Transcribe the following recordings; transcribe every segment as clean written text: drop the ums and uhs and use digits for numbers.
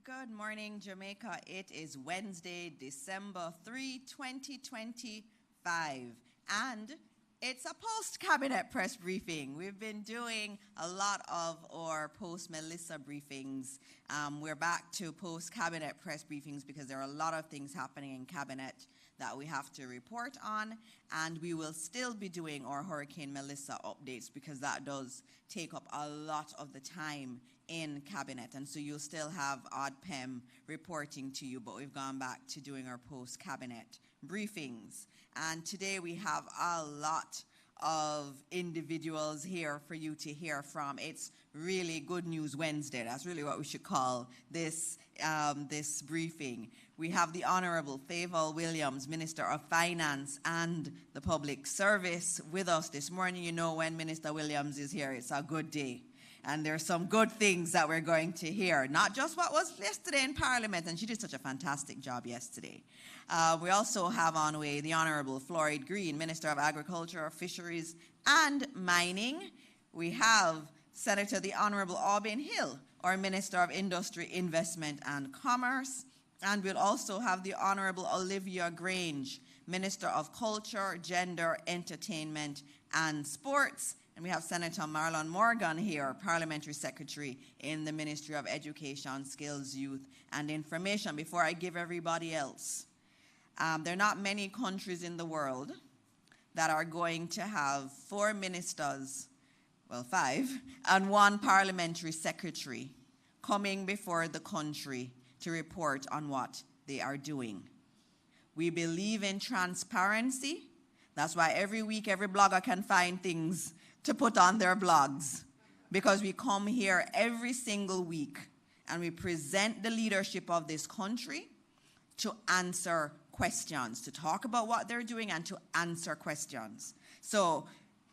Good morning, Jamaica. It is Wednesday, December 3, 2025, and it's a post-cabinet press briefing. We've been doing a lot of our post-Melissa briefings. We're back to post-cabinet press briefings because there are a lot of things happening in cabinet that we have to report on, and we will still be doing our Hurricane Melissa updates because that does take up a lot of the time in cabinet, and so you'll still have ODPEM reporting to you, but we've gone back to doing our post-cabinet briefings. And today we have a lot of individuals here for you to hear from. It's really Good News Wednesday. That's really what we should call this, this briefing. We have the Honorable Favour Williams, Minister of Finance and the Public Service, with us this morning. You know, when Minister Williams is here, it's a good day. And there's some good things that we're going to hear, not just what was yesterday in Parliament, and she did such a fantastic job yesterday. We also have on way the Honourable Floyd Green, Minister of Agriculture, Fisheries and Mining. We have Senator the Honourable Aubin Hill, our Minister of Industry, Investment and Commerce. And we'll also have the Honourable Olivia Grange, Minister of Culture, Gender, Entertainment and Sports. And we have Senator Marlon Morgan here, Parliamentary Secretary in the Ministry of Education, Skills, Youth and Information. Before I give everybody else, there are not many countries in the world that are going to have 4 ministers, well 5, and 1 parliamentary secretary coming before the country to report on what they are doing. We believe in transparency. That's why every week every blogger can find things to put on their blogs, because we come here every single week and we present the leadership of this country to answer questions, to talk about what they're doing and to answer questions. So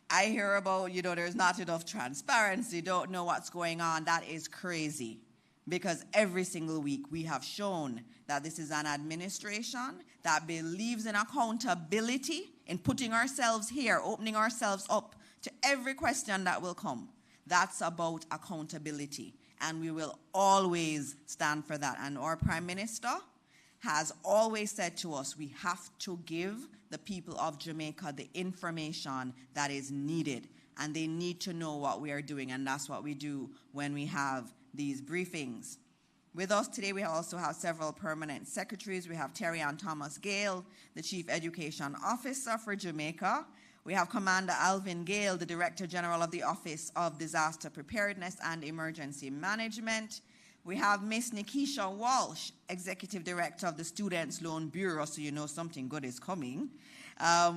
I hear about, you know, there's not enough transparency, don't know what's going on. That is crazy, because every single week we have shown that this is an administration that believes in accountability, in putting ourselves here, opening ourselves up to every question that will come. That's about accountability, and we will always stand for that. And our Prime Minister has always said to us, we have to give the people of Jamaica the information that is needed, and they need to know what we are doing, and that's what we do when we have these briefings. With us today, we also have several permanent secretaries. We have Terry Ann Thomas Gale, the Chief Education Officer for Jamaica. We have Commander Alvin Gale, the Director General of the Office of Disaster Preparedness and Emergency Management. We have Miss Nikisha Walsh, Executive Director of the Students' Loan Bureau, so you know something good is coming.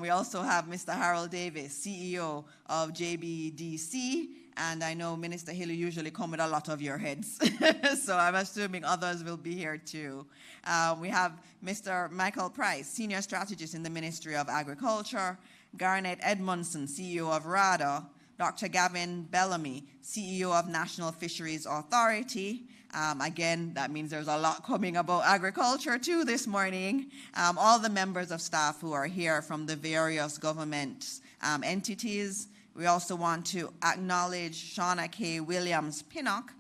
We also have Mr. Harold Davis, CEO of JBDC, and I know Minister Hill usually come with a lot of your heads, so I'm assuming others will be here too. We have Mr. Michael Price, Senior Strategist in the Ministry of Agriculture, Garnet Edmondson, CEO of RADA, Dr. Gavin Bellamy, CEO of National Fisheries Authority. Again, that means there's a lot coming about agriculture too this morning. All the members of staff who are here from the various government entities. We also want to acknowledge Shauna K. Williams-Pinnock,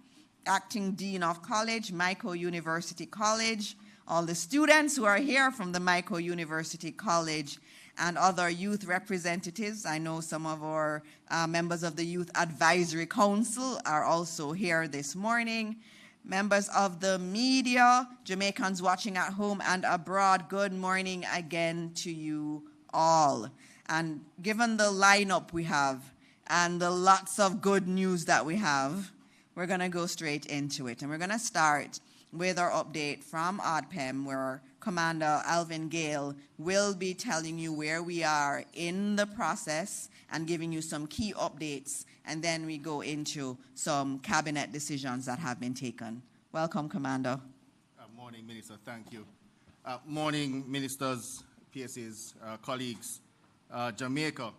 Acting Dean of College, Micro University College, all the students who are here from the Micro University College, and other youth representatives. I know some of our members of the Youth Advisory Council are also here this morning. Members of the media, Jamaicans watching at home and abroad, good morning again to you all. And given the lineup we have and the lots of good news that we have, we're going to go straight into it. And we're going to start with our update from ODPEM, where Commander Alvin Gale will be telling you where we are in the process and giving you some key updates, and then we go into some cabinet decisions that have been taken. Welcome, Commander. Morning, Minister. Thank you. Morning, Ministers, PSAs, colleagues. Jamaica.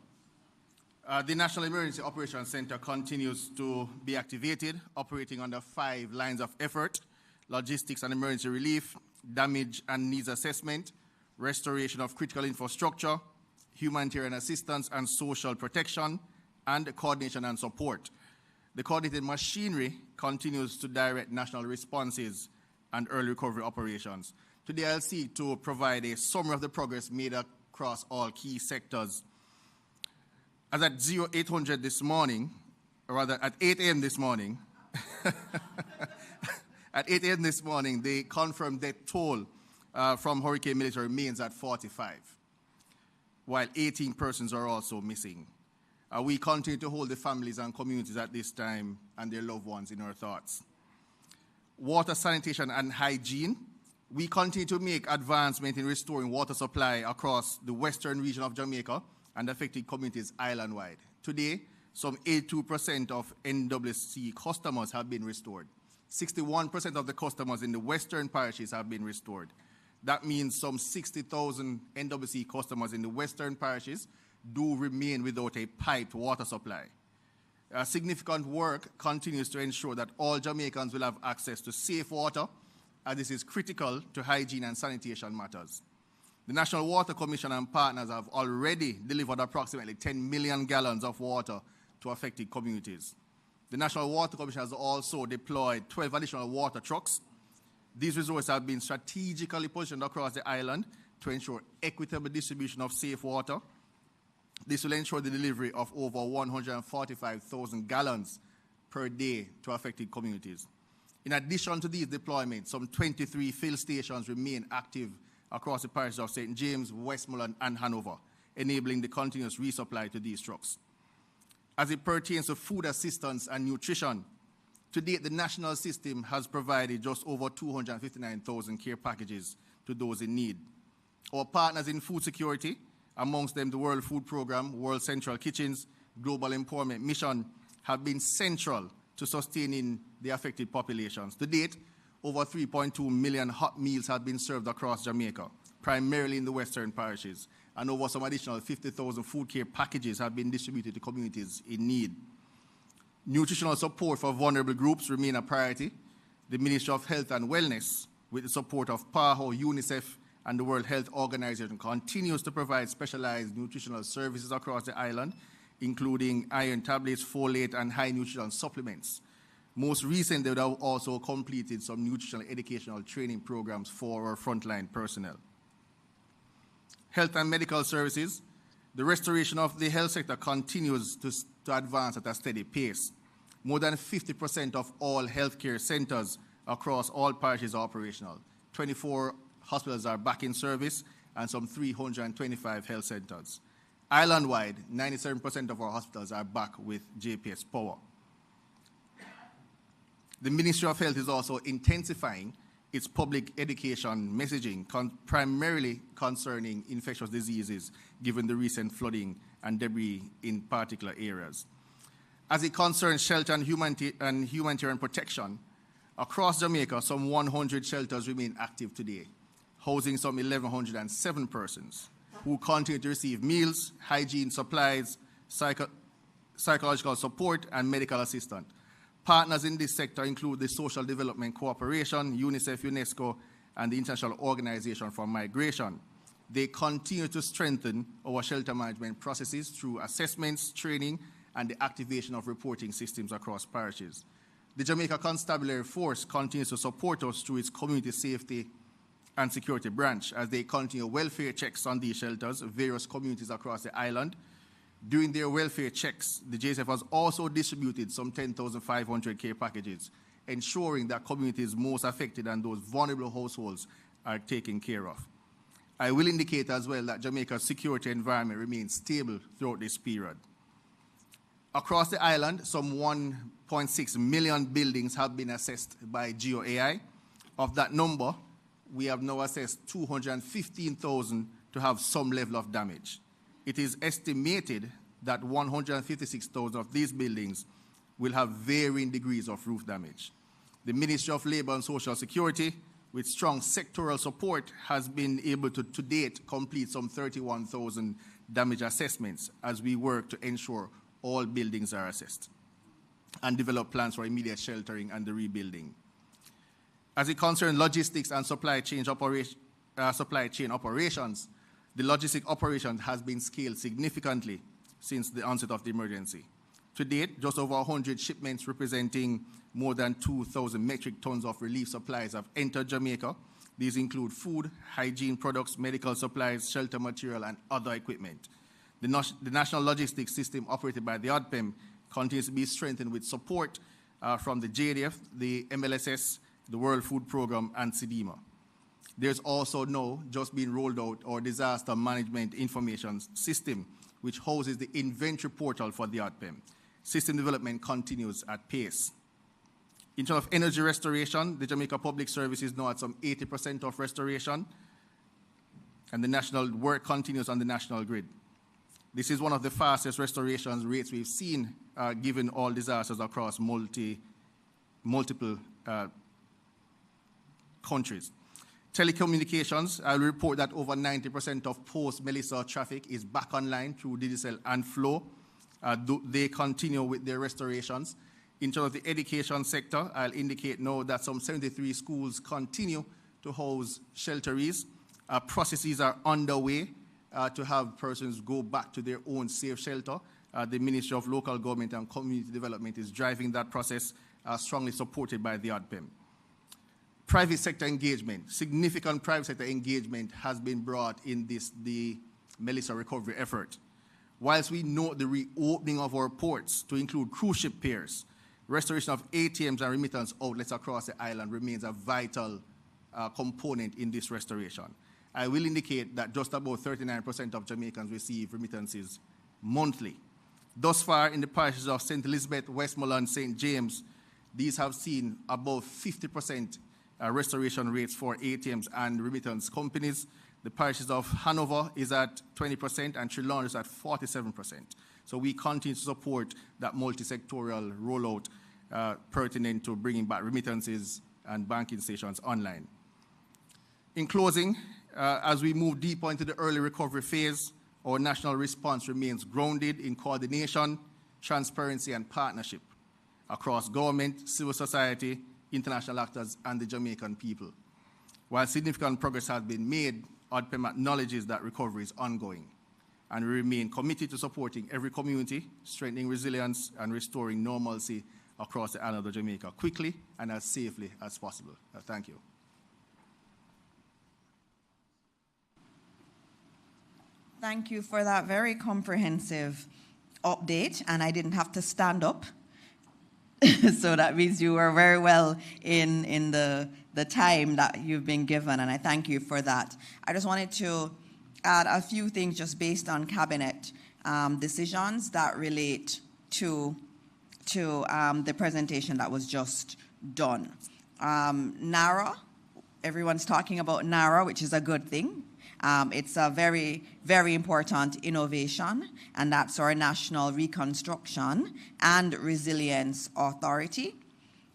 The National Emergency Operations Center continues to be activated, operating under 5 lines of effort: logistics and emergency relief, damage and needs assessment, restoration of critical infrastructure, humanitarian assistance and social protection, and coordination and support. The coordinated machinery continues to direct national responses and early recovery operations. Today, I'll seek to provide a summary of the progress made across all key sectors. As at 0800 this morning, or rather at 8 a.m. this morning, at 8 a.m. this morning, the confirmed death toll from Hurricane Melissa remains at 45, while 18 persons are also missing. We continue to hold the families and communities at this time and their loved ones in our thoughts. Water, sanitation, and hygiene. We continue to make advancement in restoring water supply across the western region of Jamaica and affected communities island-wide. Today, some 82% of NWC customers have been restored. 61% of the customers in the western parishes have been restored. That means some 60,000 NWC customers in the western parishes do remain without a piped water supply. Significant work continues to ensure that all Jamaicans will have access to safe water, as this is critical to hygiene and sanitation matters. The National Water Commission and partners have already delivered approximately 10 million gallons of water to affected communities. The National Water Commission has also deployed 12 additional water trucks. These resources have been strategically positioned across the island to ensure equitable distribution of safe water. This will ensure the delivery of over 145,000 gallons per day to affected communities. In addition to these deployments, some 23 fill stations remain active across the parishes of St. James, Westmoreland, and Hanover, enabling the continuous resupply to these trucks. As it pertains to food assistance and nutrition, to date, the national system has provided just over 259,000 care packages to those in need. Our partners in food security, amongst them the World Food Programme, World Central Kitchens, Global Empowerment Mission, have been central to sustaining the affected populations. To date, over 3.2 million hot meals have been served across Jamaica, primarily in the western parishes, and over some additional 50,000 food care packages have been distributed to communities in need. Nutritional support for vulnerable groups remain a priority. The Ministry of Health and Wellness, with the support of PAHO, UNICEF, and the World Health Organization, continues to provide specialized nutritional services across the island, including iron tablets, folate, and high nutrition supplements. Most recently, they have also completed some nutritional educational training programs for our frontline personnel. Health and medical services. The restoration of the health sector continues to advance at a steady pace. More than 50% of all healthcare centers across all parishes are operational. 24 hospitals are back in service, and some 325 health centers. Island-wide, 97% of our hospitals are back with JPS power. The Ministry of Health is also intensifying its public education messaging, primarily concerning infectious diseases, given the recent flooding and debris in particular areas. As it concerns shelter and humanitarian protection, across Jamaica, some 100 shelters remain active today, housing some 1,107 persons who continue to receive meals, hygiene supplies, psychological support, and medical assistance. Partners in this sector include the Social Development Cooperation, UNICEF, UNESCO, and the International Organization for Migration. They continue to strengthen our shelter management processes through assessments, training, and the activation of reporting systems across parishes. The Jamaica Constabulary Force continues to support us through its Community Safety and Security Branch as they continue welfare checks on these shelters, various communities across the island. During their welfare checks, the JSF has also distributed some 10,500 care packages, ensuring that communities most affected and those vulnerable households are taken care of. I will indicate as well that Jamaica's security environment remains stable throughout this period. Across the island, some 1.6 million buildings have been assessed by GeoAI. Of that number, we have now assessed 215,000 to have some level of damage. It is estimated that 156,000 of these buildings will have varying degrees of roof damage. The Ministry of Labour and Social Security, with strong sectoral support, has been able to date, complete some 31,000 damage assessments as we work to ensure all buildings are assessed and develop plans for immediate sheltering and the rebuilding. As it concerns logistics and supply chain operations, the logistic operation has been scaled significantly since the onset of the emergency. To date, just over 100 shipments representing more than 2,000 metric tons of relief supplies have entered Jamaica. These include food, hygiene products, medical supplies, shelter material, and other equipment. The national logistics system operated by the ODPEM continues to be strengthened with support from the JDF, the MLSS, the World Food Programme, and SEDEMA. There's also now just been rolled out our disaster management information system, which houses the inventory portal for the ODPEM. System development continues at pace. In terms of energy restoration, the Jamaica Public Service is now at some 80% of restoration, and the national work continues on the national grid. This is one of the fastest restoration rates we've seen given all disasters across multiple countries. Telecommunications, I will report that over 90% of post-Melissa traffic is back online through Digicel and Flow. They continue with their restorations. In terms of the education sector, I'll indicate now that some 73 schools continue to house shelteries. Processes are underway to have persons go back to their own safe shelter. The Ministry of Local Government and Community Development is driving that process, strongly supported by the ODPEM. Private sector engagement, significant private sector engagement has been brought in the Melissa recovery effort. Whilst we note the reopening of our ports to include cruise ship piers, restoration of ATMs and remittance outlets across the island remains a vital component in this restoration. I will indicate that just about 39% of Jamaicans receive remittances monthly. Thus far, in the parishes of St. Elizabeth, Westmoreland, St. James, these have seen above 50% restoration rates for ATMs and remittance companies. The parishes of Hanover is at 20% and Trelawny is at 47%. So we continue to support that multi-sectorial rollout pertinent to bringing back remittances and banking stations online. In closing, as we move deeper into the early recovery phase, our national response remains grounded in coordination, transparency, and partnership across government, civil society, international actors, and the Jamaican people. While significant progress has been made, ODPEM acknowledges that recovery is ongoing, and we remain committed to supporting every community, strengthening resilience, and restoring normalcy across the island of Jamaica quickly and as safely as possible. Thank you. Thank you for that very comprehensive update, and I didn't have to stand up. So that means you were very well in the time that you've been given, and I thank you for that. I just wanted to add a few things just based on cabinet decisions that relate to the presentation that was just done. NARA, everyone's talking about NARA, which is a good thing. It's a very, very important innovation, and that's our National Reconstruction and Resilience Authority.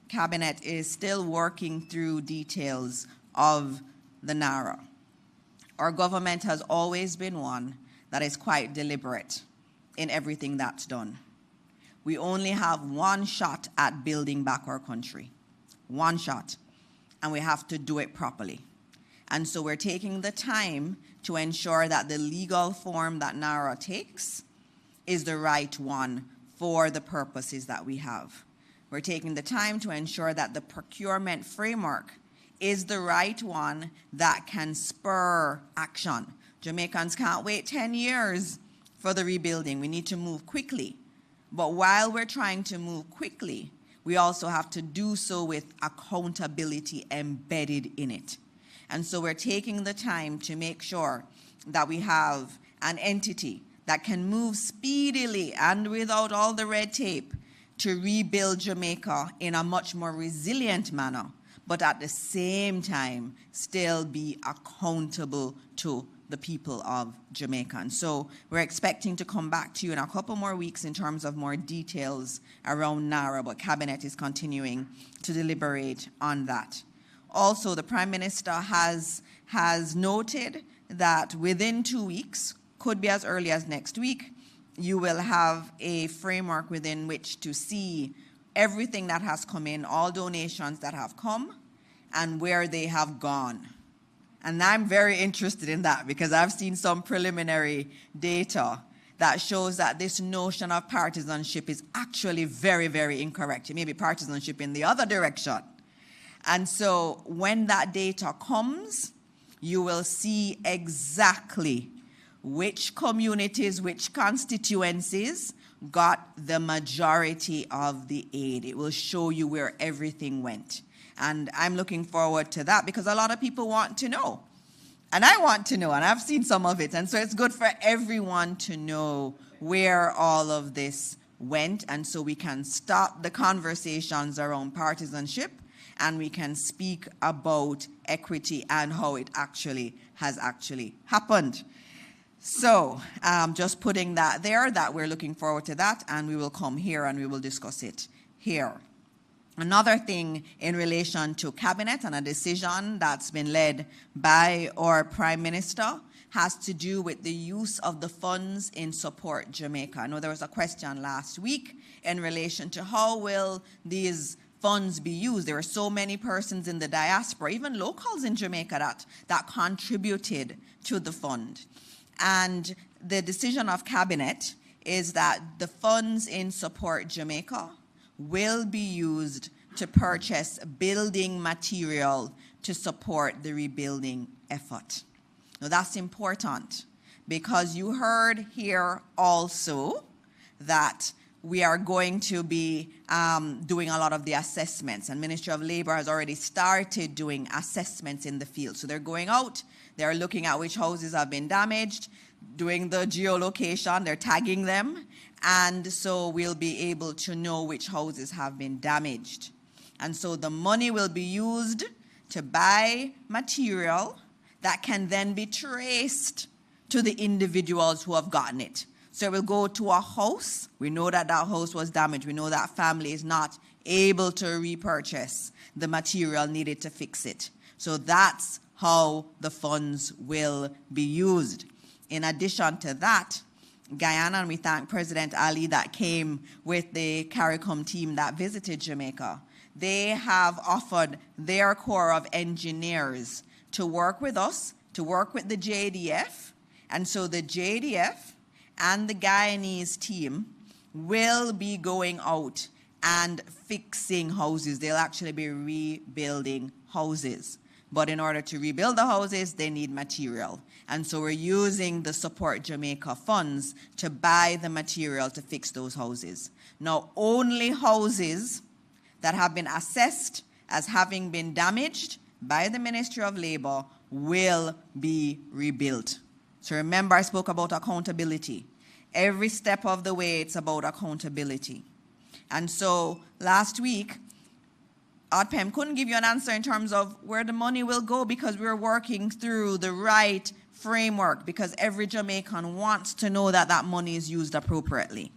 Cabinet is still working through details of the NARA. Our government has always been one that is quite deliberate in everything that's done. We only have one shot at building back our country. One shot. And we have to do it properly. And so we're taking the time to ensure that the legal form that NARA takes is the right one for the purposes that we have. We're taking the time to ensure that the procurement framework is the right one that can spur action. Jamaicans can't wait 10 years for the rebuilding. We need to move quickly. But while we're trying to move quickly, we also have to do so with accountability embedded in it. And so we're taking the time to make sure that we have an entity that can move speedily and without all the red tape to rebuild Jamaica in a much more resilient manner, but at the same time still be accountable to the people of Jamaica. And so we're expecting to come back to you in a couple more weeks in terms of more details around NARA, but Cabinet is continuing to deliberate on that. Also, the Prime Minister has noted that within 2 weeks, could be as early as next week, you will have a framework within which to see everything that has come in, all donations that have come, and where they have gone. And I'm very interested in that because I've seen some preliminary data that shows that this notion of partisanship is actually very, very incorrect. It may be partisanship in the other direction. And so when that data comes, you will see exactly which communities, which constituencies got the majority of the aid. It will show you where everything went. And I'm looking forward to that because a lot of people want to know. And I want to know, and I've seen some of it. And so it's good for everyone to know where all of this went. And so we can stop the conversations around partisanship and we can speak about equity and how it has actually happened. So just putting that there, that we're looking forward to that, and we will come here and we will discuss it here. Another thing in relation to cabinet and a decision that's been led by our Prime Minister has to do with the use of the funds in Support Jamaica. I know there was a question last week in relation to how will these funds be used. There are so many persons in the diaspora, even locals in Jamaica, that contributed to the fund. And the decision of cabinet is that the funds in Support Jamaica will be used to purchase building material to support the rebuilding effort. Now that's important because you heard here also that we are going to be doing a lot of the assessments, and Ministry of Labor has already started doing assessments in the field. So they're going out, they're looking at which houses have been damaged, doing the geolocation, they're tagging them, and so we'll be able to know which houses have been damaged. And so the money will be used to buy material that can then be traced to the individuals who have gotten it. So it will go to a house. We know that that house was damaged. We know that family is not able to repurchase the material needed to fix it. So that's how the funds will be used. In addition to that, Guyana, and we thank President Ali that came with the CARICOM team that visited Jamaica. They have offered their corps of engineers to work with us, to work with the JDF. And so the JDF and the Guyanese team will be going out and fixing houses. They'll actually be rebuilding houses. But in order to rebuild the houses, they need material. And so we're using the Support Jamaica funds to buy the material to fix those houses. Now, only houses that have been assessed as having been damaged by the Ministry of Labor will be rebuilt. So remember, I spoke about accountability. Every step of the way, it's about accountability. And so last week, ODPEM couldn't give you an answer in terms of where the money will go because we're working through the right framework, because every Jamaican wants to know that that money is used appropriately.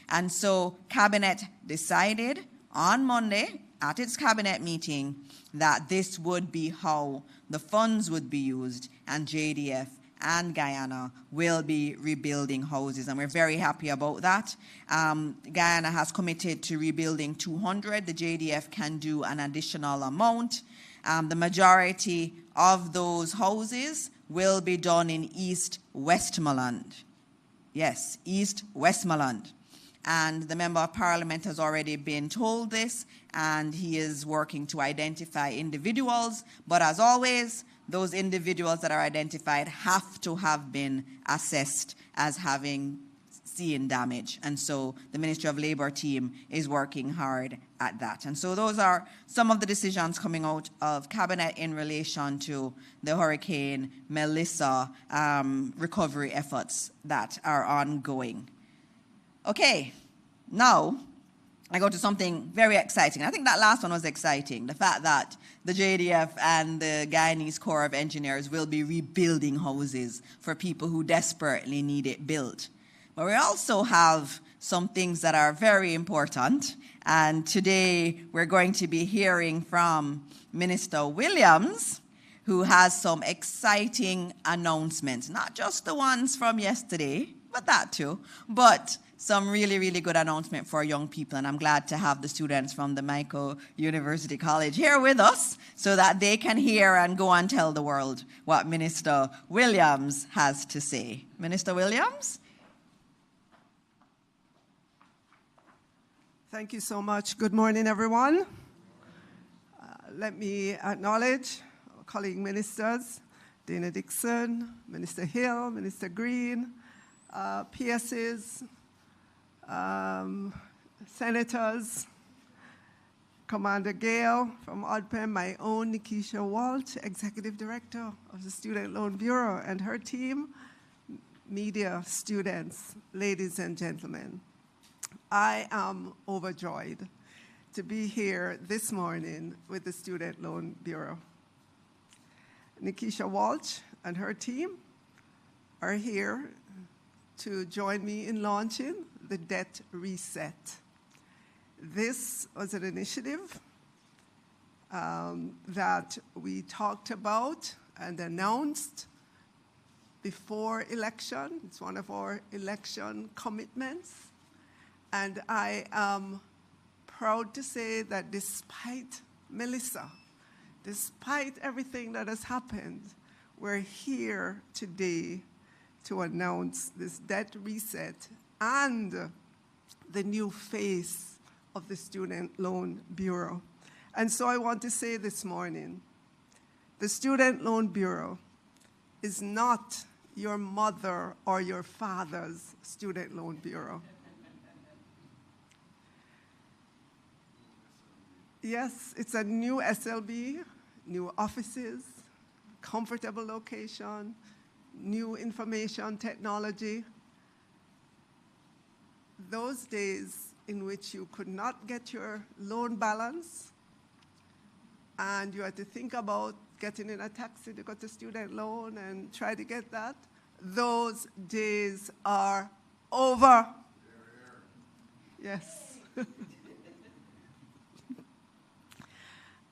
And so Cabinet decided on Monday at its Cabinet meeting that this would be how the funds would be used, and JDF and Guyana will be rebuilding houses, and we're very happy about that. Guyana has committed to rebuilding 200. The JDF can do an additional amount. The majority of those houses will be done in East Westmoreland. Yes, East Westmoreland. And the Member of Parliament has already been told this, and he is working to identify individuals. But as always, those individuals that are identified have to have been assessed as having seen damage. And so the Ministry of Labor team is working hard at that. And so those are some of the decisions coming out of Cabinet in relation to the Hurricane Melissa recovery efforts that are ongoing. Okay, now I go to something very exciting. I think that last one was exciting, the fact that the JDF and the Guyanese Corps of Engineers will be rebuilding houses for people who desperately need it built. But we also have some things that are very important, and today we're going to be hearing from Minister Williams, who has some exciting announcements, not just the ones from yesterday, but that too, but some really, really good announcement for young people. And I'm glad to have the students from the Michael University College here with us so that they can hear and go and tell the world what Minister Williams has to say. Minister Williams? Thank you so much. Good morning, everyone. Let me acknowledge our colleague ministers, Dana Dixon, Minister Hill, Minister Green, PSs, senators, Commander Gale from ODPEM, my own Nikisha Walsh, Executive Director of the Student Loan Bureau, and her team, media, students, ladies and gentlemen. I am overjoyed to be here this morning with the Student Loan Bureau. Nikisha Walsh and her team are here to join me in launching the Debt Reset. This was an initiative that we talked about and announced before election. It's one of our election commitments. And I am proud to say that despite Melissa, despite everything that has happened, we're here today to announce this debt reset and the new face of the Student Loan Bureau. And so I want to say this morning, the Student Loan Bureau is not your mother or your father's Student Loan Bureau. Yes, it's a new SLB, new offices, comfortable location, new information technology. Those days in which you could not get your loan balance and you had to think about getting in a taxi to go to student loan and try to get that, those days are over. Yes.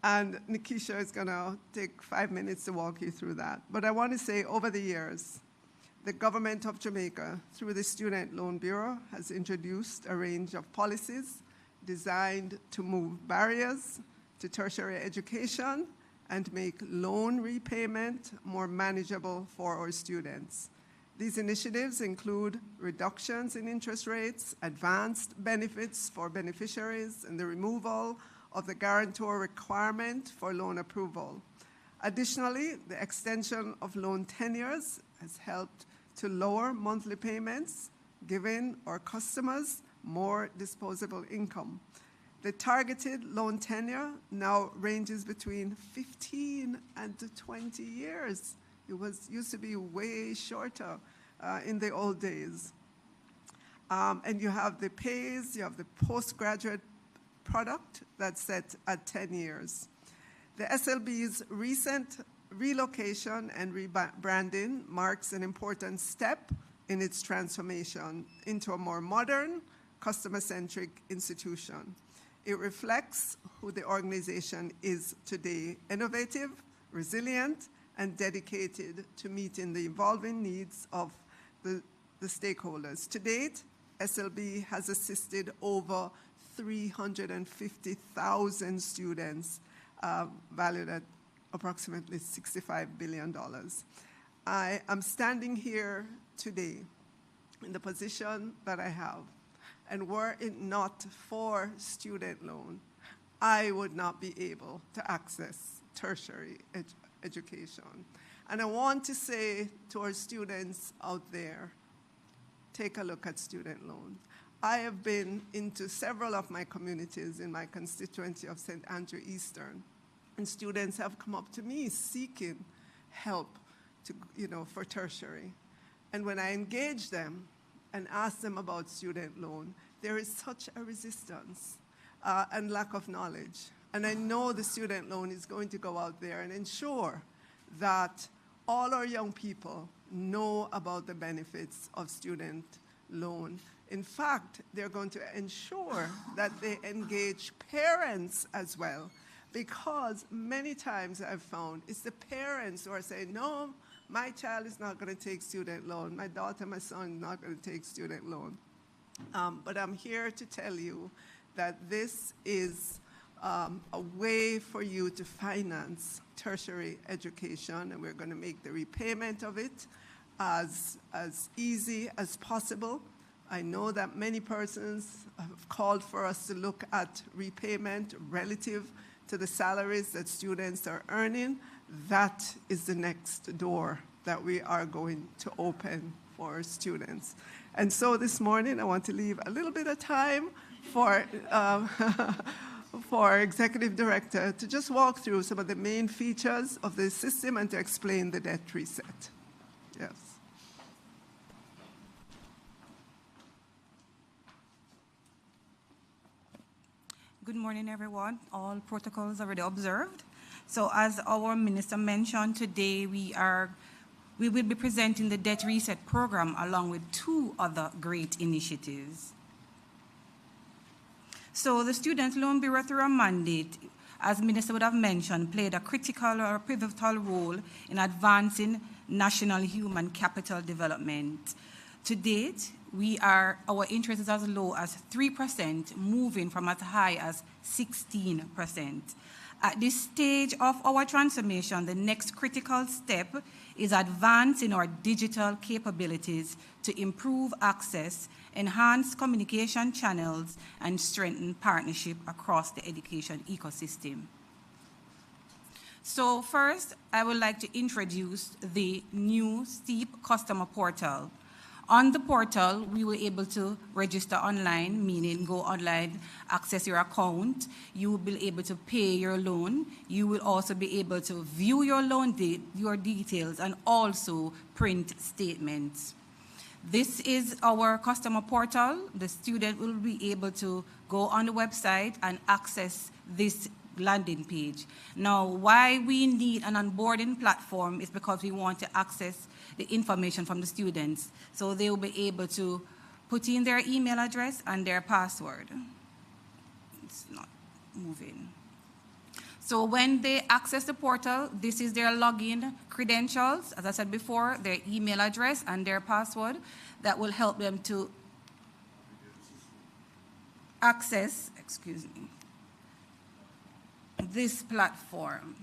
And Nikisha is going to take 5 minutes to walk you through that. But I want to say over the years, the government of Jamaica, through the Student Loan Bureau, has introduced a range of policies designed to move barriers to tertiary education and make loan repayment more manageable for our students. These initiatives include reductions in interest rates, advanced benefits for beneficiaries, and the removal of the guarantor requirement for loan approval. Additionally, the extension of loan tenures has helped to lower monthly payments, giving our customers more disposable income. The targeted loan tenure now ranges between 15 and 20 years. It used to be way shorter in the old days. And you have the PAYS, you have the postgraduate product that's set at 10 years. The SLB's recent relocation and rebranding marks an important step in its transformation into a more modern, customer-centric institution. It reflects who the organization is today: innovative, resilient, and dedicated to meeting the evolving needs of the stakeholders. To date, SLB has assisted over 350,000 students, valued at approximately $65 billion. I am standing here today in the position that I have, and were it not for student loan, I would not be able to access tertiary education. And I want to say to our students out there, take a look at student loan. I have been into several of my communities in my constituency of St. Andrew Eastern, and students have come up to me seeking help for tertiary. And when I engage them and ask them about student loan, there is such a resistance and lack of knowledge. And I know the student loan is going to go out there and ensure that all our young people know about the benefits of student loan. In fact, they're going to ensure that they engage parents as well, because many times I've found it's the parents who are saying, no, my child is not going to take student loan. My daughter, my son is not going to take student loan. But I'm here to tell you that this is a way for you to finance tertiary education, and we're going to make the repayment of it as easy as possible. I know that many persons have called for us to look at repayment relative to the salaries that students are earning. That is the next door that we are going to open for students. And so this morning, I want to leave a little bit of time for, for our Executive Director to just walk through some of the main features of the system and to explain the debt reset. Yes. Good morning, everyone. All protocols already observed. So as our minister mentioned, today we will be presenting the debt reset program along with 2 other great initiatives. So the Student Loan Bureau, through a mandate, as minister would have mentioned, played a critical or pivotal role in advancing national human capital development. To date, our interest is as low as 3%, moving from as high as 16%. At this stage of our transformation, the next critical step is advancing our digital capabilities to improve access, enhance communication channels, and strengthen partnership across the education ecosystem. So first, I would like to introduce the new STEEP customer portal. On the portal, we were able to register online, meaning go online, access your account. You will be able to pay your loan. You will also be able to view your loan your details and also print statements. This is our customer portal. The student will be able to go on the website and access this landing page. Now, why we need an onboarding platform is because we want to access the information from the students. So they will be able to put in their email address and their password. It's not moving. So when they access the portal, this is their login credentials, as I said before, their email address and their password that will help them to access, this platform.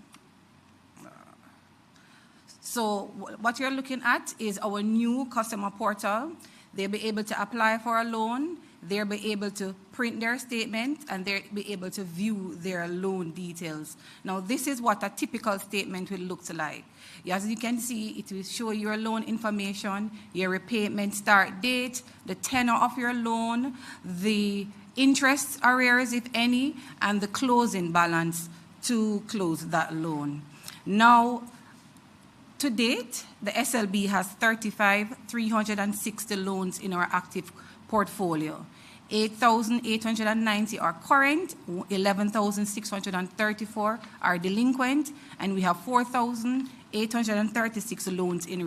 So what you're looking at is our new customer portal. They'll be able to apply for a loan, they'll be able to print their statement, and they'll be able to view their loan details. Now, this is what a typical statement will look like. As you can see, it will show your loan information, your repayment start date, the tenor of your loan, the interest arrears, if any, and the closing balance to close that loan. Now, to date, the SLB has 35,360 loans in our active portfolio. 8,890 are current, 11,634 are delinquent, and we have 4,836 loans in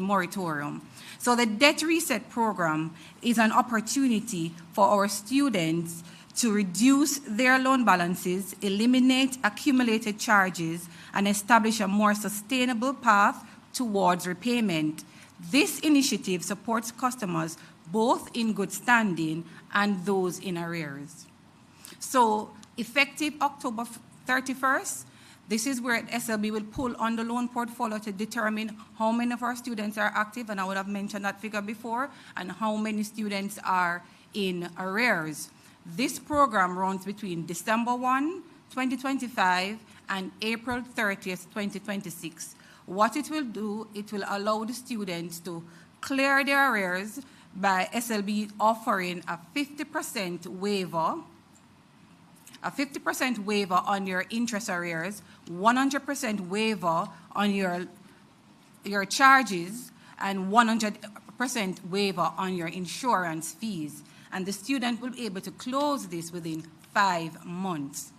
moratorium. So the debt reset program is an opportunity for our students to reduce their loan balances, eliminate accumulated charges, and establish a more sustainable path towards repayment. This initiative supports customers both in good standing and those in arrears. So effective October 31st, this is where SLB will pull on the loan portfolio to determine how many of our students are active, and I would have mentioned that figure before, and how many students are in arrears. This program runs between December 1, 2025 and April 30th, 2026. What it will do, it will allow the students to clear their arrears by SLB offering a 50% waiver on your interest arrears, 100% waiver on your charges, and 100% waiver on your insurance fees. And the student will be able to close this within 5 months.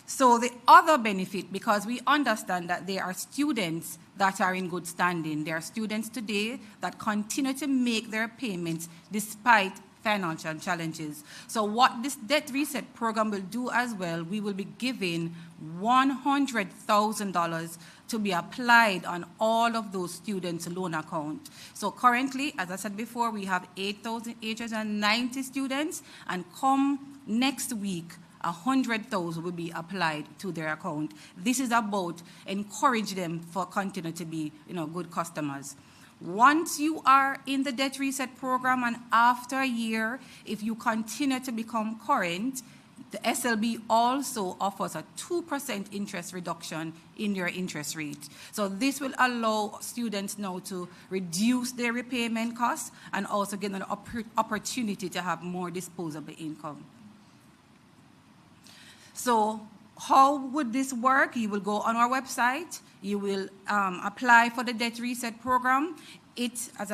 So the other benefit, because we understand that there are students that are in good standing. There are students today that continue to make their payments despite financial challenges. So what this debt reset program will do as well, we will be giving $100,000 to be applied on all of those students' loan accounts. So currently, as I said before, we have 8,890 students, and come next week, 100,000 will be applied to their account. This is about encourage them for continue to be, good customers. Once you are in the debt reset program and after a year, if you continue to become current, the SLB also offers a 2% interest reduction in your interest rate. So this will allow students now to reduce their repayment costs and also get an opportunity to have more disposable income. So how would this work? You will go on our website, you will apply for the debt reset program. It, as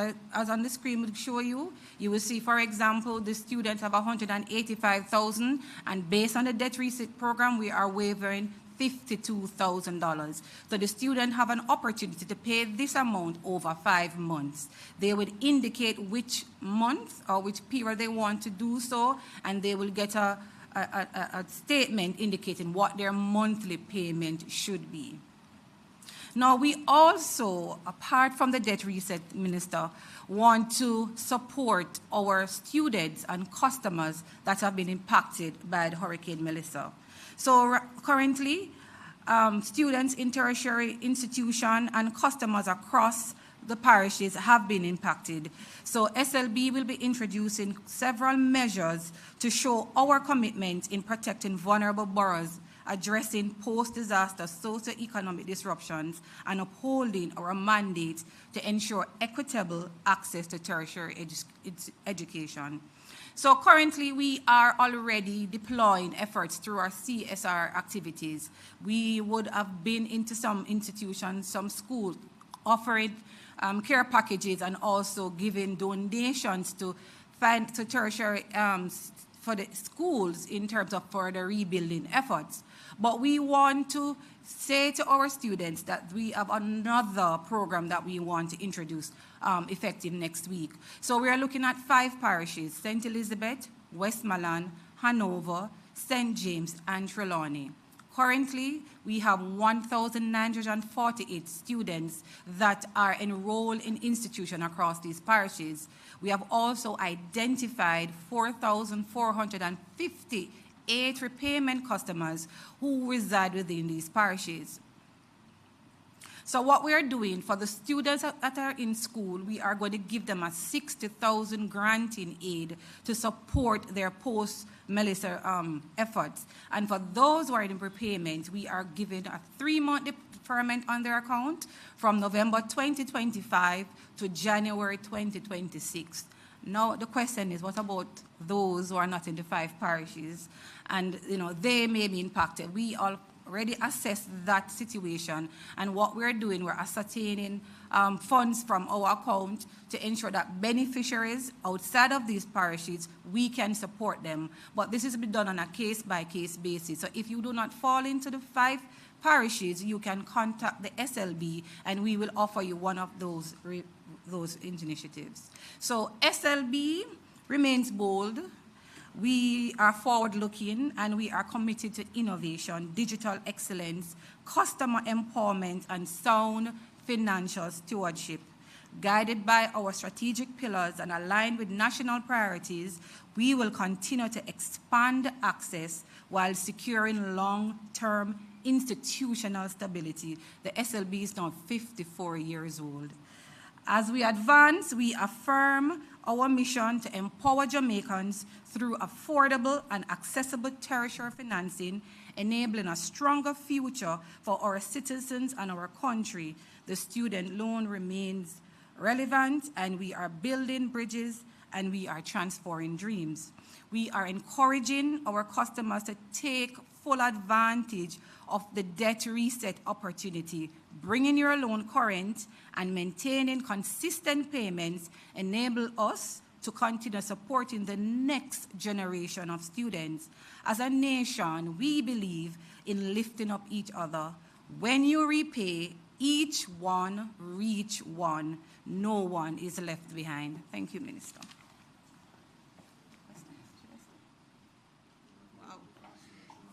on the screen will show you, you will see, for example, the students have $185,000, and based on the debt reset program, we are waiving $52,000. So the student have an opportunity to pay this amount over 5 months. They would indicate which month or which period they want to do so, and they will get a statement indicating what their monthly payment should be. Now, we also, apart from the debt reset, Minister, want to support our students and customers that have been impacted by the Hurricane Melissa. So currently, students in tertiary institutions and customers across the parishes have been impacted. So SLB will be introducing several measures to show our commitment in protecting vulnerable borrowers, addressing post-disaster socio-economic disruptions, and upholding our mandate to ensure equitable access to tertiary education. So currently, we are already deploying efforts through our CSR activities. We would have been into some institutions, some schools, offering care packages and also giving donations to tertiary for the schools in terms of further rebuilding efforts. But we want to say to our students that we have another program that we want to introduce effective next week. So we are looking at 5 parishes: St. Elizabeth, Westmoreland, Hanover, St. James, and Trelawney. Currently, we have 1,948 students that are enrolled in institutions across these parishes. We have also identified 4,458 repayment customers who reside within these parishes. So what we are doing for the students that are in school, we are going to give them a $60,000 grant in aid to support their post-Melissa efforts. And for those who are in repayment, we are giving a 3-month deferment on their account from November 2025 to January 2026. Now the question is, what about those who are not in the 5 parishes? And they may be impacted. We already assessed that situation, and what we're doing, we're ascertaining funds from our account to ensure that beneficiaries outside of these parishes, we can support them. But this is to be done on a case-by-case basis. So if you do not fall into the 5 parishes, you can contact the SLB, and we will offer you one of those initiatives. So SLB remains bold. We are forward-looking, and we are committed to innovation, digital excellence, customer empowerment, and sound financial stewardship. Guided by our strategic pillars and aligned with national priorities, we will continue to expand access while securing long-term institutional stability. The SLB is now 54 years old. As we advance, we affirm our mission to empower Jamaicans through affordable and accessible tertiary financing, enabling a stronger future for our citizens and our country. The student loan remains relevant, and we are building bridges, and we are transforming dreams. We are encouraging our customers to take full advantage of the debt reset opportunity. Bringing your loan current and maintaining consistent payments enable us to continue supporting the next generation of students. As a nation, we believe in lifting up each other. When you repay, each one reach one. No one is left behind. Thank you, Minister.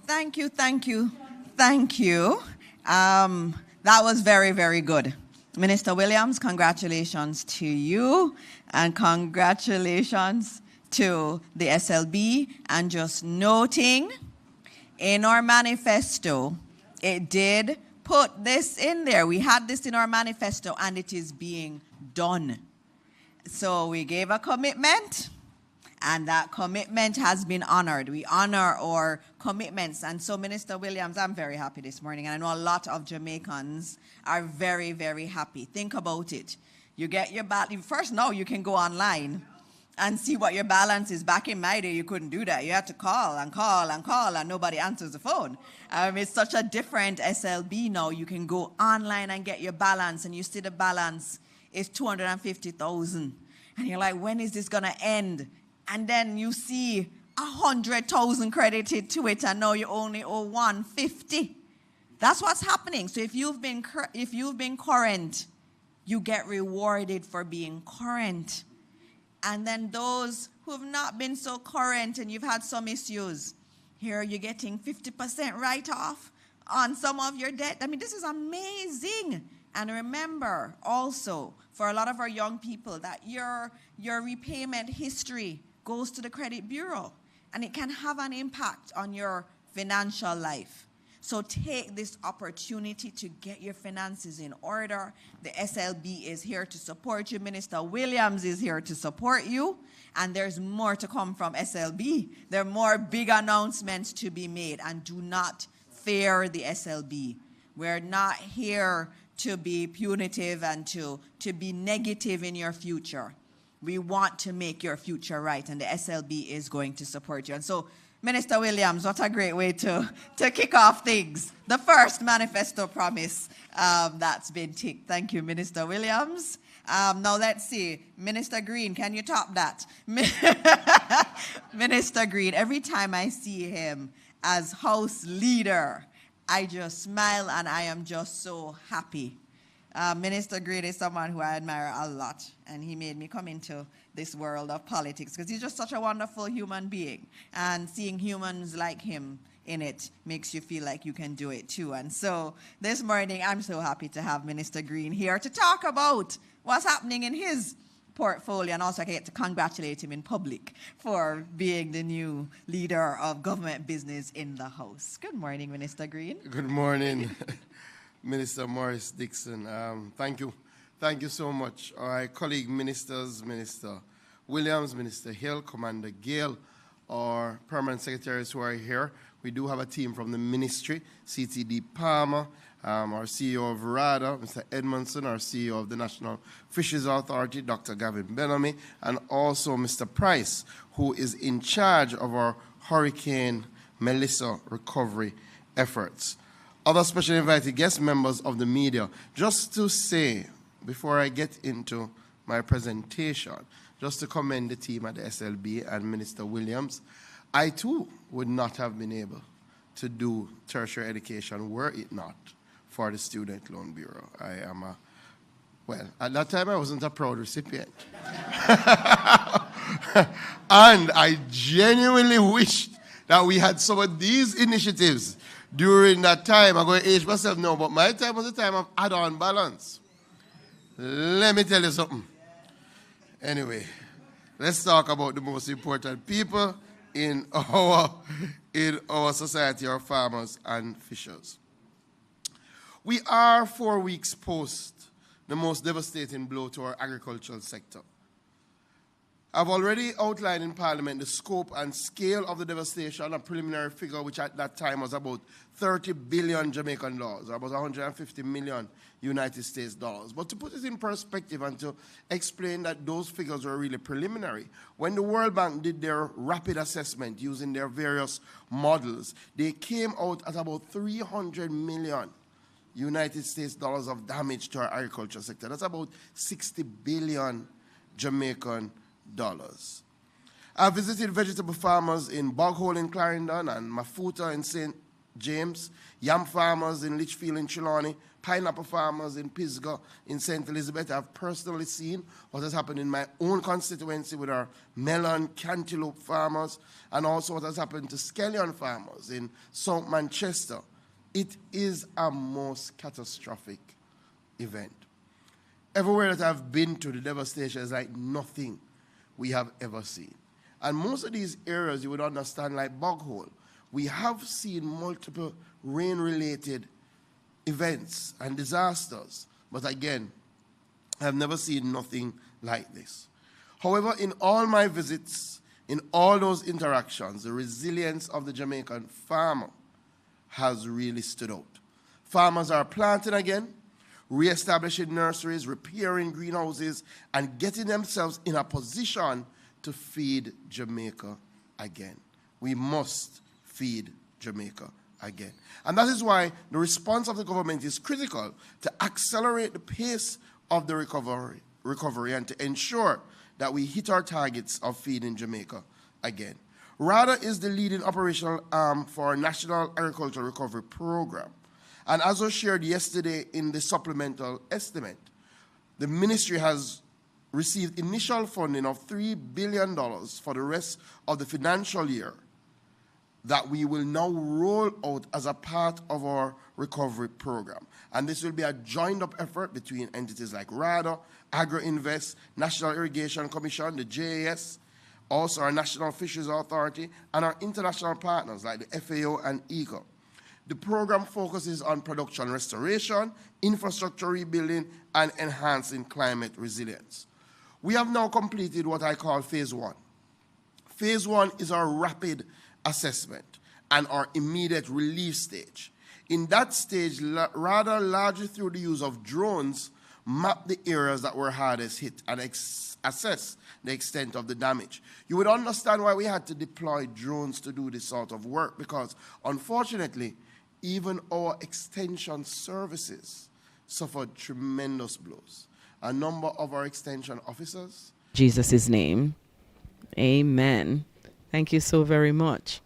Thank you, thank you, thank you. That was very, very good. Minister Williams, congratulations to you, and congratulations to the SLB. And just noting, in our manifesto, it did put this in there. We had this in our manifesto, and it is being done. So we gave a commitment, and that commitment has been honored. We honor our commitments. And so, Minister Williams, I'm very happy this morning. And I know a lot of Jamaicans are very, very happy. Think about it. You get your balance. First, now you can go online and see what your balance is. Back in my day, you couldn't do that. You had to call and call and call, and nobody answers the phone. It's such a different SLB now. You can go online and get your balance, and you see the balance is 250,000. And you're like, when is this going to end? And then you see 100,000 credited to it, and now you only owe 150. That's what's happening. So if you've been current, you get rewarded for being current. And then those who have not been so current and you've had some issues, here you're getting 50% write-off on some of your debt. I mean, this is amazing. And remember also, for a lot of our young people, that your repayment history goes to the credit bureau, and it can have an impact on your financial life. So take this opportunity to get your finances in order. The SLB is here to support you. Minister Williams is here to support you. And there's more to come from SLB. There are more big announcements to be made. And do not fear the SLB. We're not here to be punitive and to be negative in your future. We want to make your future right, and the SLB is going to support you. And so, Minister Williams, what a great way to kick off things. The first manifesto promise that's been ticked. Thank you, Minister Williams. Now let's see. Minister Green, can you top that? Minister Green, every time I see him as House leader, I just smile and I am just so happy. Minister Green is someone who I admire a lot, and he made me come into this world of politics because he's just such a wonderful human being, and seeing humans like him in it makes you feel like you can do it too. And so this morning, I'm so happy to have Minister Green here to talk about what's happening in his portfolio, and also I get to congratulate him in public for being the new leader of government business in the House. Good morning, Minister Green. Good morning, Minister Morris Dixon. Thank you. Thank you so much. Our colleague ministers, Minister Williams, Minister Hill, Commander Gale, our permanent secretaries who are here. We do have a team from the ministry, CTD Palmer, our CEO of RADA, Mr. Edmondson, our CEO of the National Fisheries Authority, Dr. Gavin Bellamy, and also Mr. Price, who is in charge of our Hurricane Melissa recovery efforts. Other special invited guest members of the media, just to say, before I get into my presentation, just to commend the team at the SLB and Minister Williams, I too would not have been able to do tertiary education were it not for the Student Loan Bureau. I am well, at that time I wasn't a proud recipient. And I genuinely wished that we had some of these initiatives during that time. I'm going to age myself now, but my time was a time of add-on balance. Let me tell you something. Anyway, let's talk about the most important people in our society, our farmers and fishers. We are 4 weeks post the most devastating blow to our agricultural sector. I've already outlined in Parliament the scope and scale of the devastation, a preliminary figure which at that time was about 30 billion Jamaican dollars, or about 150 million United States dollars. But to put it in perspective and to explain that those figures were really preliminary, when the World Bank did their rapid assessment using their various models, they came out at about 300 million United States dollars of damage to our agriculture sector. That's about 60 billion Jamaican dollars. I visited vegetable farmers in Boghole in Clarendon and Mafuta in St. James, yam farmers in Litchfield in Trelawney, pineapple farmers in Pisgah in St. Elizabeth. I've personally seen what has happened in my own constituency with our melon, cantaloupe farmers, and also what has happened to scallion farmers in South Manchester. It is a most catastrophic event. Everywhere that I've been to, the devastation is like nothing we have ever seen. And most of these areas, you would understand, like Boghole, we have seen multiple rain-related events and disasters. But again, I have never seen nothing like this. However, in all my visits, in all those interactions, the resilience of the Jamaican farmer has really stood out. Farmers are planting again, reestablishing nurseries, repairing greenhouses, and getting themselves in a position to feed Jamaica again. We must feed Jamaica again. And that is why the response of the government is critical to accelerate the pace of the recovery and to ensure that we hit our targets of feeding Jamaica again. RADA is the leading operational arm for our National Agricultural Recovery Program. And as was shared yesterday in the supplemental estimate, the ministry has received initial funding of $3 billion for the rest of the financial year that we will now roll out as a part of our recovery program. And this will be a joined-up effort between entities like RADA, Agro-Invest, National Irrigation Commission, the JAS, also our National Fisheries Authority, and our international partners like the FAO and ECO. The program focuses on production restoration, infrastructure rebuilding, and enhancing climate resilience. We have now completed what I call phase one. Phase one is our rapid assessment and our immediate relief stage. In that stage, rather largely through the use of drones, map the areas that were hardest hit and assess the extent of the damage. You would understand why we had to deploy drones to do this sort of work, because unfortunately, even our extension services suffered tremendous blows. A number of our extension officers. Jesus' name. Amen. Thank you so very much.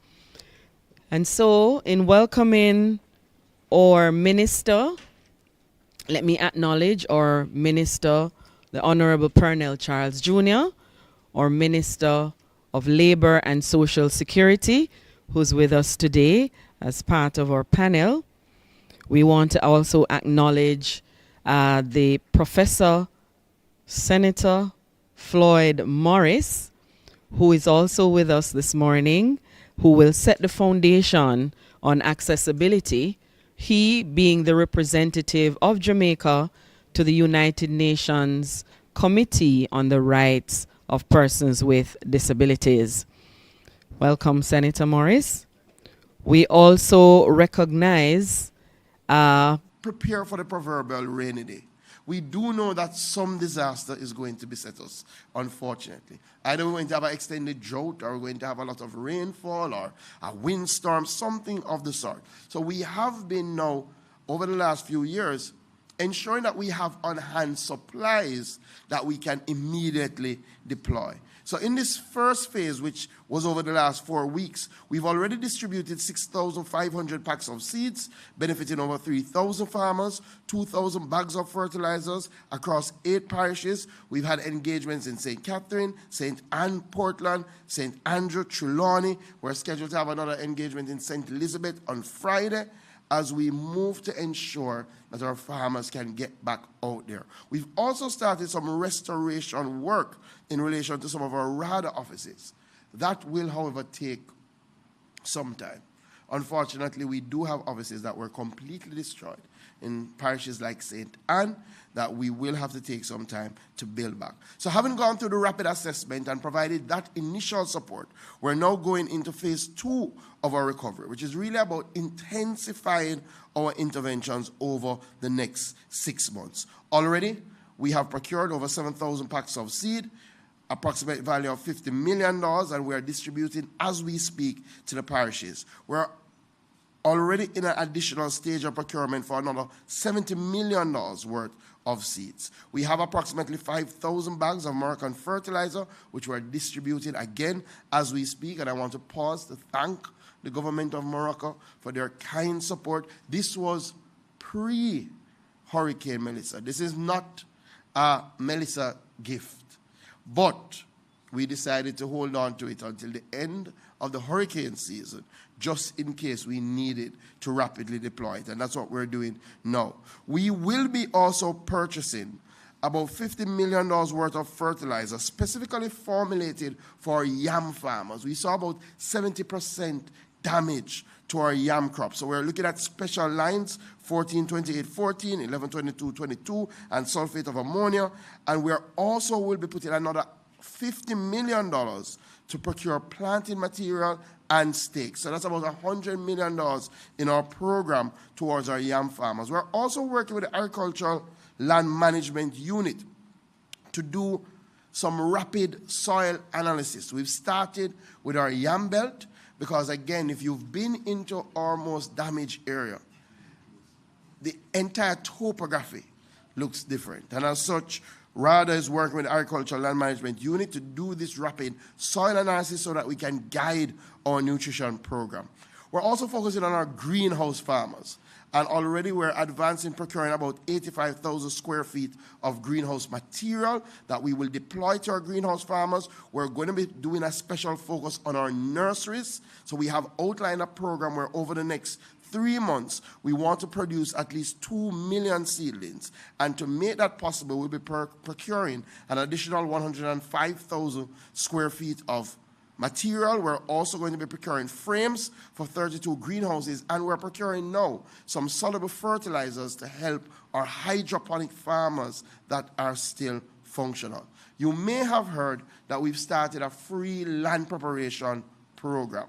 And so, in welcoming our minister, let me acknowledge our minister, the Honorable Pernell Charles Jr., our Minister of Labor and Social Security, who's with us today as part of our panel. We want to also acknowledge the Professor Senator Floyd Morris, who is also with us this morning, who will set the foundation on accessibility, he being the representative of Jamaica to the United Nations Committee on the Rights of Persons with Disabilities. Welcome, Senator Morris. We also recognize prepare for the proverbial rainy day. We do know that some disaster is going to beset us, unfortunately. Either we're going to have an extended drought, or we're going to have a lot of rainfall, or a windstorm, something of the sort. So we have been now, over the last few years, ensuring that we have on-hand supplies that we can immediately deploy. So in this first phase, which was over the last 4 weeks, we've already distributed 6,500 packs of seeds, benefiting over 3,000 farmers, 2,000 bags of fertilizers across 8 parishes. We've had engagements in St. Catherine, St. Anne, Portland, St. Andrew, Trelawney. We're scheduled to have another engagement in St. Elizabeth on Friday, as we move to ensure that our farmers can get back out there. We've also started some restoration work in relation to some of our RADA offices. That will, however, take some time. Unfortunately, we do have offices that were completely destroyed in parishes like St. Anne that we will have to take some time to build back. So having gone through the rapid assessment and provided that initial support, we're now going into phase 2 of our recovery, which is really about intensifying our interventions over the next 6 months. Already, we have procured over 7,000 packs of seed, approximate value of $50 million, and we are distributing as we speak to the parishes. We're already in an additional stage of procurement for another $70 million worth of seeds. We have approximately 5,000 bags of Moroccan fertilizer, which we're distributing again as we speak, and I want to pause to thank the government of Morocco for their kind support. This was pre-Hurricane Melissa. This is not a Melissa gift. But we decided to hold on to it until the end of the hurricane season, just in case we needed to rapidly deploy it. And that's what we're doing now. We will be also purchasing about $50 million worth of fertilizer, specifically formulated for yam farmers. We saw about 70% damage to our yam crop. So we're looking at special lines, 14-28-14, 11-22-22, and sulfate of ammonia. And we also will be putting another $50 million to procure planting material and stakes. So that's about $100 million in our program towards our yam farmers. We're also working with the Agricultural Land Management Unit to do some rapid soil analysis. We've started with our yam belt because, again, if you've been into our most damaged area, the entire topography looks different. And as such, RADA is working with the Agricultural Land Management Unit to do this rapid soil analysis so that we can guide our nutrition program. We're also focusing on our greenhouse farmers. And already we're advancing procuring about 85,000 square feet of greenhouse material that we will deploy to our greenhouse farmers. We're going to be doing a special focus on our nurseries. So we have outlined a program where over the next 3 months, we want to produce at least 2 million seedlings. And to make that possible, we'll be procuring an additional 105,000 square feet of material. We're also going to be procuring frames for 32 greenhouses, and we're procuring now some soluble fertilizers to help our hydroponic farmers that are still functional. You may have heard that we've started a free land preparation program,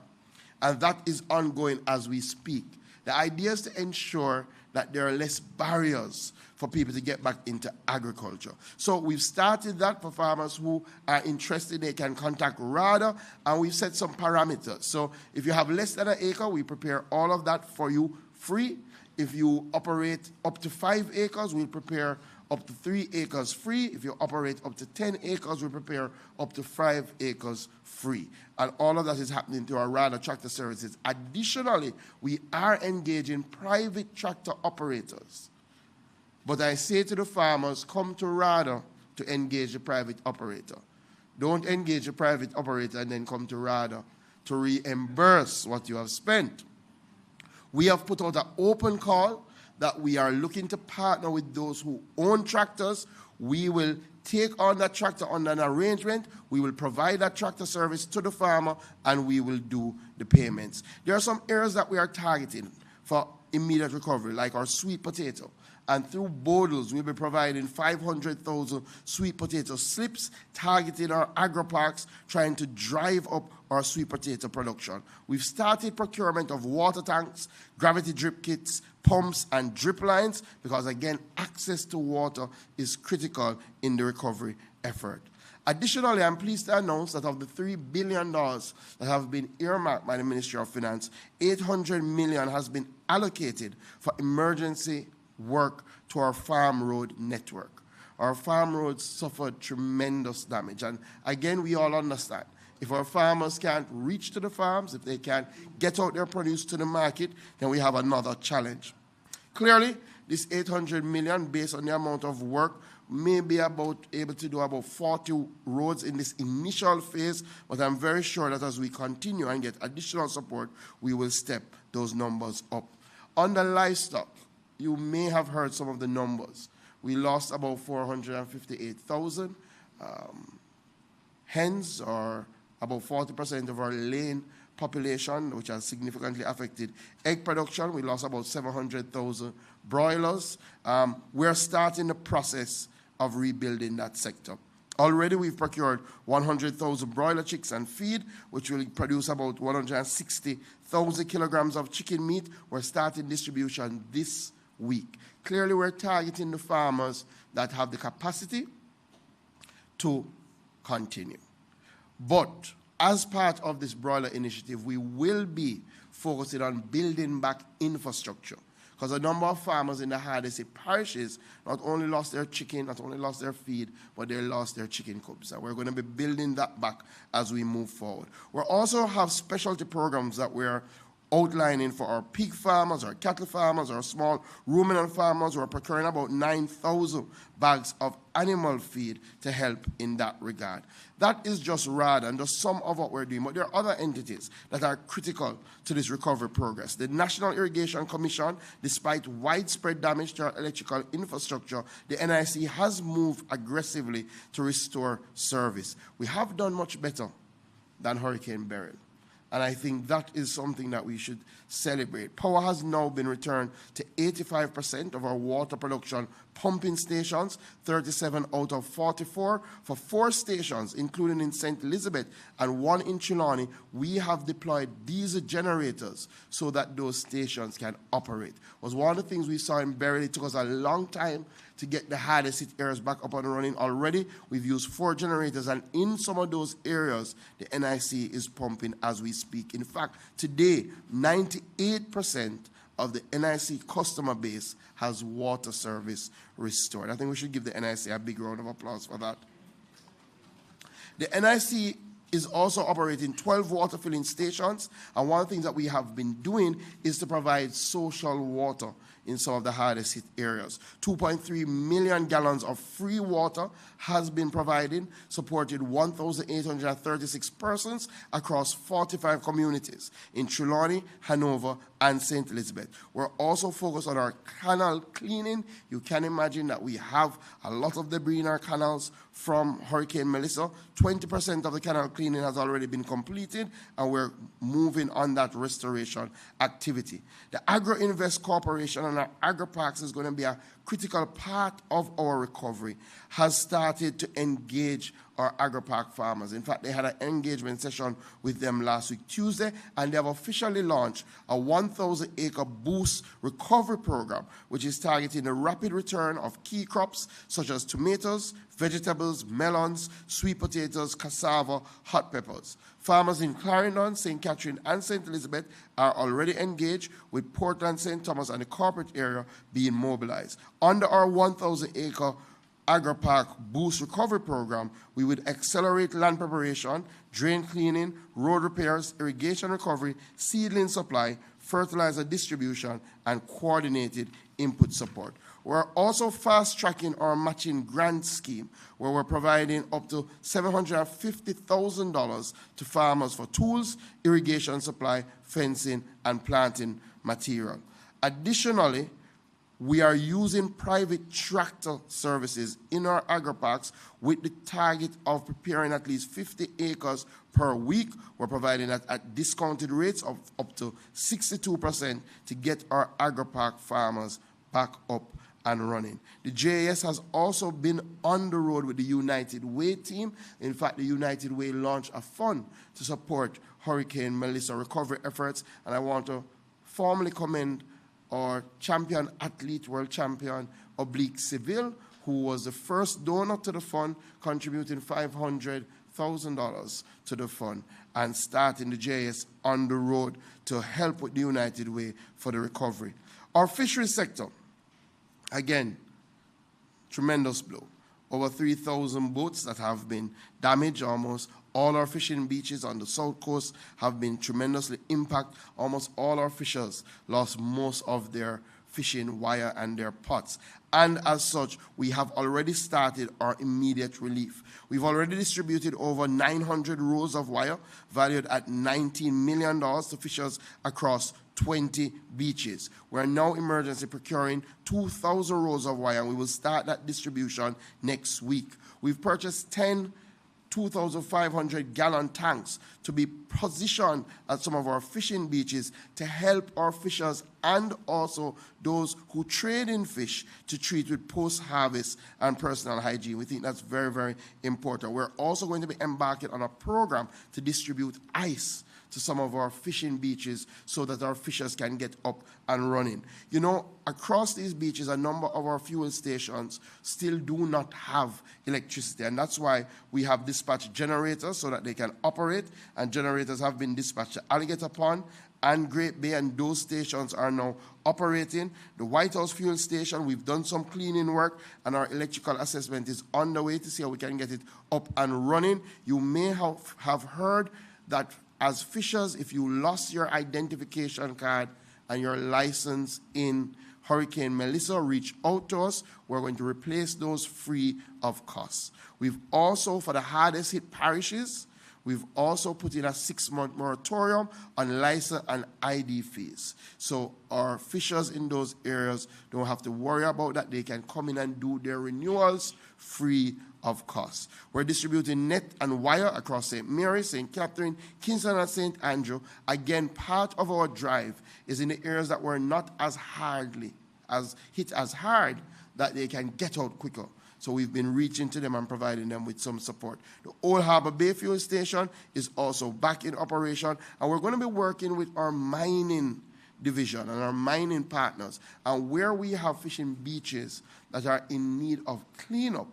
and that is ongoing as we speak. The idea is to ensure that there are less barriers for people to get back into agriculture. So we've started that for farmers who are interested. They can contact RADA, and we've set some parameters. So if you have less than an acre, we prepare all of that for you free. If you operate up to 5 acres, we'll prepare up to 3 acres free. If you operate up to 10 acres, we prepare up to 5 acres free. And all of that is happening through our RADA tractor services. Additionally, we are engaging private tractor operators. But I say to the farmers, come to RADA to engage the private operator. Don't engage the private operator and then come to RADA to reimburse what you have spent. We have put out an open call that we are looking to partner with those who own tractors. We will take on that tractor under an arrangement. We will provide that tractor service to the farmer, and we will do the payments. There are some areas that we are targeting for immediate recovery, like our sweet potato. And through Bodles, we'll be providing 500,000 sweet potato slips, targeting our agri-parks, trying to drive up our sweet potato production. We've started procurement of water tanks, gravity drip kits, pumps, and drip lines, because, again, access to water is critical in the recovery effort. Additionally, I'm pleased to announce that of the $3 billion that have been earmarked by the Ministry of Finance, $800 million has been allocated for emergency work to our farm road network. Our farm roads suffered tremendous damage. And again, we all understand, if our farmers can't reach to the farms, if they can't get out their produce to the market, then we have another challenge. Clearly, this $800 million, based on the amount of work, may be able to do about 40 roads in this initial phase, but I'm very sure that as we continue and get additional support, we will step those numbers up. On the livestock, you may have heard some of the numbers. We lost about 458,000 hens, or about 40% of our laying population, which has significantly affected egg production. We lost about 700,000 broilers. We're starting the process of rebuilding that sector. Already we've procured 100,000 broiler chicks and feed, which will produce about 160,000 kilograms of chicken meat. We're starting distribution this week. Clearly, we're targeting the farmers that have the capacity to continue. But as part of this broiler initiative, we will be focusing on building back infrastructure, because a number of farmers in the hardest hit parishes not only lost their chicken, not only lost their feed, but they lost their chicken coops. And we're going to be building that back as we move forward. We'll also have specialty programs that we're outlining for our pig farmers, our cattle farmers, our small ruminant farmers. We're procuring about 9,000 bags of animal feed to help in that regard. That is just RADA and just some of what we're doing, but there are other entities that are critical to this recovery progress. The National Irrigation Commission, despite widespread damage to our electrical infrastructure, the NIC has moved aggressively to restore service. We have done much better than Hurricane Beryl. And I think that is something that we should celebrate. Power has now been returned to 85% of our water production pumping stations, 37 out of 44. For 4 stations, including in St. Elizabeth and 1 in Trelawney, we have deployed diesel generators so that those stations can operate. It was one of the things we saw in Berry. It took us a long time to get the hardest hit areas back up and running. Already, we've used 4 generators, and in some of those areas, the NIC is pumping as we speak. In fact, today, 98% of the NIC customer base has water service restored. I think we should give the NIC a big round of applause for that. The NIC is also operating 12 water filling stations, and one of the things that we have been doing is to provide social water in some of the hardest hit areas. 2.3 million gallons of free water has been provided, supported 1,836 persons across 45 communities in Trelawney, Hanover, and St. Elizabeth. We're also focused on our canal cleaning. You can imagine that we have a lot of debris in our canals from Hurricane Melissa. 20% of the canal cleaning has already been completed, and we're moving on that restoration activity. The Agro-Invest Corporation and our agri-parks is going to be a critical part of our recovery, has started to engage our agri-park farmers. In fact, they had an engagement session with them last week, Tuesday, and they have officially launched a 1,000-acre boost recovery program, which is targeting the rapid return of key crops such as tomatoes, vegetables, melons, sweet potatoes, cassava, hot peppers. Farmers in Clarendon, St. Catherine, and St. Elizabeth are already engaged, with Portland, St. Thomas, and the corporate area being mobilized. Under our 1,000-acre Agri-Park Boost Recovery Program, we would accelerate land preparation, drain cleaning, road repairs, irrigation recovery, seedling supply, fertilizer distribution, and coordinated input support. We're also fast-tracking our matching grant scheme, where we're providing up to $750,000 to farmers for tools, irrigation supply, fencing, and planting material. Additionally, we are using private tractor services in our agri-parks with the target of preparing at least 50 acres per week. We're providing that at discounted rates of up to 62% to get our agri-park farmers back up and running. The JAS has also been on the road with the United Way team. In fact, the United Way launched a fund to support Hurricane Melissa recovery efforts, and I want to formally commend our champion athlete, world champion, Oblique Seville, who was the first donor to the fund, contributing $500,000 to the fund and starting the JS on the road to help with the United Way for the recovery. Our fisheries sector, again, tremendous blow. Over 3,000 boats that have been damaged. Almost all our fishing beaches on the south coast have been tremendously impacted. Almost all our fishers lost most of their fishing wire and their pots. And as such, we have already started our immediate relief. We've already distributed over 900 rolls of wire valued at $19 million to fishers across 20 beaches. We're now emergency procuring 2,000 rolls of wire, and we will start that distribution next week. We've purchased 10 2,500-gallon tanks to be positioned at some of our fishing beaches to help our fishers and also those who trade in fish to treat with post-harvest and personal hygiene. We think that's very, very important. We're also going to be embarking on a program to distribute ice to some of our fishing beaches so that our fishers can get up and running. You know, across these beaches, a number of our fuel stations still do not have electricity, and that's why we have dispatched generators so that they can operate, and generators have been dispatched to Alligator Pond and Great Bay, and those stations are now operating. The White House fuel station, we've done some cleaning work, and our electrical assessment is on the way to see how we can get it up and running. You may have heard that as fishers, if you lost your identification card and your license in Hurricane Melissa, reach out to us. We're going to replace those free of cost. We've also, for the hardest hit parishes, We've also put in a 6-month moratorium on license and ID fees. So our fishers in those areas don't have to worry about that. They can come in and do their renewals free of cost. We're distributing net and wire across St. Mary, St. Catherine, Kingston, and St. Andrew. Again, part of our drive is in the areas that were not as hit as hard, that they can get out quicker. So we've been reaching to them and providing them with some support. The Old Harbor Bay Fuel Station is also back in operation, and we're going to be working with our mining division and our mining partners. And where we have fishing beaches that are in need of cleanup,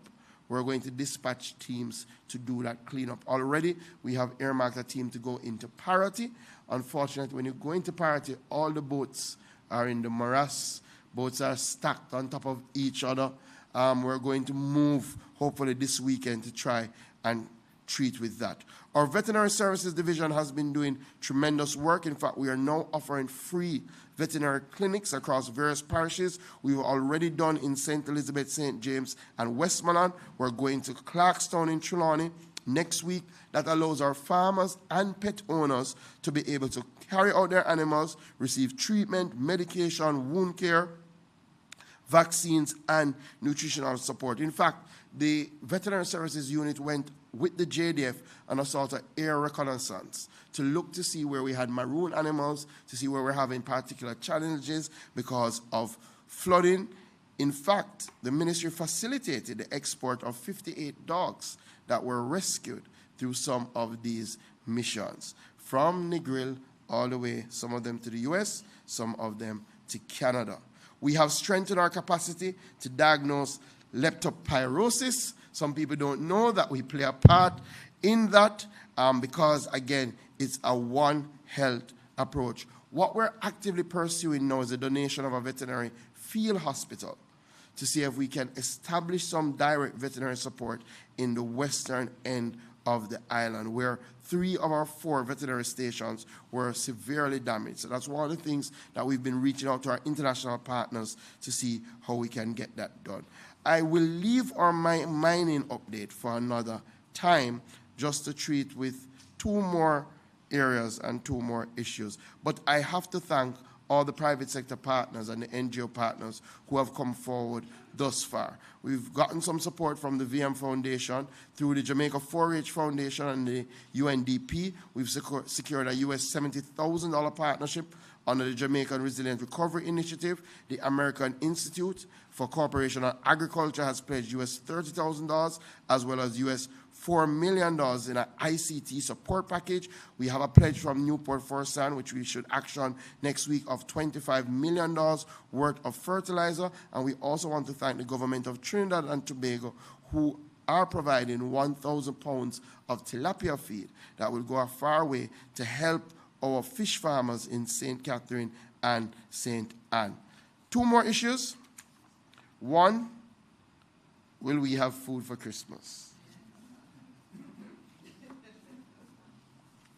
we're going to dispatch teams to do that cleanup. Already, we have earmarked a team to go into Parity. Unfortunately, when you go into Parity, all the boats are in the morass. Boats are stacked on top of each other. We're going to move, hopefully, this weekend to try and treat with that. Our Veterinary Services Division has been doing tremendous work. In fact, we are now offering free veterinary clinics across various parishes. We've already done in St. Elizabeth, St. James, and Westmoreland. We're going to Clarkstown in Trelawney next week. That allows our farmers and pet owners to be able to carry out their animals, receive treatment, medication, wound care, vaccines, and nutritional support. In fact, the Veterinary Services Unit went with the JDF on a sort of air reconnaissance to look to see where we had maroon animals, to see where we're having particular challenges because of flooding. In fact, the ministry facilitated the export of 58 dogs that were rescued through some of these missions, from Negril all the way, some of them to the US, some of them to Canada. We have strengthened our capacity to diagnose leptospirosis. Some people don't know that we play a part in that because, again, it's a One Health approach. What we're actively pursuing now is the donation of a veterinary field hospital to see if we can establish some direct veterinary support in the western end of the island, where 3 of our 4 veterinary stations were severely damaged. So that's one of the things that we've been reaching out to our international partners to see how we can get that done. I will leave our mining update for another time, just to treat with 2 more areas and 2 more issues. But I have to thank all the private sector partners and the NGO partners who have come forward thus far. We've gotten some support from the VM Foundation through the Jamaica 4-H Foundation and the UNDP. We've secured a US $70,000 partnership under the Jamaican Resilient Recovery Initiative. The American Institute for Cooperation on Agriculture has pledged US $30,000, as well as US $4 million in an ICT support package. We have a pledge from Newport Forest, which we should action next week, of $25 million worth of fertilizer. And we also want to thank the government of Trinidad and Tobago, who are providing 1,000 pounds of tilapia feed that will go a far way to help our fish farmers in St. Catherine and St. Anne. 2 more issues. 1, will we have food for Christmas?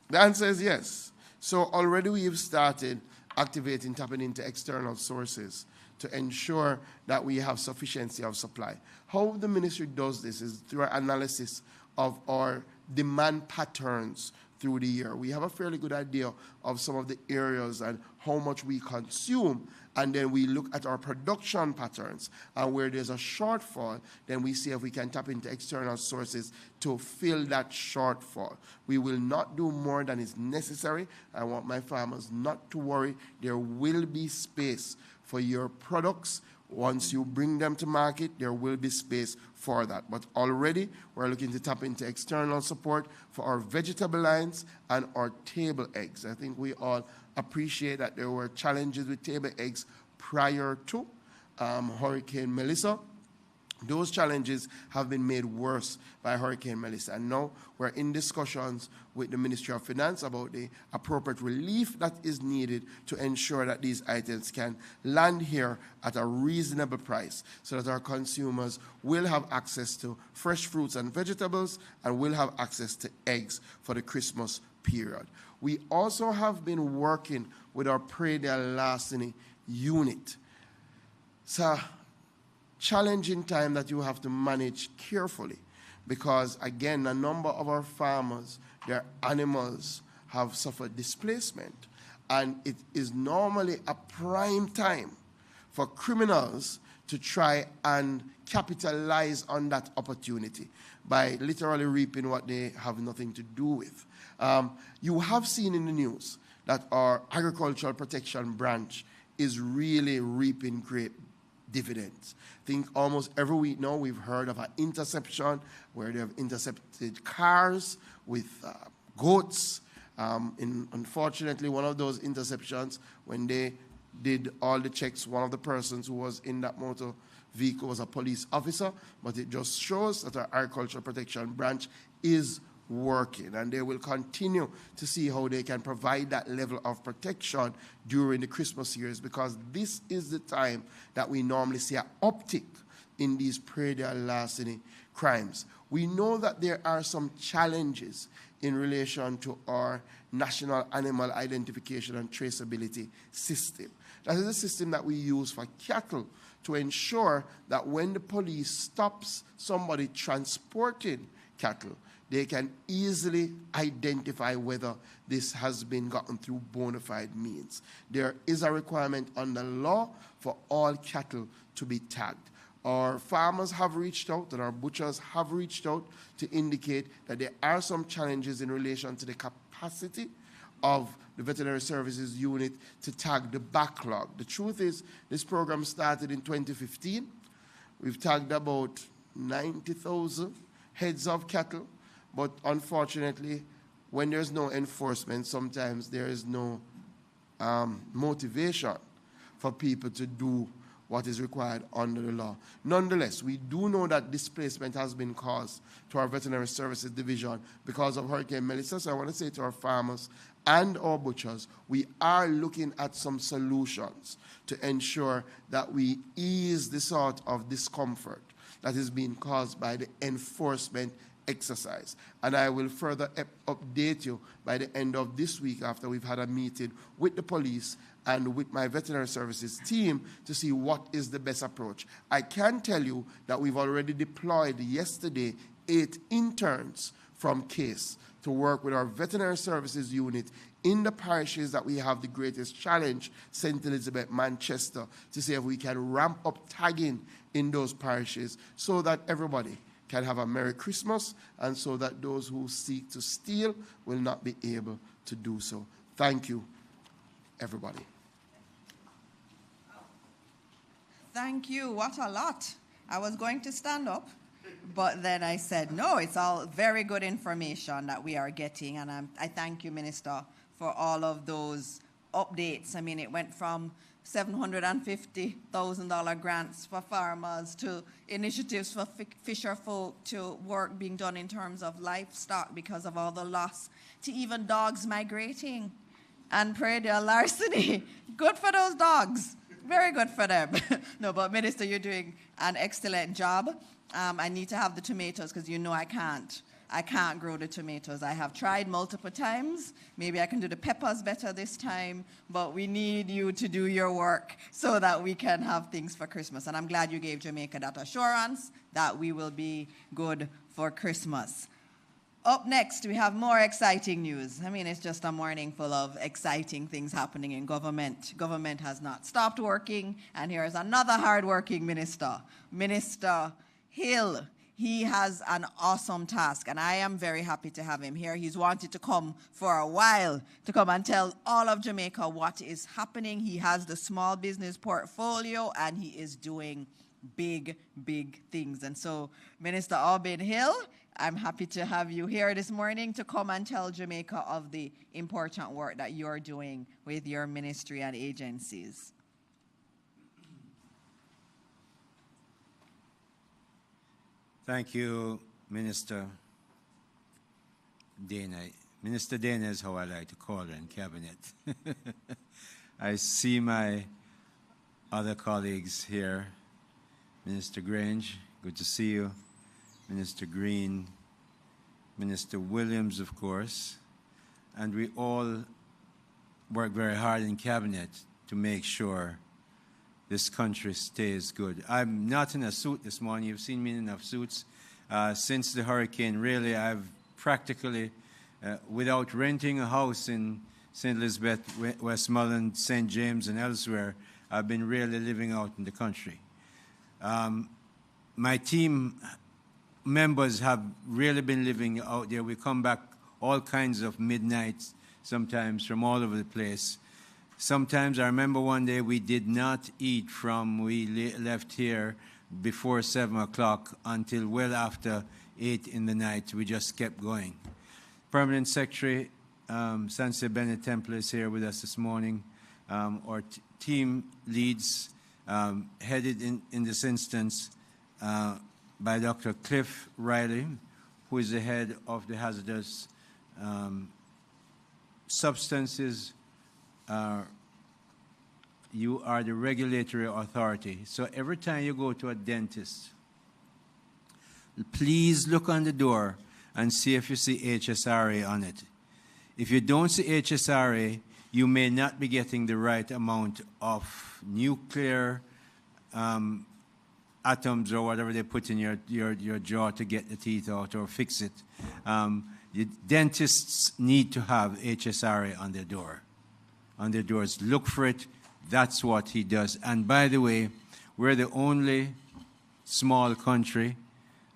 The answer is yes. So already we have started activating, tapping into external sources to ensure that we have sufficiency of supply. How the ministry does this is through our analysis of our demand patterns through the year. We have a fairly good idea of some of the areas and how much we consume, and then we look at our production patterns, and where there's a shortfall, then we see if we can tap into external sources to fill that shortfall. We will not do more than is necessary. I want my farmers not to worry. There will be space for your products. Once you bring them to market, there will be space for that. But already, we're looking to tap into external support for our vegetable lines and our table eggs. I think we all appreciate that there were challenges with table eggs prior to Hurricane Melissa. Those challenges have been made worse by Hurricane Melissa. And now we're in discussions with the Ministry of Finance about the appropriate relief that is needed to ensure that these items can land here at a reasonable price, so that our consumers will have access to fresh fruits and vegetables and will have access to eggs for the Christmas period. We also have been working with our Pray Their Larceny unit. It's a challenging time that you have to manage carefully, because, again, a number of our farmers, their animals have suffered displacement. And it is normally a prime time for criminals to try and capitalize on that opportunity by literally reaping what they have nothing to do with. You have seen in the news that our agricultural protection branch is really reaping great dividends. I think almost every week now we've heard of an interception where they have intercepted cars with goats. Unfortunately, one of those interceptions, when they did all the checks, one of the persons who was in that motor vehicle was a police officer, but it just shows that our agricultural protection branch is working, and they will continue to see how they can provide that level of protection during the Christmas years, because this is the time that we normally see an uptick in these prey-day larceny crimes. We know that there are some challenges in relation to our National Animal Identification and Traceability System. That is a system that we use for cattle to ensure that when the police stops somebody transporting cattle, they can easily identify whether this has been gotten through bona fide means. There is a requirement under law for all cattle to be tagged. Our farmers have reached out and our butchers have reached out to indicate that there are some challenges in relation to the capacity of the Veterinary Services Unit to tag the backlog. The truth is, this program started in 2015. We've tagged about 90,000 heads of cattle, but unfortunately, when there's no enforcement, sometimes there is no motivation for people to do what is required under the law. Nonetheless, we do know that displacement has been caused to our Veterinary Services Division because of Hurricane Melissa. So I want to say to our farmers and our butchers, we are looking at some solutions to ensure that we ease the sort of discomfort that is being caused by the enforcement exercise. And I will further update you by the end of this week after we've had a meeting with the police and with my veterinary services team to see what is the best approach. I can tell you that we've already deployed yesterday 8 interns from CASE to work with our veterinary services unit in the parishes that we have the greatest challenge, St. Elizabeth, Manchester, to see if we can ramp up tagging in those parishes so that everybody can have a Merry Christmas and so that those who seek to steal will not be able to do so. Thank you, everybody. Thank you. What a lot. I was going to stand up, but then I said, no, it's all very good information that we are getting, and I thank you, Minister, for all of those updates. I mean, it went from $750,000 grants for farmers to initiatives for fisher folk to work being done in terms of livestock because of all the loss, to even dogs migrating and prey-day larceny. Good for those dogs. Very good for them. No, but Minister, you're doing an excellent job. I need to have the tomatoes because you know I can't grow the tomatoes. I have tried multiple times. Maybe I can do the peppers better this time, but we need you to do your work so that we can have things for Christmas. And I'm glad you gave Jamaica that assurance that we will be good for Christmas. Up next, we have more exciting news. I mean, it's just a morning full of exciting things happening in government. Government has not stopped working, and here is another hard-working minister, Minister Hill. He has an awesome task, and I am very happy to have him here. He's wanted to come for a while, to come and tell all of Jamaica what is happening. He has the small business portfolio, and he is doing big, big things. And so, Minister Albin Hill, I'm happy to have you here this morning to come and tell Jamaica of the important work that you're doing with your ministry and agencies. Thank you, Minister Dana. Minister Dana is how I like to call her in cabinet. I see my other colleagues here. Minister Grange, good to see you. Minister Green, Minister Williams, of course. And we all work very hard in cabinet to make sure this country stays good. I'm not in a suit this morning. You've seen me in enough suits. since the hurricane, really, I've practically, without renting a house in St. Elizabeth, Westmoreland, St. James, and elsewhere, I've been really living out in the country. My team members have really been living out there. We come back all kinds of midnights, sometimes from all over the place. Sometimes I remember one day we did not eat from we left here before 7 o'clock until well after 8 in the night. We just kept going. Permanent Secretary Sanse Bennett Temple is here with us this morning. Our team leads, headed in this instance by Dr. Cliff Riley, who is the head of the hazardous substances. You are the regulatory authority. So every time you go to a dentist, please look on the door and see if you see HSRA on it. If you don't see HSRA, you may not be getting the right amount of nuclear atoms or whatever they put in your jaw to get the teeth out or fix it. The dentists need to have HSRA on their door, on their doors. Look for it. That's what he does. And by the way, we're the only small country,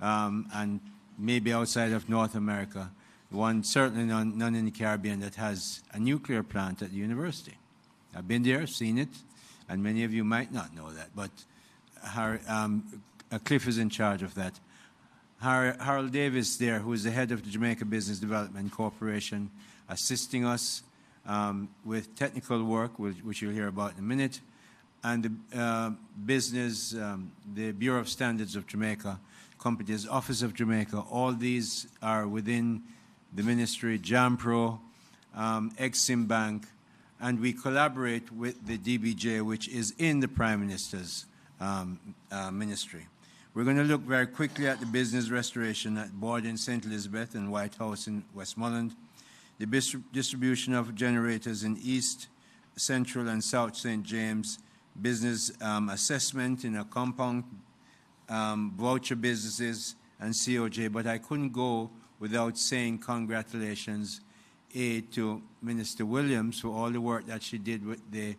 and maybe outside of North America, one certainly none in the Caribbean, that has a nuclear plant at the university. I've been there, seen it, and many of you might not know that, but Cliff is in charge of that. Harold Davis there, who is the head of the Jamaica Business Development Corporation, assisting us with technical work, which you'll hear about in a minute, and the the Bureau of Standards of Jamaica, Companies Office of Jamaica. All these are within the ministry, JAMPRO, Exim Bank, and we collaborate with the DBJ, which is in the Prime Minister's ministry. We're going to look very quickly at the business restoration at Board in St. Elizabeth and White House in Westmoreland, the distribution of generators in East, Central, and South St. James, business assessment in a compound, voucher businesses, and COJ. But I couldn't go without saying congratulations to Minister Williams for all the work that she did with the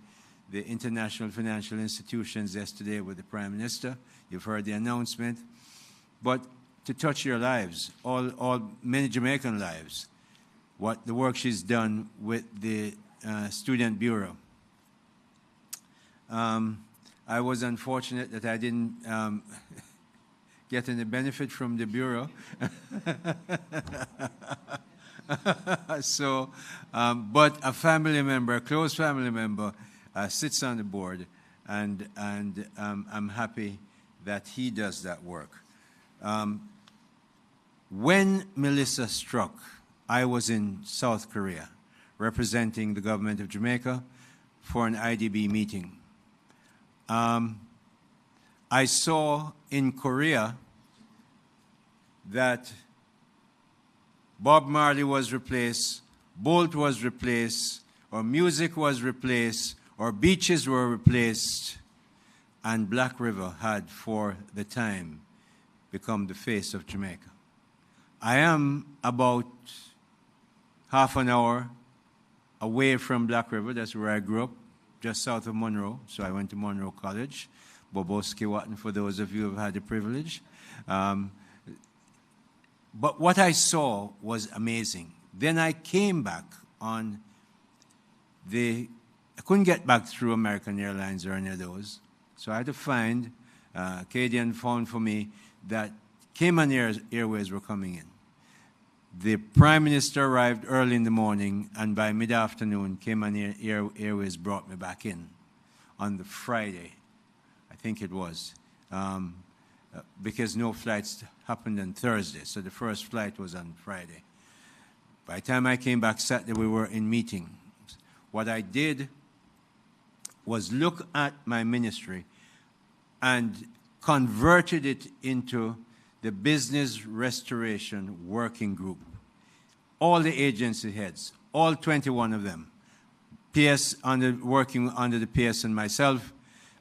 international financial institutions yesterday with the Prime Minister. You've heard the announcement. But to touch your lives, many Jamaican lives, the work she's done with the Student Bureau. I was unfortunate that I didn't get any benefit from the Bureau. So, but a family member, a close family member, sits on the board, and I'm happy that he does that work. When Melissa struck, I was in South Korea representing the government of Jamaica for an IDB meeting. I saw in Korea that Bob Marley was replaced, Bolt was replaced, or music was replaced, or beaches were replaced, and Black River had, for the time, become the face of Jamaica. I am about half an hour away from Black River. That's where I grew up, just south of Monroe. So I went to Monroe College, Boboski Watton, for those of you who have had the privilege. But what I saw was amazing. Then I came back on I couldn't get back through American Airlines or any of those. So I had to find, Acadian found for me that Cayman Airways were coming in. The Prime Minister arrived early in the morning, and by mid-afternoon, Cayman Airways brought me back in on the Friday, I think it was, because no flights happened on Thursday, so the first flight was on Friday. By the time I came back Saturday, we were in meeting. What I did was look at my ministry and converted it into the Business Restoration Working Group. All the agency heads, all 21 of them, PS working under the PS and myself,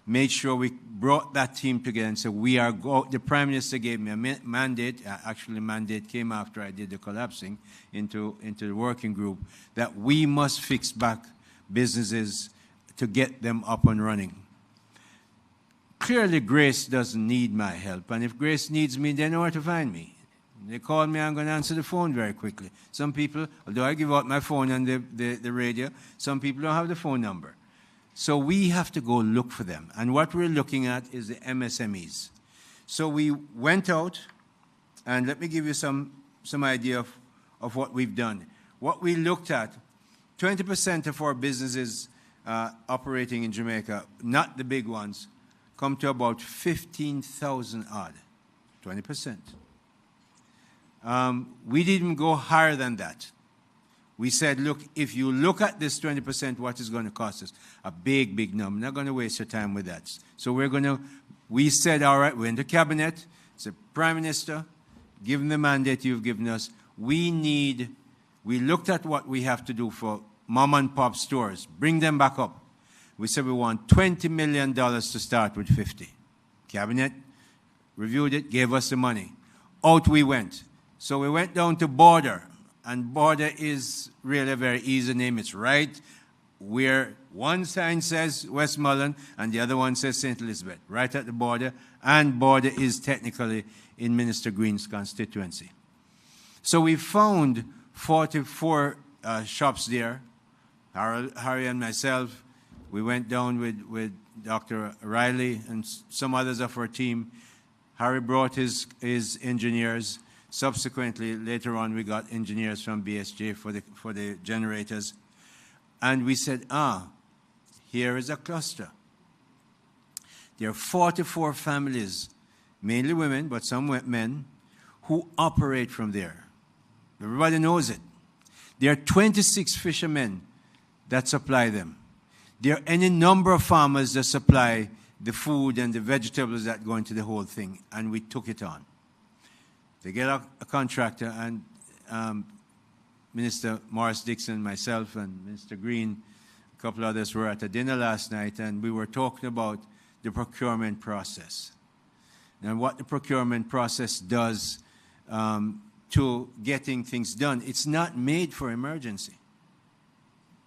made sure we brought that team together and said, the Prime Minister gave me a mandate, actually mandate came after I did the collapsing into the working group, that we must fix back businesses to get them up and running. Clearly, Grace doesn't need my help, and if Grace needs me, they know where to find me. They call me, I'm going to answer the phone very quickly. Some people, although I give out my phone on the radio, some people don't have the phone number. So we have to go look for them. And what we're looking at is the MSMEs. So we went out, and let me give you some idea of what we've done. What we looked at, 20% of our businesses operating in Jamaica, not the big ones, come to about 15,000 odd, 20%. We didn't go higher than that. We said, look, if you look at this 20%, what is going to cost us? A big, big number. Not going to waste your time with that. So we said, all right, we're in the cabinet. Said, Prime Minister, given the mandate you've given us, we looked at what we have to do for mom and pop stores. Bring them back up. We said we want $20 million to start with 50. Cabinet reviewed it, gave us the money. Out we went. So we went down to Border. And Border is really a very easy name. It's right where one sign says Westmoreland and the other one says St. Elizabeth, right at the border. And Border is technically in Minister Green's constituency. So we found 44 shops there. Harry and myself, we went down with Dr. Riley and some others of our team. Harry brought his engineers. Subsequently, later on, we got engineers from BSJ for the generators. And we said, here is a cluster. There are 44 families, mainly women, but some men, who operate from there. Everybody knows it. There are 26 fishermen that supply them. There are any number of farmers that supply the food and the vegetables that go into the whole thing, and we took it on. They get a contractor, and Minister Morris Dixon, myself, and Minister Green, a couple others were at a dinner last night, and we were talking about the procurement process and what the procurement process does to getting things done. It's not made for emergency.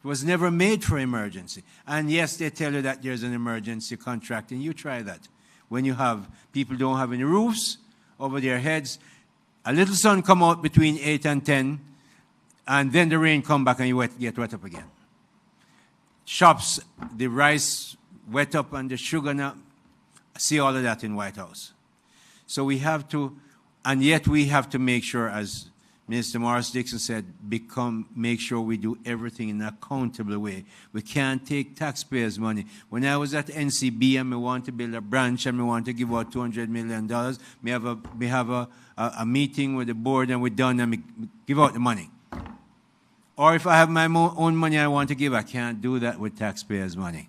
It was never made for emergency. And yes, they tell you that there's an emergency contract, and you try that. When you have people don't have any roofs over their heads, a little sun come out between 8 and 10, and then the rain come back and you get wet up again. Shops, the rice wet up and the sugar now, see all of that in White House. So we have to, and yet we have to make sure, as Minister Morris Dixon said, make sure we do everything in an accountable way. We can't take taxpayers' money. When I was at NCB and we want to build a branch and we want to give out $200 million, we have a meeting with the board and we're done and we give out the money. Or if I have my own money I want to give, I can't do that with taxpayers' money.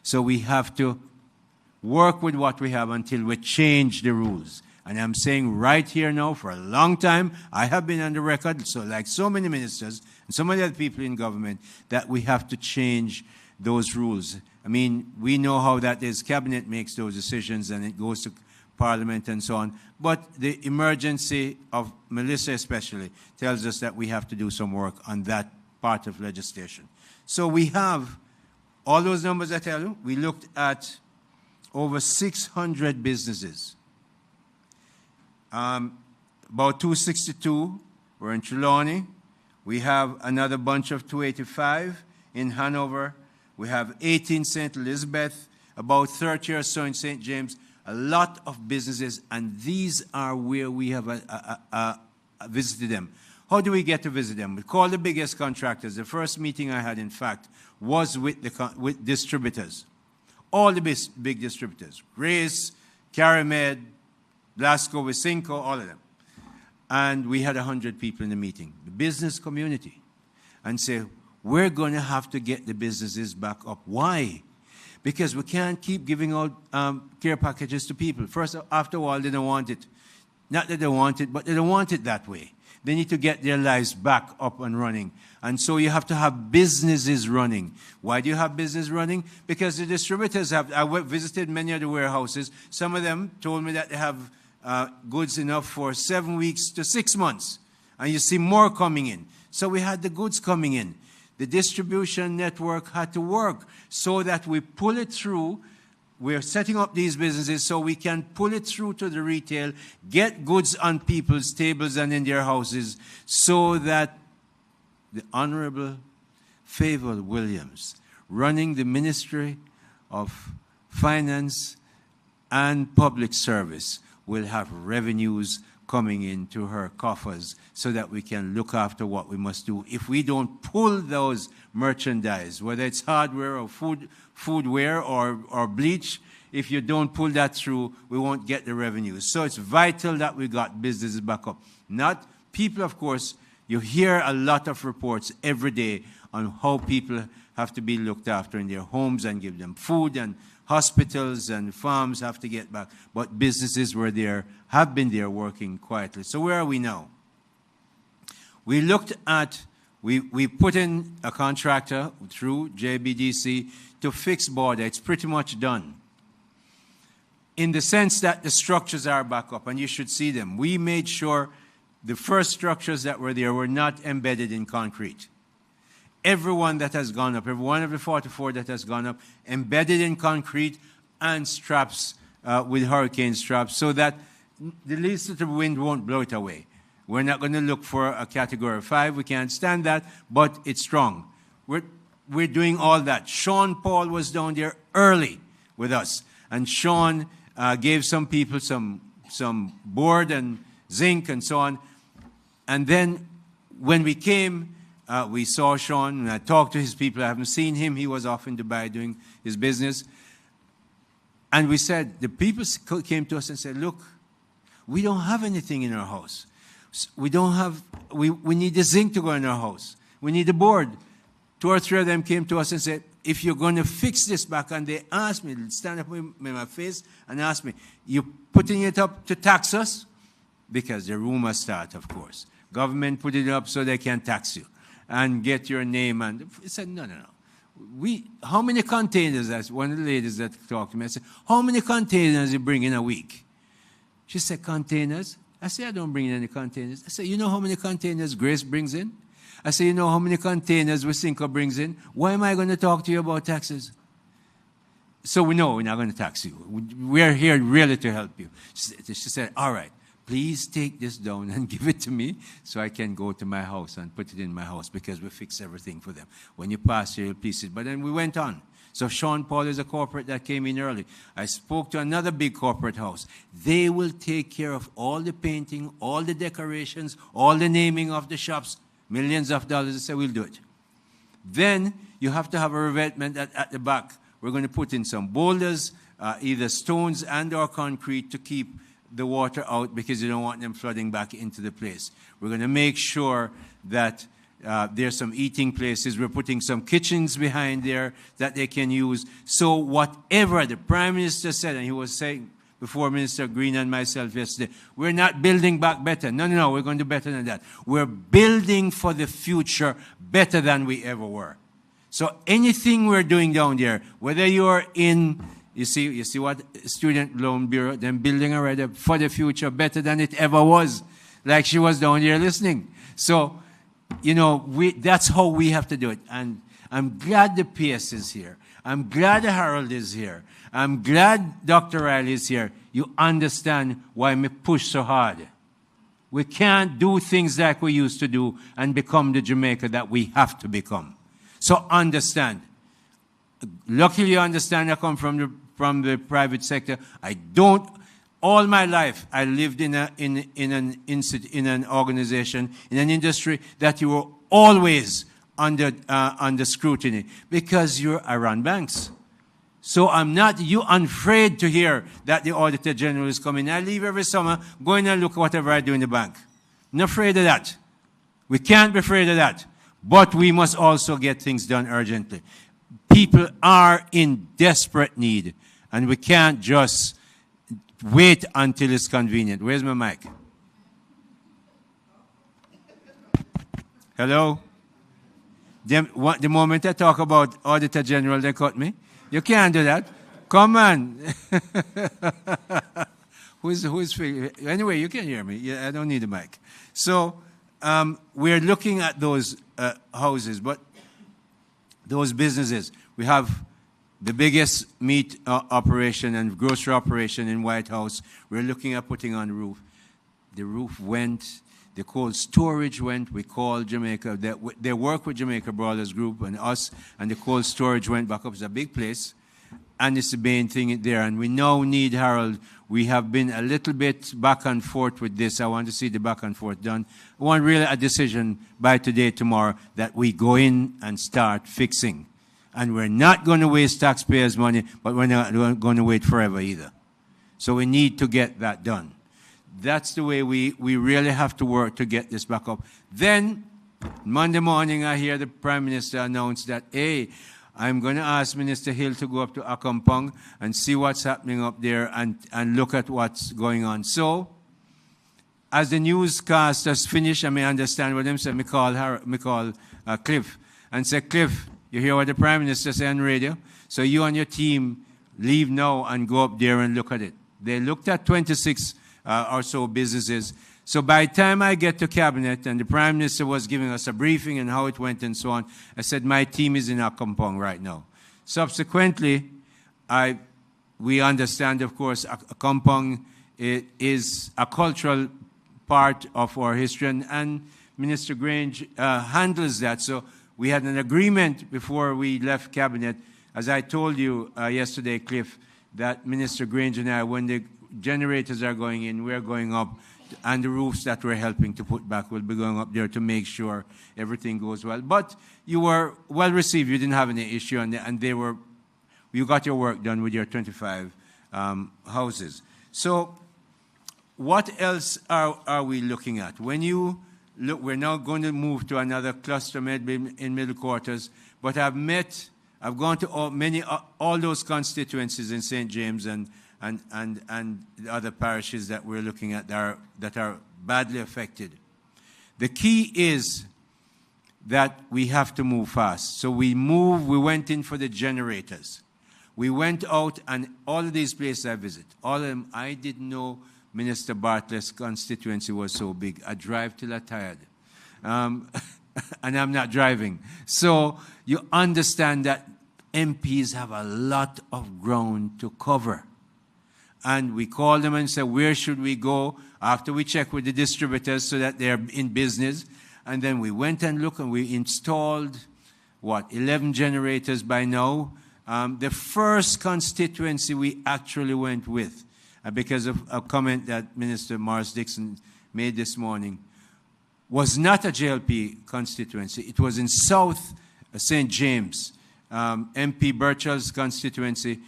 So we have to work with what we have until we change the rules. And I'm saying right here now, for a long time, I have been on the record, so like so many ministers and so many other people in government, that we have to change those rules. I mean, we know how that is. Cabinet makes those decisions and it goes to Parliament and so on. But the emergency of Melissa especially tells us that we have to do some work on that part of legislation. So we have all those numbers I tell you. We looked at over 600 businesses. About 262 were in Trelawney. We have another bunch of 285 in Hanover. We have 18 St. Elizabeth, about 30 or so in St. James. A lot of businesses, and these are where we have visited them. How do we get to visit them? We call the biggest contractors. The first meeting I had, in fact, was with distributors. All the big distributors. Grace, Caramed, Blasco, Wisinco, all of them. And we had 100 people in the meeting, the business community, and say, we're going to have to get the businesses back up. Why? Because we can't keep giving out care packages to people. First, after a while, they don't want it. Not that they want it, but they don't want it that way. they need to get their lives back up and running. And so you have to have businesses running. Why do you have business running? Because the distributors have, visited many of the warehouses. Some of them told me that they have goods enough for 7 weeks to 6 months. And you see more coming in. So we had the goods coming in. The distribution network had to work so that we pull it through. We're setting up these businesses so we can pull it through to the retail, get goods on people's tables and in their houses, so that the Honorable Favour Williams, running the Ministry of Finance and Public Service, will have revenues coming into her coffers so that we can look after what we must do. If we don't pull those merchandise, whether it's hardware or foodware or bleach, if you don't pull that through, we won't get the revenues. So it's vital that we got businesses back up. Not people, of course. You hear a lot of reports every day on how people have to be looked after in their homes and give them food, and hospitals and farms have to get back. But businesses were there, have been there working quietly. So where are we now? We looked at, we put in a contractor through JBDC to fix border. It's pretty much done, in the sense that the structures are back up, and you should see them. We made sure the first structures that were there were not embedded in concrete. Every one that has gone up, every one of the 44 that has gone up, embedded in concrete and straps with hurricane straps, so that the least little wind won't blow it away. We're not going to look for a category 5. We can't stand that, but it's strong. We're doing all that. Sean Paul was down there early with us, and Sean gave some people some board and zinc and so on. And then when we came, we saw Sean, and I talked to his people. I haven't seen him. He was off in Dubai doing his business. And we said, the people came to us and said, look, we don't have anything in our house. We don't have, we need the zinc to go in our house. We need the board. 2 or 3 of them came to us and said, if you're going to fix this back, and they asked me, stand up in my face and asked me, you putting it up to tax us? Because the rumor start, of course. Government put it up so they can tax you and get your name. And he said, no. How many containers, as one of the ladies that talked to me, I said, how many containers you bring in a week? She said, containers? I said, I don't bring in any containers. I said, you know how many containers Grace brings in? I said, you know how many containers Wysinko brings in? Why am I going to talk to you about taxes? So we know we're not going to tax you. We're here really to help you. She said, all right. Please take this down and give it to me so I can go to my house and put it in my house, because we fix everything for them. When you pass here, you'll please it. But then we went on. So Sean Paul is a corporate that came in early. I spoke to another big corporate house. They will take care of all the painting, all the decorations, all the naming of the shops, millions of dollars. They said, we'll do it. Then you have to have a revetment at the back. We're going to put in some boulders, either stones and or concrete, to keep the water out, because you don't want them flooding back into the place. We're going to make sure that there's some eating places. We're putting some kitchens behind there that they can use. So whatever the Prime Minister said, and he was saying before Minister Green and myself yesterday, we're not building back better. No, we're going to do better than that. We're building for the future better than we ever were. So anything we're doing down there, whether you're in, you see what Student Loan Bureau, them building already for the future better than it ever was, like she was down here listening. So, you know, that's how we have to do it. And I'm glad the PS is here. I'm glad Harold is here. I'm glad Dr. Riley is here. You understand why me push so hard. We can't do things like we used to do and become the Jamaica that we have to become. So understand. Luckily, you understand I come from the private sector. I don't. All my life, I lived in an organization, in an industry that you were always under scrutiny, because I run banks. So I'm not afraid to hear that the Auditor General is coming. I leave every summer, going and look at whatever I do in the bank. I'm not afraid of that. We can't be afraid of that. But we must also get things done urgently. People are in desperate need, and we can't just wait until it's convenient. Where's my mic? Hello? The moment I talk about Auditor General, they cut me. You can't do that. Come on. Anyway, you can hear me. Yeah, I don't need a mic. So we're looking at those houses, but those businesses. We have the biggest meat operation and grocery operation in White House. We're looking at putting on the roof. The roof went. The cold storage went. We called Jamaica. They work with Jamaica Brothers Group and us, and the cold storage went back up. It's a big place, and it's the main thing there. And we now need, Harold, we have been a little bit back and forth with this. I want to see the back and forth done. I want really a decision by today, tomorrow, that we go in and start fixing. And we're not going to waste taxpayers' money, but we're not going to wait forever either. So we need to get that done. That's the way we really have to work to get this back up. Then, Monday morning, I hear the Prime Minister announce that, hey, I'm going to ask Minister Hill to go up to Akampong and see what's happening up there and look at what's going on. So, as the newscast has finished, I may understand what them said. Me call Cliff and say, Cliff, you hear what the Prime Minister said on radio? So you and your team leave now and go up there and look at it. They looked at 26 or so businesses. So by the time I get to Cabinet and the Prime Minister was giving us a briefing and how it went and so on, I said, my team is in Akampong right now. Subsequently, we understand, of course, Akampong is a cultural part of our history, and Minister Grange handles that. So we had an agreement before we left Cabinet, as I told you yesterday, Cliff, that Minister Grange and I, when the generators are going in, we're going up, and the roofs that we're helping to put back will be going up there to make sure everything goes well. But you were well received. You didn't have any issue, and you got your work done with your 25 houses. So what else are we looking at? When you look, we're now going to move to another cluster in middle quarters, but I've gone to all those constituencies in St. James and the other parishes that we're looking at that are badly affected. The key is that we have to move fast. So we went in for the generators. We went out, and all of these places I visit, all of them, I didn't know Minister Bartlett's constituency was so big. I drive till I'm tired. And I'm not driving. So you understand that MPs have a lot of ground to cover. And we called them and said, where should we go? After we check with the distributors so that they're in business. And then we went and looked, and we installed, 11 generators by now. The first constituency we actually went with, because of a comment that Minister Morris Dixon made this morning, was not a JLP constituency. It was in South St. James. MP Birchall's constituency.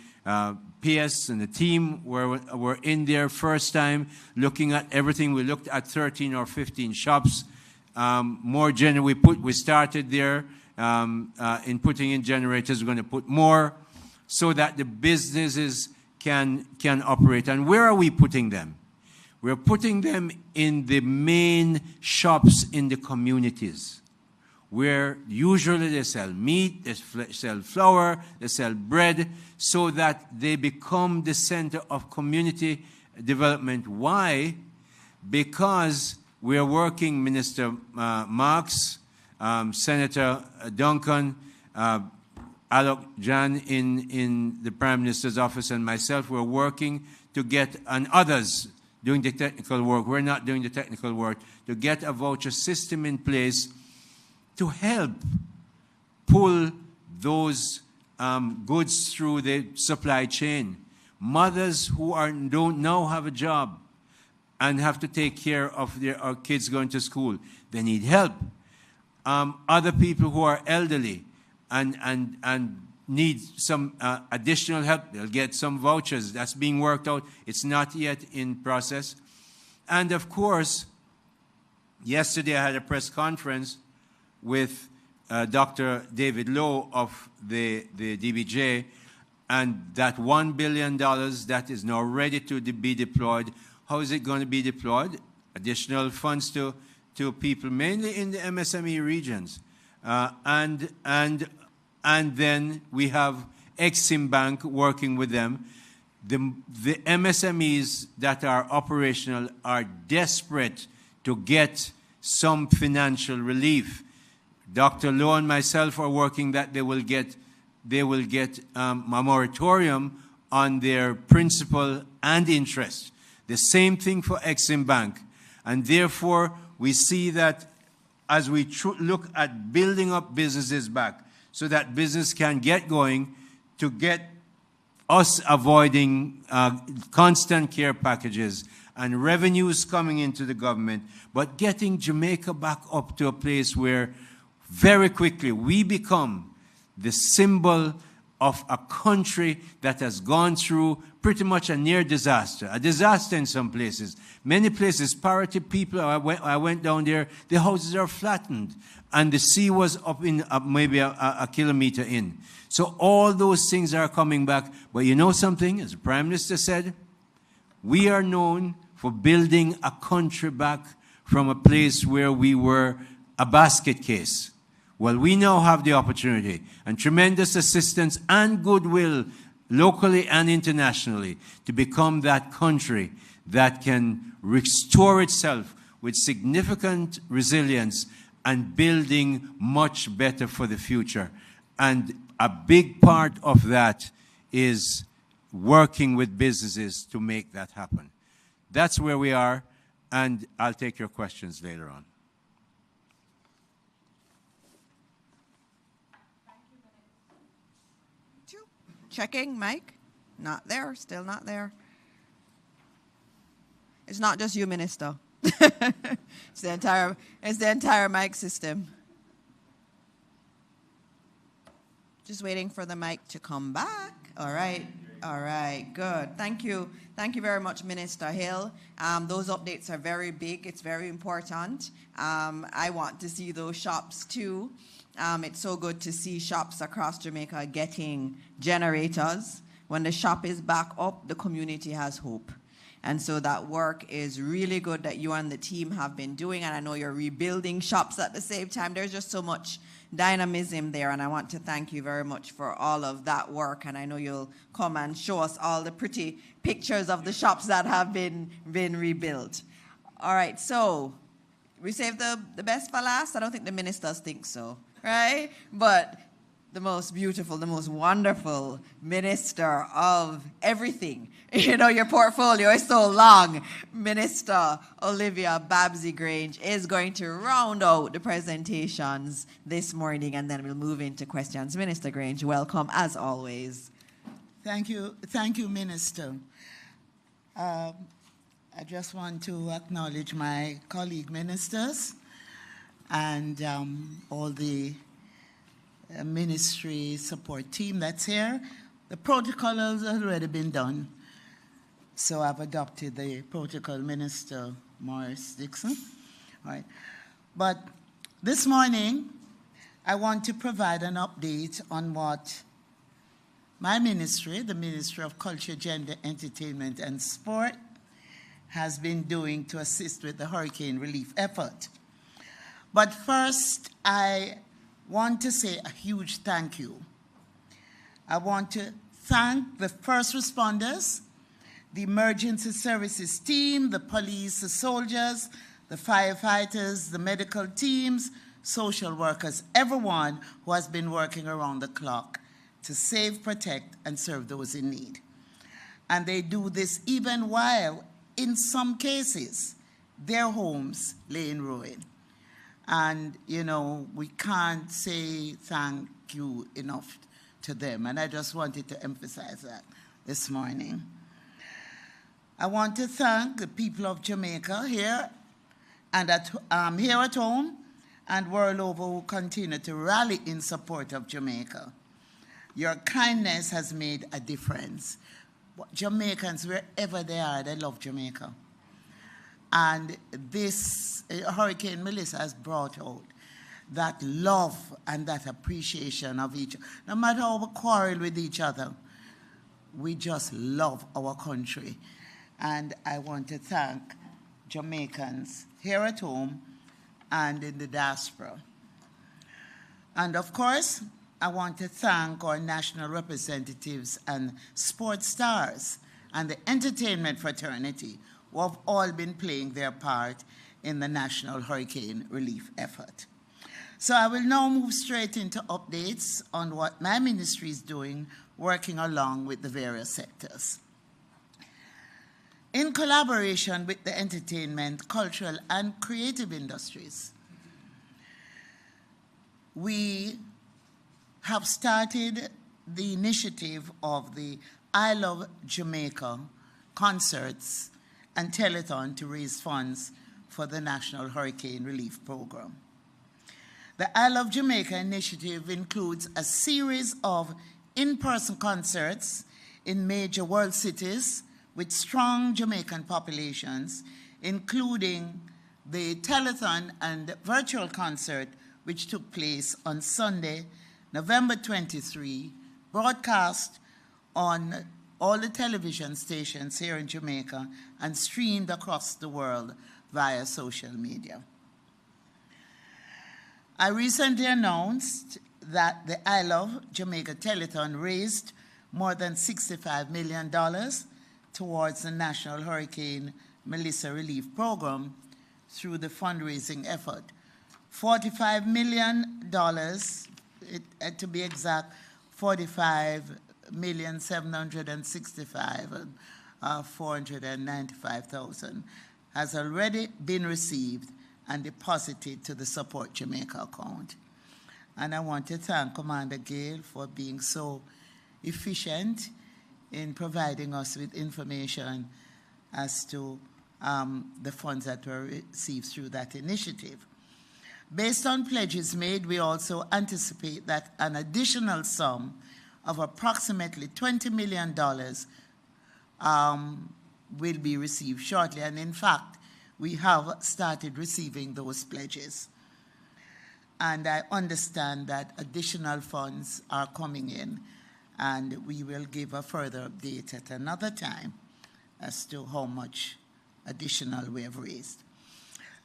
PS and the team were in there first time looking at everything. We looked at 13 or 15 shops. We started there in putting in generators. We're going to put more so that the businesses can operate. And where are we putting them? We're putting them in the main shops in the communities, where usually they sell meat, they sell flour, they sell bread, so that they become the center of community development. Why? Because we are working, Minister Marks, Senator Duncan, Alok Jan in the Prime Minister's office, and myself, we're working to get, and others doing the technical work, we're not doing the technical work, to get a voucher system in place to help pull those goods through the supply chain. Mothers who don't now have a job and have to take care of their kids going to school, they need help. Other people who are elderly and need some additional help, they'll get some vouchers. That's being worked out. It's not yet in process. And of course, yesterday I had a press conference with Dr. David Lowe of the DBJ, and that $1 billion that is now ready to be deployed. How is it going to be deployed? Additional funds to to people, mainly in the MSME regions. And then we have Exim Bank working with them. The MSMEs that are operational are desperate to get some financial relief. Dr. Lowe and myself are working that they will get a moratorium on their principal and interest. The same thing for Exim Bank. And therefore, we see that as we look at building up businesses back so that business can get going, to get us avoiding constant care packages and revenues coming into the government, but getting Jamaica back up to a place where very quickly we become the symbol of a country that has gone through pretty much a near disaster, a disaster in some places. Many places, Parity people, I went down there, the houses are flattened, and the sea was up in maybe a kilometer in. So all those things are coming back. But you know something, as the Prime Minister said, we are known for building a country back from a place where we were a basket case. Well, we now have the opportunity and tremendous assistance and goodwill locally and internationally to become that country that can restore itself with significant resilience and building much better for the future. And a big part of that is working with businesses to make that happen. That's where we are, and I'll take your questions later on. Checking, mic. Not there, still not there. It's not just you, Minister. It's the entire mic system. Just waiting for the mic to come back. All right, good. Thank you very much, Minister Hill. Those updates are very big. It's very important. I want to see those shops too. It's so good to see shops across Jamaica getting generators. When the shop is back up, the community has hope. And so that work is really good that you and the team have been doing. And I know you're rebuilding shops at the same time. There's just so much dynamism there. And I want to thank you very much for all of that work. And I know you'll come and show us all the pretty pictures of the shops that have been rebuilt. All right, so we saved the best for last. I don't think the ministers think so, right? But the most beautiful, the most wonderful minister of everything. You know, your portfolio is so long. Minister Olivia Babsy Grange is going to round out the presentations this morning, and then we'll move into questions. Minister Grange, welcome as always. Thank you, Minister. I just want to acknowledge my colleague ministers and all the ministry support team that's here. The protocol has already been done, so I've adopted the protocol, Minister Morris Dixon. All right. But this morning, I want to provide an update on what my ministry, the Ministry of Culture, Gender, Entertainment, and Sport, has been doing to assist with the hurricane relief effort. But first, I want to say a huge thank you. I want to thank the first responders, the emergency services team, the police, the soldiers, the firefighters, the medical teams, social workers, everyone who has been working around the clock to save, protect, and serve those in need. And they do this even while, in some cases, their homes lay in ruin. And, you know, we can't say thank you enough to them. And I just wanted to emphasize that this morning. I want to thank the people of Jamaica here and here at home and world over who continue to rally in support of Jamaica. Your kindness has made a difference. Jamaicans, wherever they are, they love Jamaica. And this Hurricane Melissa has brought out that love and that appreciation of each other. No matter how we quarrel with each other, we just love our country. And I want to thank Jamaicans here at home and in the diaspora. And of course, I want to thank our national representatives and sports stars and the entertainment fraternity who have all been playing their part in the national hurricane relief effort. So I will now move straight into updates on what my ministry is doing, working along with the various sectors. In collaboration with the entertainment, cultural, and creative industries, we have started the initiative of the I Love Jamaica concerts and telethon to raise funds for the National Hurricane Relief Program. The I Love Jamaica initiative includes a series of in-person concerts in major world cities with strong Jamaican populations, including the telethon and virtual concert, which took place on Sunday, November 23, broadcast on all the television stations here in Jamaica and streamed across the world via social media. I recently announced that the I Love Jamaica Telethon raised more than $65 million towards the National Hurricane Melissa Relief Program through the fundraising effort. $45 million, to be exact, $45,765,495 has already been received and deposited to the Support Jamaica account. And I want to thank Commander Gale for being so efficient in providing us with information as to the funds that were received through that initiative. Based on pledges made, we also anticipate that an additional sum of approximately $20 million will be received shortly. And in fact, we have started receiving those pledges. And I understand that additional funds are coming in, and we will give a further update at another time as to how much additional we have raised.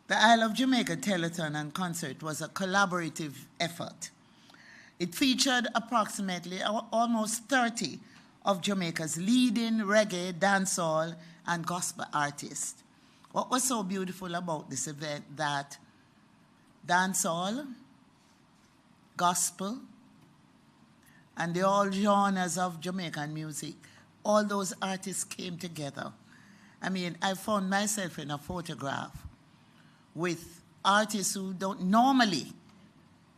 The I Love Jamaica Telethon and Concert was a collaborative effort. It featured approximately almost 30 of Jamaica's leading reggae, dancehall, and gospel artists. What was so beautiful about this event that dancehall, gospel, and the all genres of Jamaican music, all those artists came together. I mean, I found myself in a photograph with artists who don't normally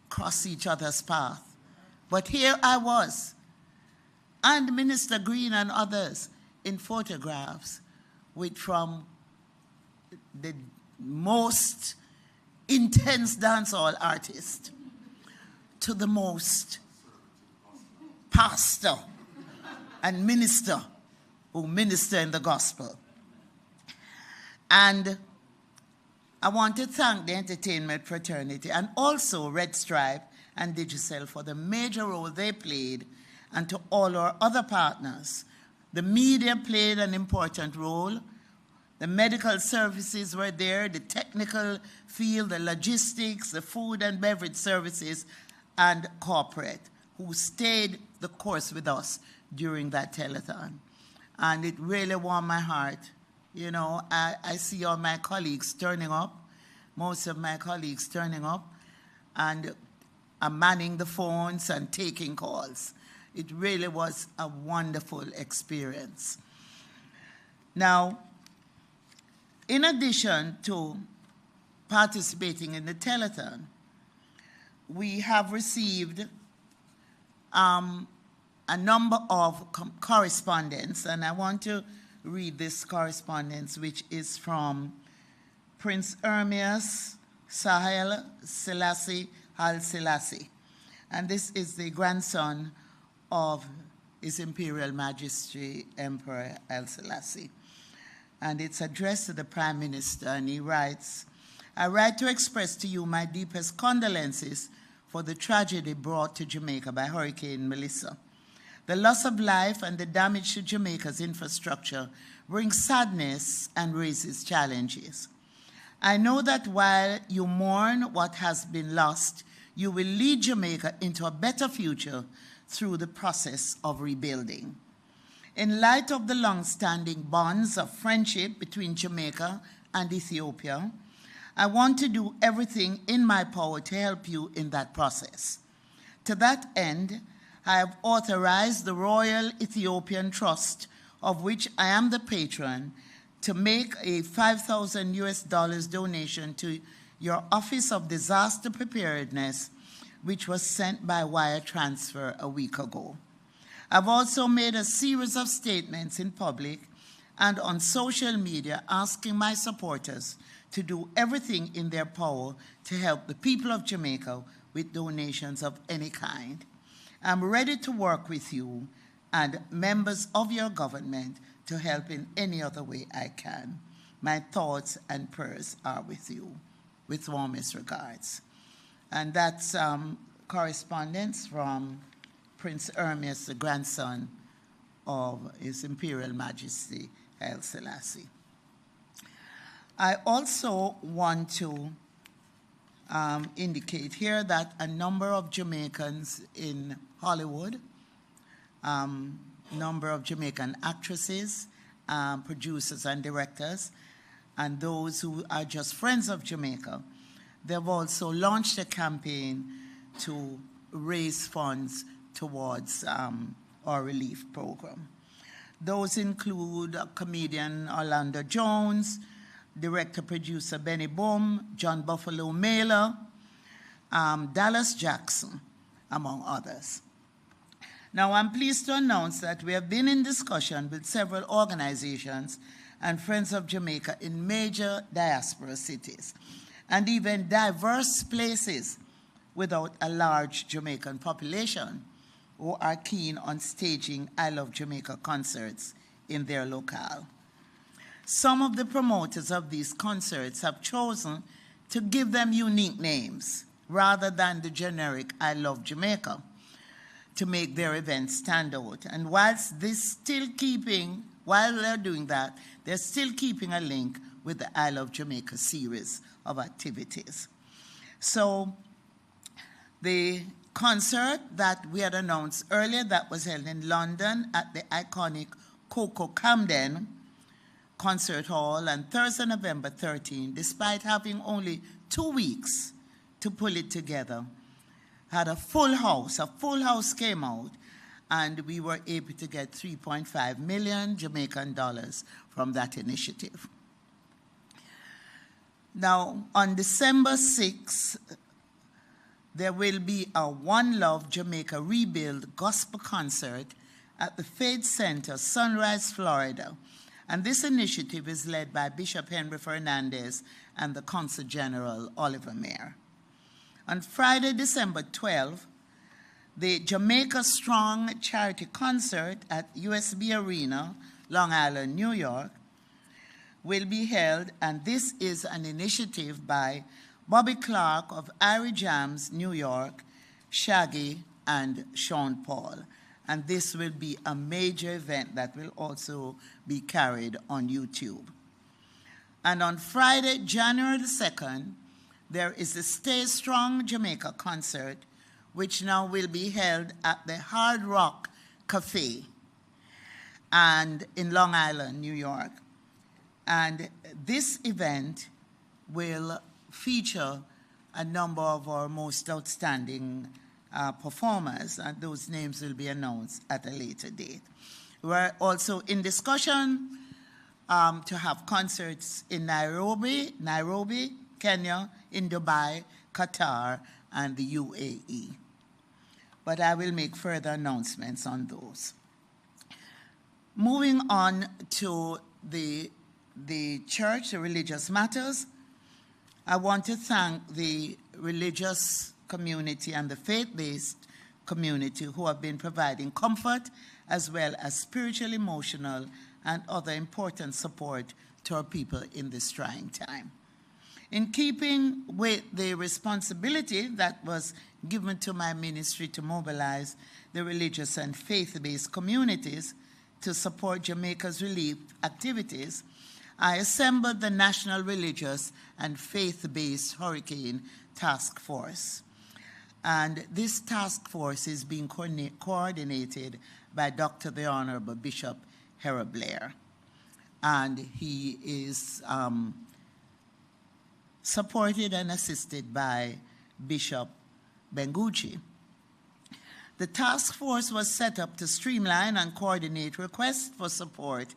cross each other's path. But here I was, and Minister Green and others in photographs with from the most intense dancehall artist to the most pastor and minister who minister in the gospel. And I want to thank the entertainment fraternity and also Red Stripe and Digicel for the major role they played, and to all our other partners. The media played an important role. The medical services were there, the technical field, the logistics, the food and beverage services, and corporate, who stayed the course with us during that telethon. And it really warmed my heart. You know, I see all my colleagues turning up, most of my colleagues turning up, and manning the phones and taking calls. It really was a wonderful experience. Now, in addition to participating in the telethon, we have received a number of correspondence, and I want to read this correspondence, which is from Prince Ermias Sahel Selassie Al Selassie. And this is the grandson of His Imperial Majesty Emperor Al Selassie. And it's addressed to the Prime Minister, and he writes, I write to express to you my deepest condolences for the tragedy brought to Jamaica by Hurricane Melissa. The loss of life and the damage to Jamaica's infrastructure brings sadness and raises challenges. I know that while you mourn what has been lost, you will lead Jamaica into a better future through the process of rebuilding. In light of the long-standing bonds of friendship between Jamaica and Ethiopia, I want to do everything in my power to help you in that process. To that end, I have authorized the Royal Ethiopian Trust, of which I am the patron, to make a $5,000 donation to your Office of Disaster Preparedness, which was sent by wire transfer a week ago. I've also made a series of statements in public and on social media asking my supporters to do everything in their power to help the people of Jamaica with donations of any kind. I'm ready to work with you and members of your government to help in any other way I can. My thoughts and prayers are with you. With warmest regards. And that's correspondence from Prince Hermes, the grandson of His Imperial Majesty Haile Selassie. I also want to indicate here that a number of Jamaicans in Hollywood, number of Jamaican actresses, producers and directors, and those who are just friends of Jamaica, they've also launched a campaign to raise funds towards our relief program. Those include comedian Orlando Jones, director-producer Benny Boom, John Buffalo Mailer, Dallas Jackson, among others. Now, I'm pleased to announce that we have been in discussion with several organizations and Friends of Jamaica in major diaspora cities, and even diverse places without a large Jamaican population who are keen on staging I Love Jamaica concerts in their locale. Some of the promoters of these concerts have chosen to give them unique names rather than the generic I Love Jamaica to make their events stand out. And while they're doing that, they're still keeping a link with the I Love Jamaica series of activities. So the concert that we had announced earlier that was held in London at the iconic Coco Camden Concert Hall on Thursday, November 13, despite having only 2 weeks to pull it together, had a full house. A full house came out, and we were able to get 3.5 million Jamaican dollars from that initiative. Now, on December 6th, there will be a One Love Jamaica Rebuild Gospel Concert at the Faith Center, Sunrise, Florida. And this initiative is led by Bishop Henry Fernandez and the Consul General Oliver Mayer. On Friday, December 12th, the Jamaica Strong Charity Concert at USB Arena, Long Island, New York, will be held, and this is an initiative by Bobby Clark of Irie Jams, New York, Shaggy, and Sean Paul. And this will be a major event that will also be carried on YouTube. And on Friday, January the 2nd, there is the Stay Strong Jamaica concert, which now will be held at the Hard Rock Cafe and in Long Island, New York. And this event will feature a number of our most outstanding performers, and those names will be announced at a later date. We're also in discussion to have concerts in Nairobi, Kenya, in Dubai, Qatar, and the UAE. But I will make further announcements on those. Moving on to the church, the religious matters, I want to thank the religious community and the faith-based community who have been providing comfort as well as spiritual, emotional, and other important support to our people in this trying time. In keeping with the responsibility that was given to my ministry to mobilize the religious and faith-based communities to support Jamaica's relief activities, I assembled the National Religious and Faith-Based Hurricane Task Force. And this task force is being coordinated by Dr. the Honorable Bishop Harold Blair. And he is supported and assisted by Bishop Bengucci. The task force was set up to streamline and coordinate requests for support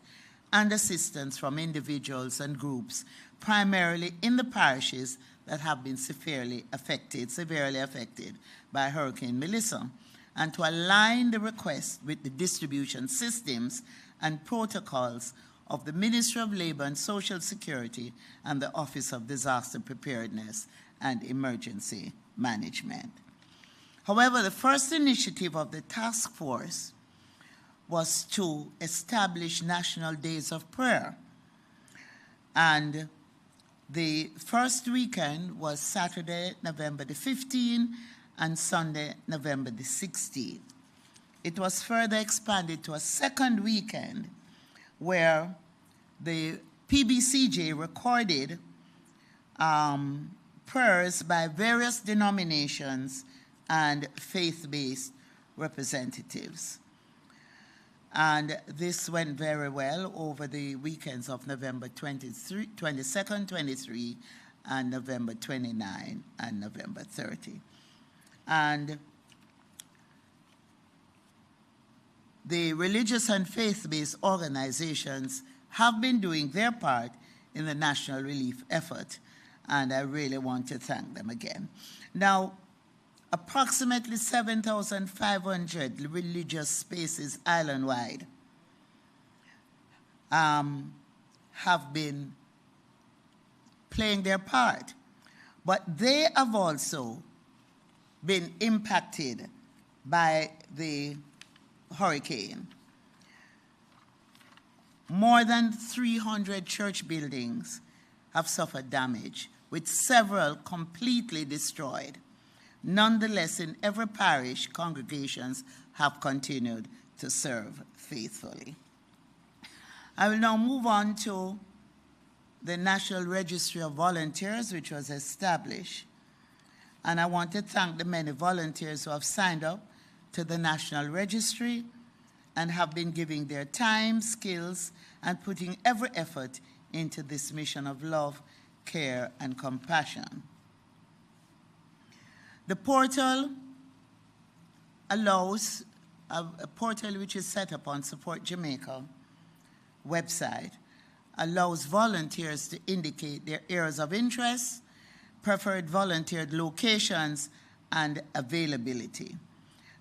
and assistance from individuals and groups, primarily in the parishes that have been severely affected by Hurricane Melissa, and to align the request with the distribution systems and protocols of the Ministry of Labor and Social Security and the Office of Disaster Preparedness and Emergency Management. However, the first initiative of the task force was to establish national days of prayer. And the first weekend was Saturday, November the 15th, and Sunday, November the 16th. It was further expanded to a second weekend where the PBCJ recorded prayers by various denominations and faith-based representatives. And this went very well over the weekends of November 22nd, 23, and November 29 and November 30. And the religious and faith-based organizations have been doing their part in the national relief effort, and I really want to thank them again. Now, approximately 7,500 religious spaces island-wide have been playing their part, but they have also been impacted by the hurricane. More than 300 church buildings have suffered damage, with several completely destroyed. Nonetheless, in every parish, congregations have continued to serve faithfully. I will now move on to the National Registry of Volunteers, which was established. And I want to thank the many volunteers who have signed up to the National Registry and have been giving their time, skills, and putting every effort into this mission of love, care, and compassion. The portal allows, a portal which is set up on Support Jamaica website, allows volunteers to indicate their areas of interest, preferred volunteered locations, and availability.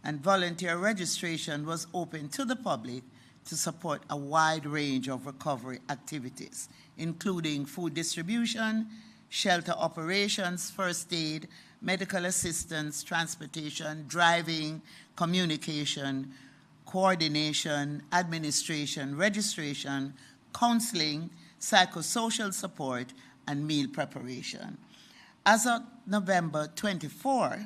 And volunteer registration was open to the public to support a wide range of recovery activities, including food distribution, shelter operations, first aid, medical assistance, transportation, driving, communication, coordination, administration, registration, counseling, psychosocial support, and meal preparation. As of November 24,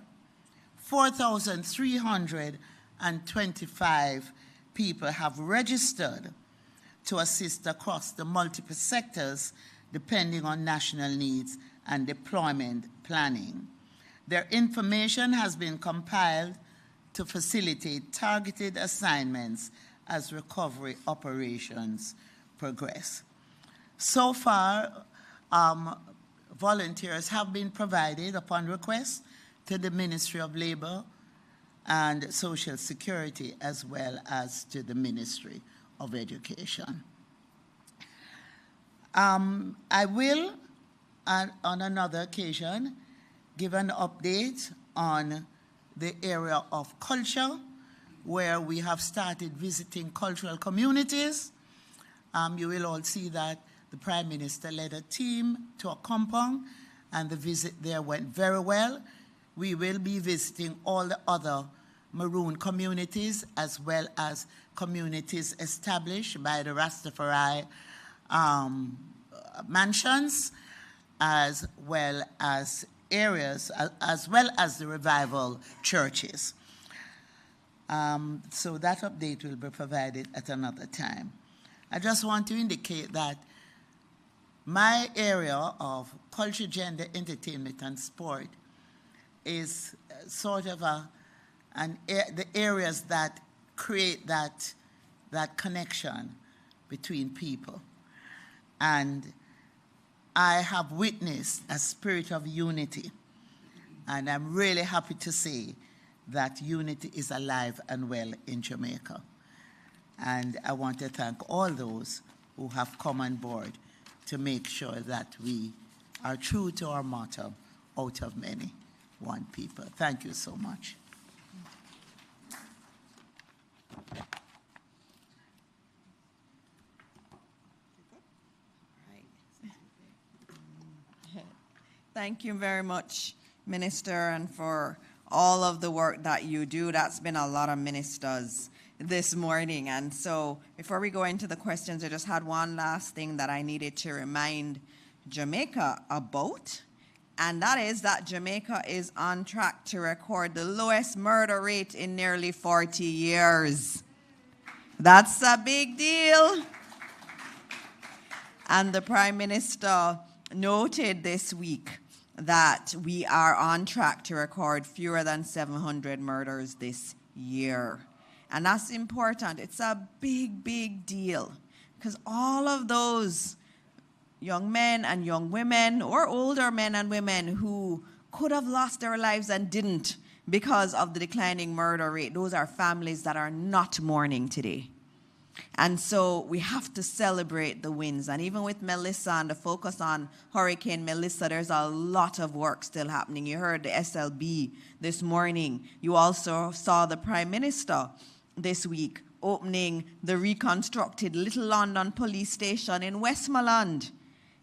4,325 people have registered to assist across the multiple sectors depending on national needs and deployment planning. Their information has been compiled to facilitate targeted assignments as recovery operations progress. So far, volunteers have been provided upon request to the Ministry of Labor and Social Security, as well as to the Ministry of Education. I will, on another occasion, give an update on the area of culture, where we have started visiting cultural communities. You will all see that the Prime Minister led a team to a compound, and the visit there went very well. We will be visiting all the other Maroon communities, as well as communities established by the Rastafari mansions, as well as areas, as well as the revival churches. So that update will be provided at another time. I just want to indicate that my area of culture, gender, entertainment, and sport is sort of the areas that create that connection between people. And I have witnessed a spirit of unity. And I'm really happy to say that unity is alive and well in Jamaica. And I want to thank all those who have come on board to make sure that we are true to our motto, out of many, one people. Thank you so much. Thank you very much, Minister, and for all of the work that you do. That's been a lot of ministers this morning. And so before we go into the questions, I just had one last thing that I needed to remind Jamaica about, and that is that Jamaica is on track to record the lowest murder rate in nearly 40 years. That's a big deal. And the Prime Minister noted this week that we are on track to record fewer than 700 murders this year. And that's important. It's a big, big deal, because all of those young men and young women, or older men and women who could have lost their lives and didn't because of the declining murder rate, those are families that are not mourning today. And so we have to celebrate the wins. And even with Melissa and the focus on Hurricane Melissa, there's a lot of work still happening. You heard the SLB this morning. You also saw the Prime Minister this week opening the reconstructed Little London Police Station in Westmoreland.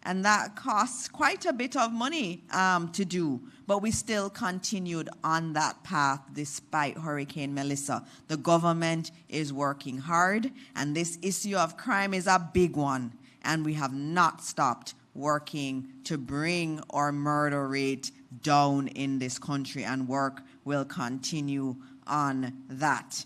And that costs quite a bit of money to do. But we still continued on that path despite Hurricane Melissa. The government is working hard, and this issue of crime is a big one. And we have not stopped working to bring our murder rate down in this country, and work will continue on that.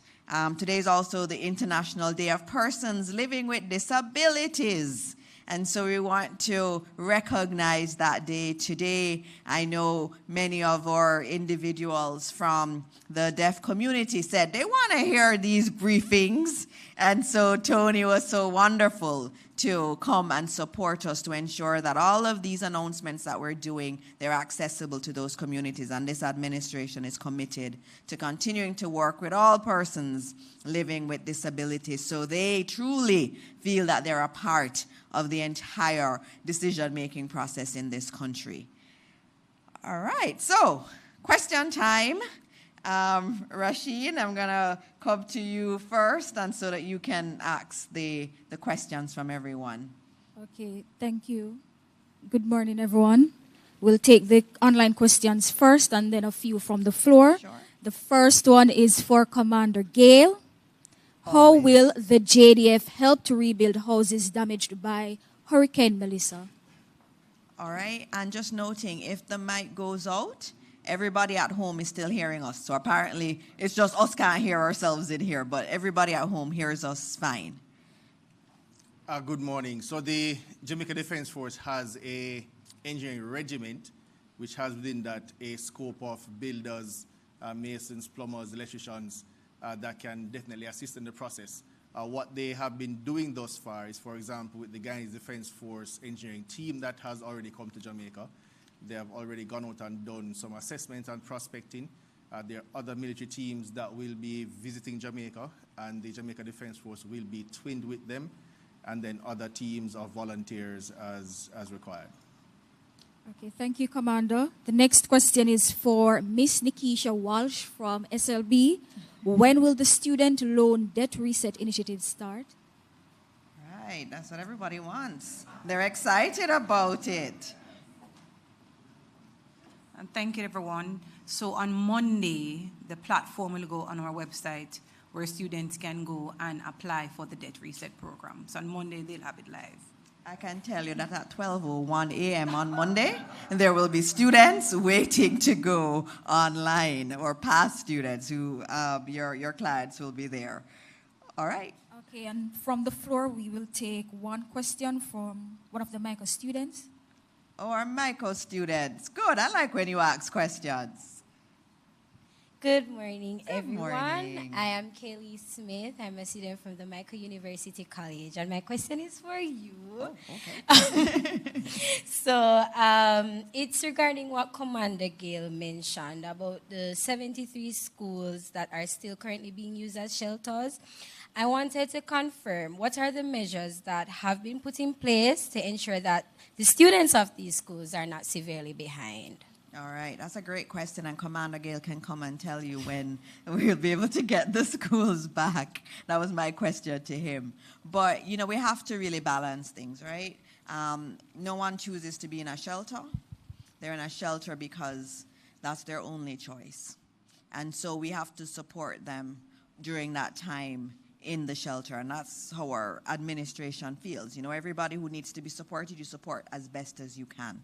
Today is also the International Day of Persons Living with Disabilities. And so we want to recognize that day today. I know many of our individuals from the deaf community said they want to hear these briefings. And so Tony was so wonderful to come and support us to ensure that all of these announcements that we're doing, they're accessible to those communities. And this administration is committed to continuing to work with all persons living with disabilities so they truly feel that they're a part of the entire decision-making process in this country. All right, so question time. Rasheen, I'm going to come to you first, and so that you can ask the questions from everyone. Okay, thank you. Good morning, everyone. We'll take the online questions first and then a few from the floor. Sure. The first one is for Commander Gale. How will the JDF help to rebuild houses damaged by Hurricane Melissa? All right, and just noting, if the mic goes out, everybody at home is still hearing us. So apparently, it's just us can't hear ourselves in here, but everybody at home hears us fine. Good morning. So the Jamaica Defense Force has a engineering regiment, which has within that a scope of builders, masons, plumbers, electricians, that can definitely assist in the process. What they have been doing thus far is, for example, with the Guyanese Defense Force engineering team that has already come to Jamaica, they have already gone out and done some assessments and prospecting. There are other military teams that will be visiting Jamaica, and the Jamaica Defense Force will be twinned with them, and then other teams of volunteers as required. Okay, thank you, Commander. The next question is for Miss Nikisha Walsh from SLB. When will the Student Loan Debt Reset Initiative start? Right, that's what everybody wants. They're excited about it. And thank you, everyone. So on Monday, the platform will go on our website where students can go and apply for the debt reset program. So on Monday, they'll have it live. I can tell you that at 12:01 a.m. on Monday, there will be students waiting to go online, or past students who your clients will be there. All right. Okay, and from the floor, we will take one question from one of the MICO students. Oh, our MICO students. Good. I like when you ask questions. Good morning, Good everyone. morning. I am Kaylee Smith. I'm a student from the Michael University College, and my question is for you. Oh, okay. It's regarding what Commander Gale mentioned about the 73 schools that are still currently being used as shelters. I wanted to confirm, what are the measures that have been put in place to ensure that the students of these schools are not severely behind? All right, that's a great question, and Commander Gale can come and tell you when we'll be able to get the schools back. That was my question to him. But, you know, we have to really balance things, right? No one chooses to be in a shelter. They're in a shelter because that's their only choice. And so we have to support them during that time in the shelter, and that's how our administration feels. You know, everybody who needs to be supported, you support as best as you can.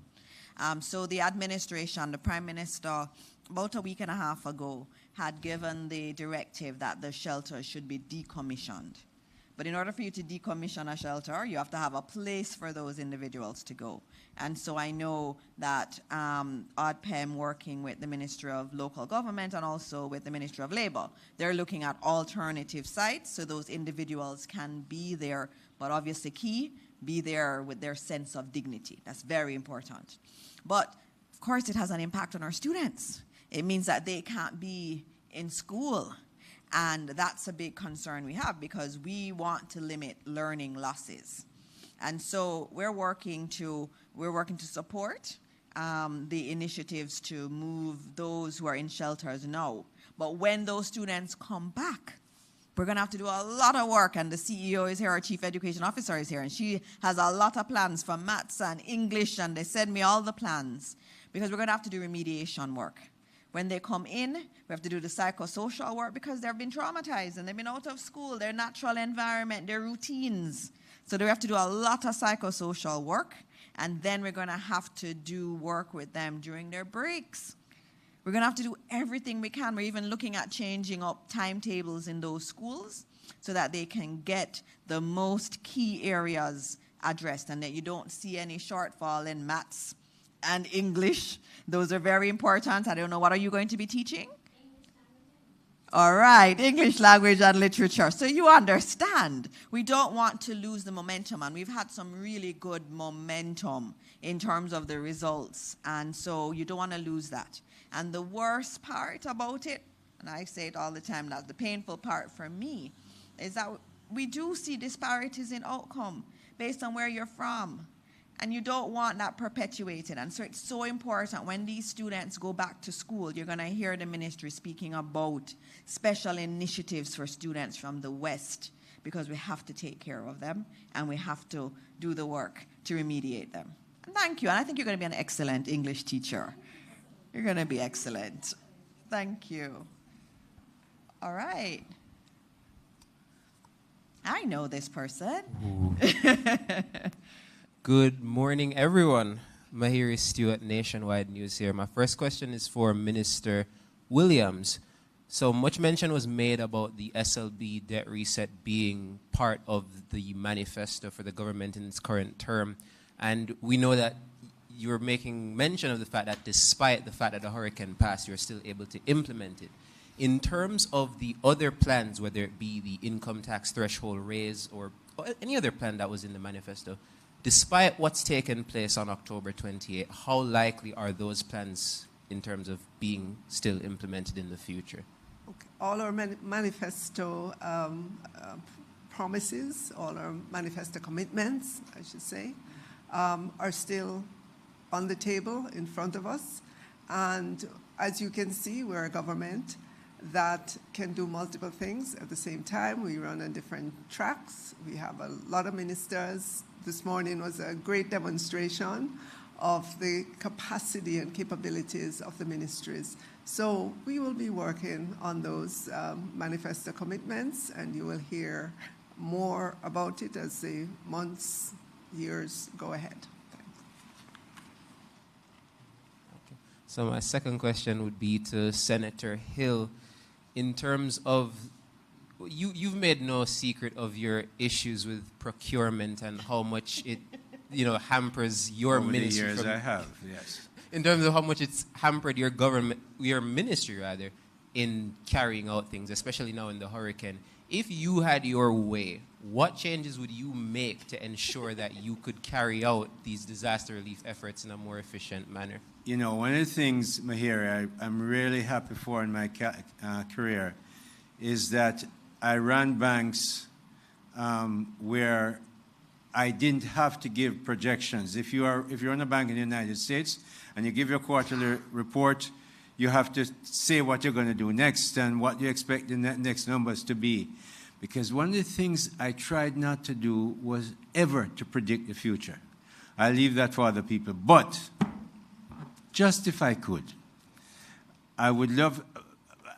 So the administration, the Prime Minister, about a week and a half ago, had given the directive that the shelter should be decommissioned. But in order for you to decommission a shelter, you have to have a place for those individuals to go. And so I know that ODPEM, working with the Ministry of Local Government and also with the Ministry of Labor, they're looking at alternative sites so those individuals can be there, but obviously key, be there with their sense of dignity. That's very important. But, of course, it has an impact on our students. It means that they can't be in school. And that's a big concern we have because we want to limit learning losses. And so we're working to support the initiatives to move those who are in shelters now. But when those students come back, we're going to have to do a lot of work, and the CEO is here, our Chief Education Officer is here, and she has a lot of plans for maths and English, and they send me all the plans, because we're going to have to do remediation work. When they come in, we have to do the psychosocial work because they've been traumatized, and they've been out of school, their natural environment, their routines. So they have to do a lot of psychosocial work, and then we're going to have to do work with them during their breaks. We're going to have to do everything we can. We're even looking at changing up timetables in those schools so that they can get the most key areas addressed and that you don't see any shortfall in maths and English. Those are very important. I don't know, what are you going to be teaching? All right, English language and literature. So you understand, we don't want to lose the momentum, and we've had some really good momentum in terms of the results, and so you don't want to lose that. And the worst part about it, and I say it all the time, that's the painful part for me, is that we do see disparities in outcome based on where you're from. And you don't want that perpetuated. And so it's so important when these students go back to school, you're going to hear the ministry speaking about special initiatives for students from the West, because we have to take care of them and we have to do the work to remediate them. And thank you. And I think you're going to be an excellent English teacher. You're going to be excellent. Thank you. All right. I know this person. Good morning, everyone. Mahiri Stewart, Nationwide News here. My first question is for Minister Williams. So much mention was made about the SLB debt reset being part of the manifesto for the government in its current term. And we know that you're making mention of the fact that despite the fact that the hurricane passed, you're still able to implement it. In terms of the other plans, whether it be the income tax threshold raise or any other plan that was in the manifesto, despite what's taken place on October 28, how likely are those plans in terms of being still implemented in the future? Okay. All our manifesto promises, all our manifesto commitments, I should say, are still on the table in front of us. And as you can see, we're a government that can do multiple things at the same time. We run on different tracks. We have a lot of ministers. This morning was a great demonstration of the capacity and capabilities of the ministries. So we will be working on those manifesto commitments, and you will hear more about it as the months, years go ahead. So my second question would be to Senator Hill. In terms of You've made no secret of your issues with procurement and how much it, hampers your Over ministry. the years I have, yes. In terms of how much it's hampered your ministry rather, in carrying out things, especially now in the hurricane. If you had your way, what changes would you make to ensure that you could carry out these disaster relief efforts in a more efficient manner? One of the things, Mahir, I'm really happy for in my career is that I ran banks where I didn't have to give projections. If you're in a bank in the United States and you give your quarterly report, you have to say what you're going to do next and what you expect the next numbers to be. Because one of the things I tried not to do was ever to predict the future. I leave that for other people. But just if I could, I would love,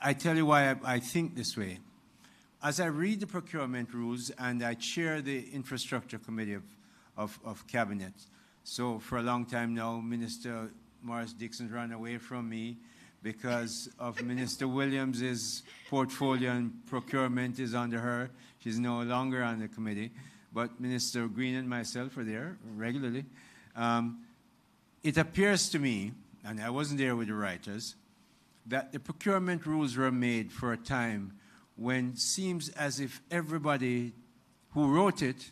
I tell you why I think this way. As I read the procurement rules, and I chair the infrastructure committee of cabinet, so for a long time now, Minister Morris Dixon ran away from me because of Minister Williams's portfolio and procurement is under her. She's no longer on the committee, but Minister Green and myself are there regularly. It appears to me, and I wasn't there with the writers, that the procurement rules were made for a time when it seems as if everybody who wrote it,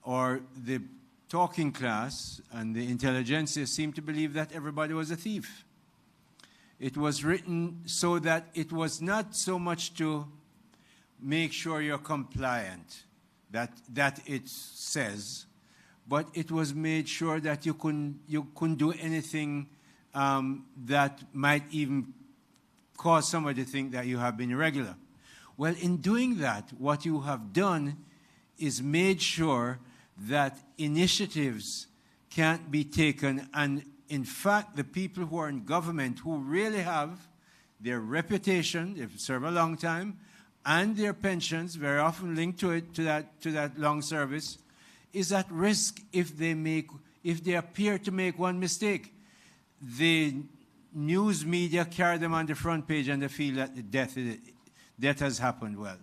or the talking class and the intelligentsia, seemed to believe that everybody was a thief. It was written so that it was not so much to make sure you're compliant, that it says, but it was made sure that you couldn't do anything that might even cause somebody to think that you have been irregular. Well, in doing that, what you have done is made sure that initiatives can't be taken, and in fact, the people who are in government who really have their reputation, they've served a long time, and their pensions, very often linked to it, to that long service, is at risk if they appear to make one mistake. The news media carry them on the front page and they feel that the death has happened. Well,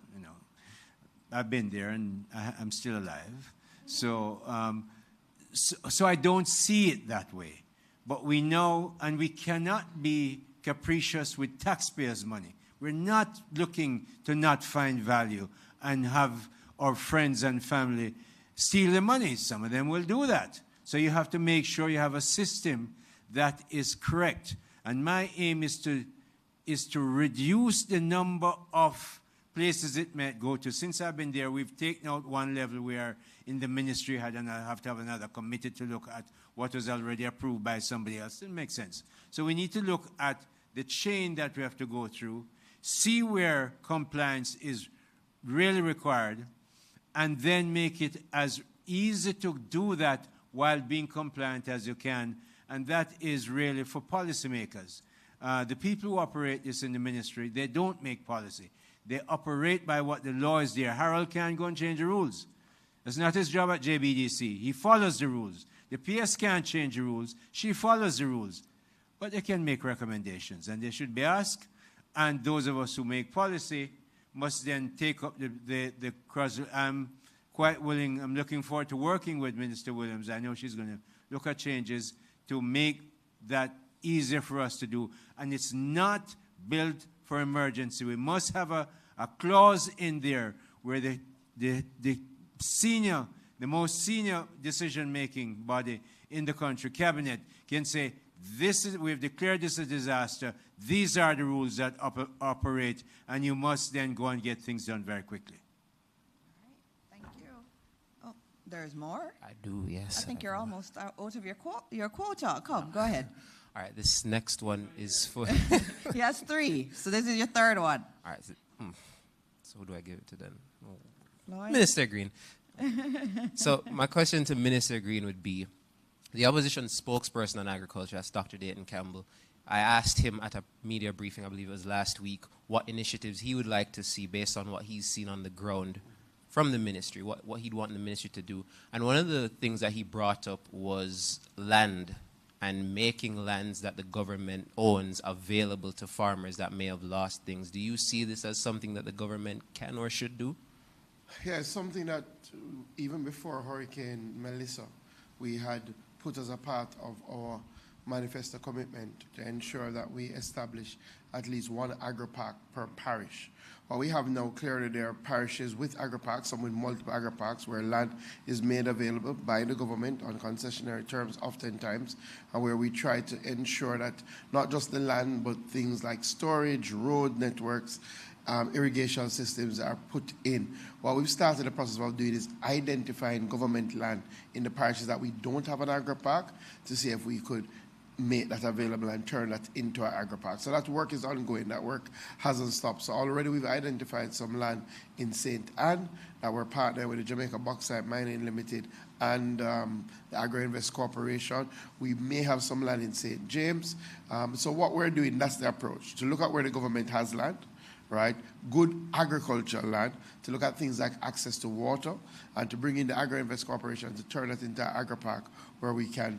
I've been there and I'm still alive. So I don't see it that way. But we know, and we cannot be capricious with taxpayers' money. We're not looking to not find value and have our friends and family steal the money. Some of them will do that. So you have to make sure you have a system that is correct. And my aim is to reduce the number of places it might go to. Since I've been there, we've taken out one level where in the ministry I have to have another committee to look at what was already approved by somebody else. It makes sense. So we need to look at the chain that we have to go through, see where compliance is really required, and then make it as easy to do that while being compliant as you can. And that is really for policymakers. The people who operate this in the ministry, they don't make policy. They operate by what the law is there. Harold can't go and change the rules. It's not his job at JBDC. He follows the rules. The PS can't change the rules. She follows the rules. But they can make recommendations, and they should be asked. And those of us who make policy must then take up the cross. I'm quite willing, I'm looking forward to working with Minister Williams. I know she's going to look at changes to make that easier for us to do. And it's not built for emergency. We must have a clause in there where the most senior decision-making body in the country, cabinet, can say, we've declared this a disaster. These are the rules that operate, and you must then go and get things done very quickly. All right, thank you. Oh, there's more? I do, yes. I think you're almost out of your quota. Come, go ahead. All right, this next one is for... He has 3, so this is your 3rd one. All right, so who do I give it to then? Lloyd? Minister Green. So my question to Minister Green would be, the opposition spokesperson on agriculture, that's Dr. Dayton Campbell, I asked him at a media briefing, I believe it was last week, what initiatives he would like to see based on what he's seen on the ground from the ministry, what he'd want the ministry to do. And one of the things that he brought up was land and making lands that the government owns available to farmers that may have lost things. Do you see this as something that the government can or should do? Yeah, it's something that even before Hurricane Melissa, we had put as a part of our manifesto commitment to ensure that we establish at least one agri-park per parish. What we have now, clearly there are parishes with agri-parks, some with multiple agri-parks, where land is made available by the government on concessionary terms oftentimes, and where we try to ensure that not just the land, but things like storage, road networks, irrigation systems are put in. What we've started the process of doing is identifying government land in the parishes that we don't have an agri-park to see if we could make that available and turn that into an agri-park. So that work is ongoing. That work hasn't stopped. So already we've identified some land in St. Anne that we're partnered with the Jamaica Bauxite Mining Limited and the Agro-Invest Corporation. We may have some land in St. James. So what we're doing, that's the approach, to look at where the government has land, right? Good agricultural land, to look at things like access to water, and to bring in the Agro-Invest Corporation to turn it into an agri-park where we can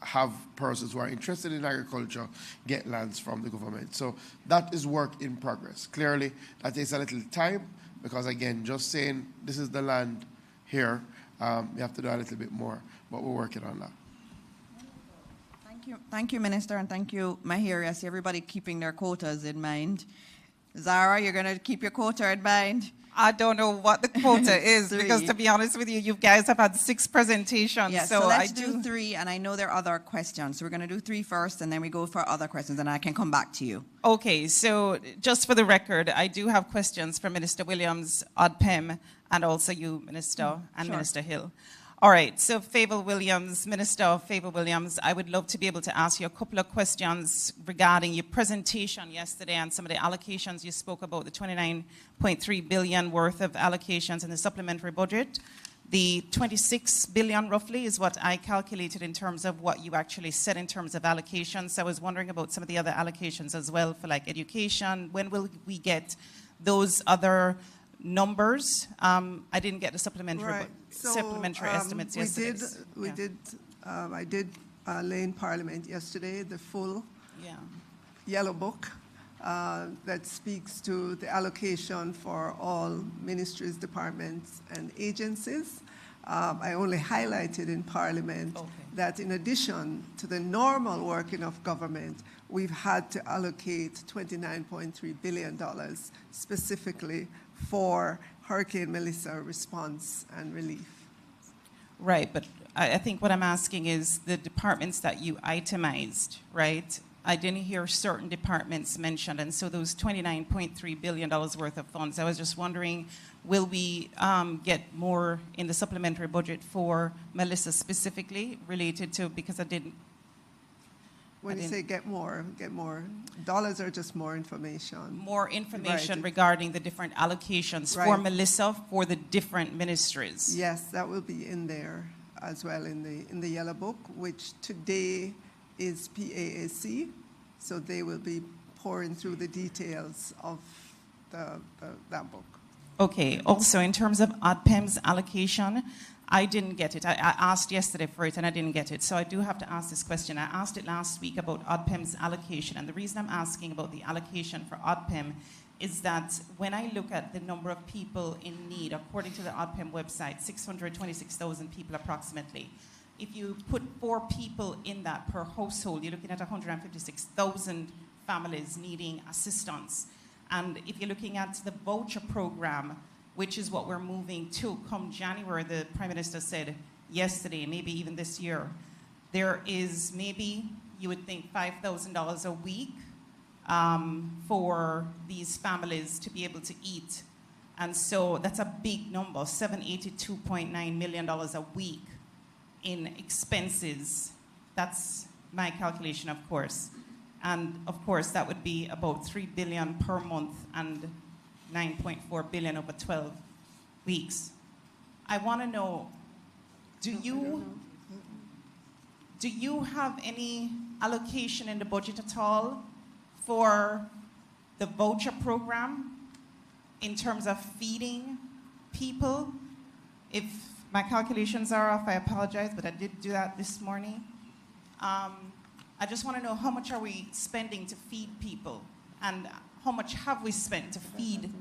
have persons who are interested in agriculture get lands from the government. So that is work in progress. Clearly, that takes a little time because, again, just saying this is the land here, you have to do a little bit more, but we're working on that. Thank you, Minister, and thank you, Mahiri. I see everybody keeping their quotas in mind. Zara, you're going to keep your quota in mind? I don't know what the quota is because, to be honest with you guys have had 6 presentations. Yeah, so let's do 3, and I know there are other questions. So we're going to do 3 first, and then we go for other questions, and I can come back to you. Okay, so just for the record, I do have questions for Minister Williams, ODPEM, and also you, Minister, and Sure. Minister Hill. All right, so Favour Williams, Minister Favour Williams, I would love to be able to ask you a couple of questions regarding your presentation yesterday and some of the allocations you spoke about, the 29.3 billion worth of allocations in the supplementary budget. The 26 billion roughly is what I calculated in terms of what you actually said in terms of allocations. So I was wondering about some of the other allocations as well for like education. When will we get those other numbers? I didn't get the supplementary estimates yesterday. I did lay in Parliament yesterday the full yellow book that speaks to the allocation for all ministries, departments, and agencies. I only highlighted in Parliament that in addition to the normal working of government, we've had to allocate $29.3 billion specifically for Hurricane Melissa response and relief. Right, but I think what I'm asking is the departments that you itemized, right? I didn't hear certain departments mentioned, and so those $29.3 billion worth of funds, I was just wondering, will we get more in the supplementary budget for Melissa specifically related to, because I didn't. When you say get more, dollars are just more information. More information regarding the different allocations for Melissa for the different ministries. Yes, that will be in there as well in the yellow book, which today is PAAC, so they will be pouring through the details of that book. Okay, also in terms of ODPEM's allocation, I didn't get it. I asked yesterday for it and I didn't get it. So I do have to ask this question. I asked it last week about ODPEM's allocation. And the reason I'm asking about the allocation for ODPEM is that when I look at the number of people in need, according to the ODPEM website, 626,000 people approximately. If you put 4 people in that per household, you're looking at 156,000 families needing assistance. And if you're looking at the voucher program, which is what we're moving to come January, the Prime Minister said yesterday, maybe even this year, there is maybe, you would think, $5,000 a week for these families to be able to eat. And so that's a big number, $782.9 million a week in expenses. That's my calculation, of course. And of course, that would be about $3 billion per month and $9.4 billion over 12 weeks. I want to know, do you have any allocation in the budget at all for the voucher program in terms of feeding people? If my calculations are off, I apologize, but I did do that this morning. I just want to know how much are we spending to feed people, and how much have we spent to feed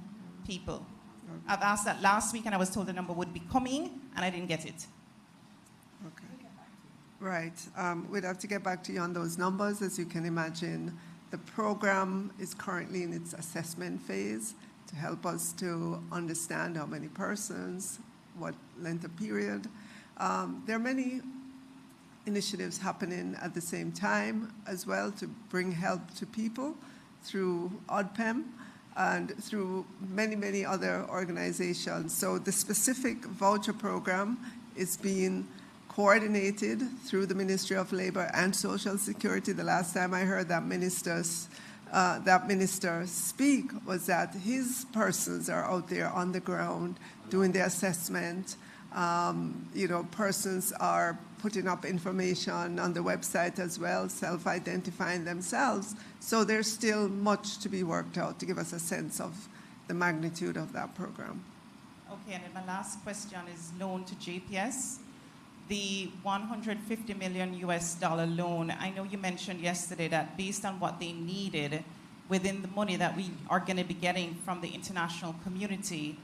people? I've asked that last week, and I was told the number would be coming, and I didn't get it. Okay. Right. We'd have to get back to you on those numbers. As you can imagine, the program is currently in its assessment phase to help us to understand how many persons, what length of period. There are many initiatives happening at the same time as well to bring help to people through ODPEM and through many, many other organizations. So the specific voucher program is being coordinated through the Ministry of Labor and Social Security. The last time I heard that minister speak was that his persons are out there on the ground doing the assessment. Persons are putting up information on the website as well, self-identifying themselves. So there's still much to be worked out to give us a sense of the magnitude of that program. Okay, and then my last question is loan to JPS. The $150 million loan, I know you mentioned yesterday that based on what they needed within the money that we are going to be getting from the international community,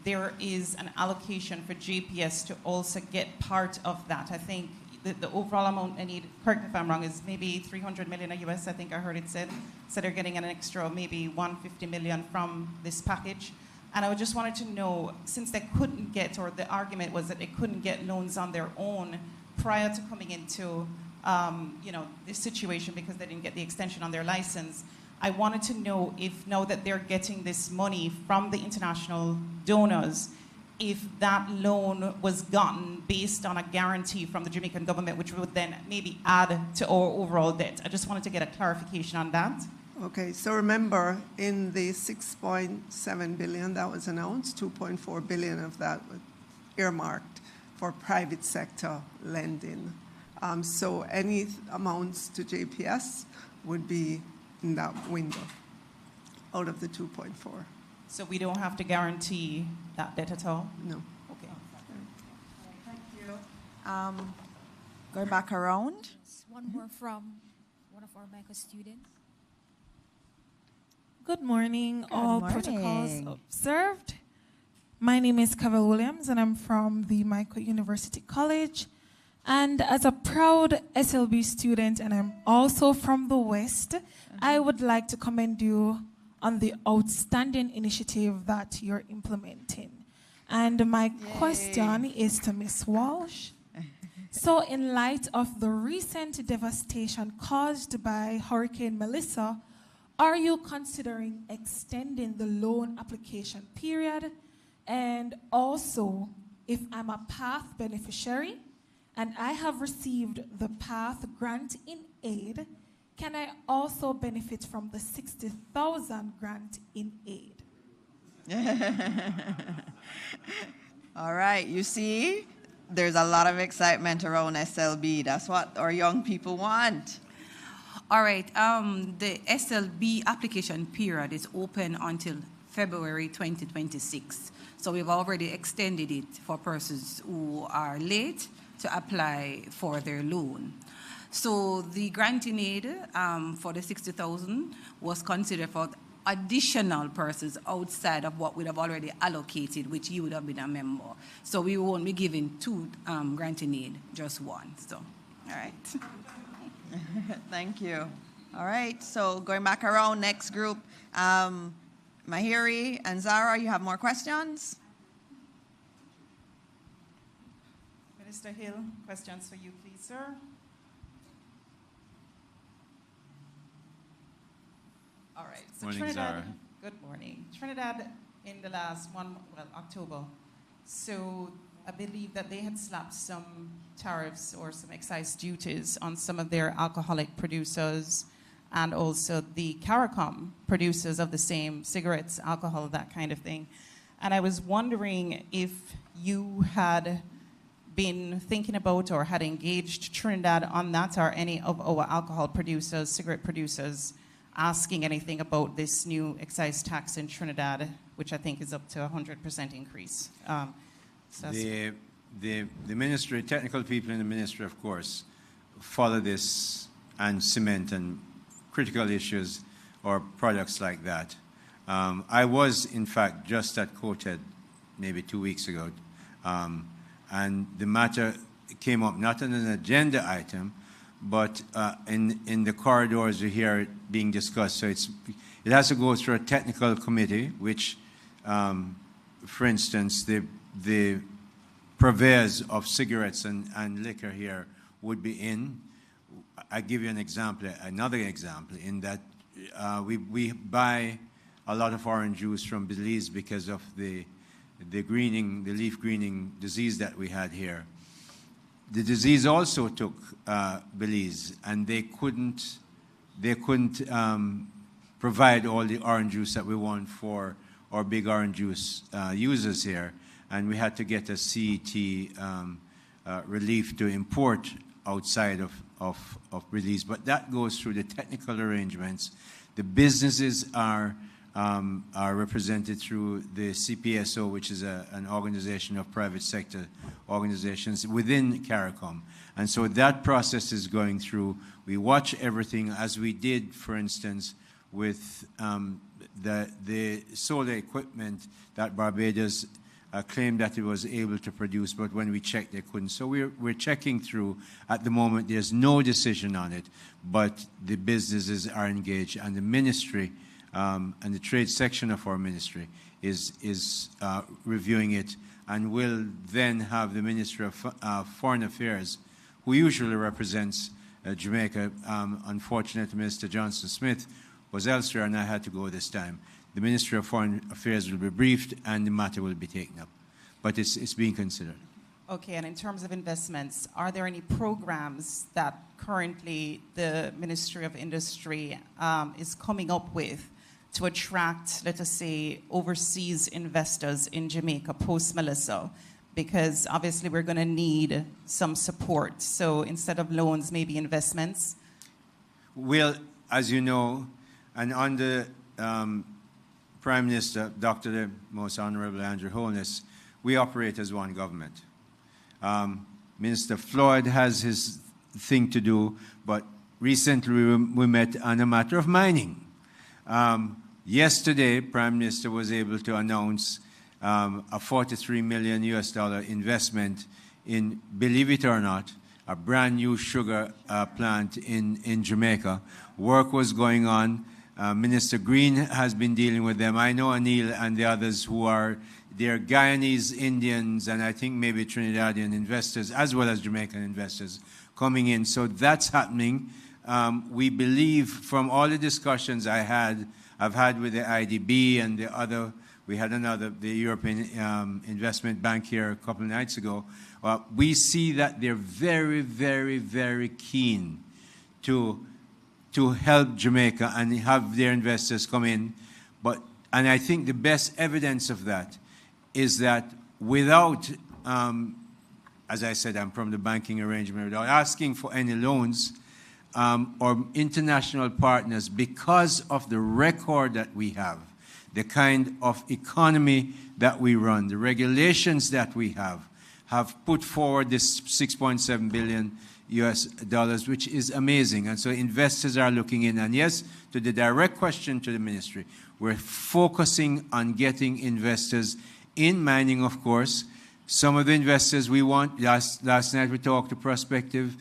there is an allocation for JPS to also get part of that. I think the overall amount I need, correct me if I'm wrong, is maybe 300 million US, I think I heard it said. So they're getting an extra maybe 150 million from this package. And I just wanted to know, since they couldn't get, or the argument was that they couldn't get loans on their own prior to coming into this situation because they didn't get the extension on their license, I wanted to know if now that they're getting this money from the international donors, if that loan was gotten based on a guarantee from the Jamaican government, which would then maybe add to our overall debt. I just wanted to get a clarification on that. Okay, so remember, in the 6.7 billion that was announced, 2.4 billion of that was earmarked for private sector lending. So any amounts to JPS would be in that window out of the 2.4. So we don't have to guarantee that debt at all? No. Okay. Thank you. Going back around. One more from one of our MECA students. Good morning, all protocols morning. observed. My name is Cavell Williams, and I'm from the Michael University College. And as a proud SLB student, and I'm also from the West, I would like to commend you on the outstanding initiative that you're implementing. And my question is to Ms. Walsh. So in light of the recent devastation caused by Hurricane Melissa, are you considering extending the loan application period? And also, if I'm a PATH beneficiary and I have received the PATH grant in aid, can I also benefit from the 60,000 grant in aid? All right, you see, there's a lot of excitement around SLB. That's what our young people want. All right, the SLB application period is open until February 2026. So we've already extended it for persons who are late to apply for their loan. So the grant in aid for the 60,000 was considered for additional persons outside of what we'd have already allocated, which you would have been a member. So we won't be giving two grant in aid, just one. So, all right. Thank you. All right, so going back around, next group, Mahiri and Zara, you have more questions? Minister Hill, questions for you, please, sir. All right. So Morning, Trinidad, Zara. Good morning. Trinidad in the last October. So I believe that they had slapped some tariffs or some excise duties on some of their alcoholic producers and also the CARICOM producers of the same cigarettes, alcohol, that kind of thing. And I was wondering if you had been thinking about or had engaged Trinidad on that, or any of our alcohol producers, cigarette producers, asking anything about this new excise tax in Trinidad, which I think is up to 100% increase. The ministry, technical people in the ministry, of course, follow this and cement and critical issues or products like that. I was, in fact, just at COTED maybe 2 weeks ago, and the matter came up not on an agenda item, but in the corridors you hear it being discussed. So it has to go through a technical committee, which, for instance, the purveyors of cigarettes and liquor here would be in. I give you an example, another example, in that we buy a lot of orange juice from Belize because of the greening, the leaf greening disease that we had here. The disease also took Belize, and they couldn't provide all the orange juice that we want for our big orange juice users here, and we had to get a CET relief to import outside of Belize. But that goes through the technical arrangements. The businesses are represented through the CPSO, which is an organization of private sector organizations within CARICOM. And so that process is going through. We watch everything, as we did, for instance, with the solar equipment that Barbados claimed that it was able to produce, but when we checked, they couldn't. So we're checking through. At the moment, there's no decision on it, but the businesses are engaged, and the ministry and the trade section of our ministry is reviewing it, and will then have the Ministry of Foreign Affairs, who usually represents Jamaica. Unfortunately, Minister Johnson Smith was elsewhere, and I had to go this time. The Ministry of Foreign Affairs will be briefed, and the matter will be taken up. But it's being considered. Okay, and in terms of investments, are there any programs that currently the Ministry of Industry is coming up with to attract, let us say, overseas investors in Jamaica post-Melissa? Because obviously we're going to need some support. So instead of loans, maybe investments? Well, as you know, and under Prime Minister, Dr. the Most Honorable Andrew Holness, we operate as one government. Minister Floyd has his thing to do, but recently we met on a matter of mining. Yesterday, Prime Minister was able to announce a $43 million investment in, believe it or not, a brand new sugar plant in Jamaica. Work was going on. Minister Green has been dealing with them. I know Anil and the others who are, they're Guyanese Indians and I think maybe Trinidadian investors as well as Jamaican investors coming in. So that's happening. We believe from all the discussions I've had with the IDB and the other, we had the European Investment Bank here a couple of nights ago. We see that they're very, very, very keen to help Jamaica and have their investors come in. And I think the best evidence of that is that without, as I said, I'm from the banking arrangement, without asking for any loans, or international partners, because of the record that we have, the kind of economy that we run, the regulations that we have put forward this $6.7 billion, which is amazing. And so investors are looking in. And yes, to the direct question to the ministry, we're focusing on getting investors in mining, of course. Some of the investors we want, last night we talked to prospective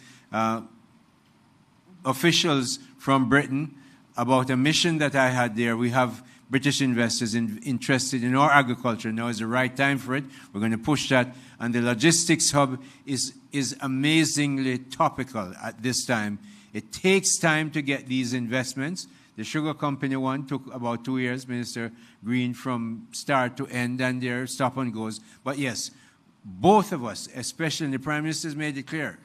officials from Britain about a mission that I had there. We have British investors interested in our agriculture. Now is the right time for it. We're going to push that. And the logistics hub is amazingly topical at this time. It takes time to get these investments. The sugar company one took about 2 years, Minister Green, from start to end, and their stop and goes. But yes, both of us, especially the Prime Minister's made it clear,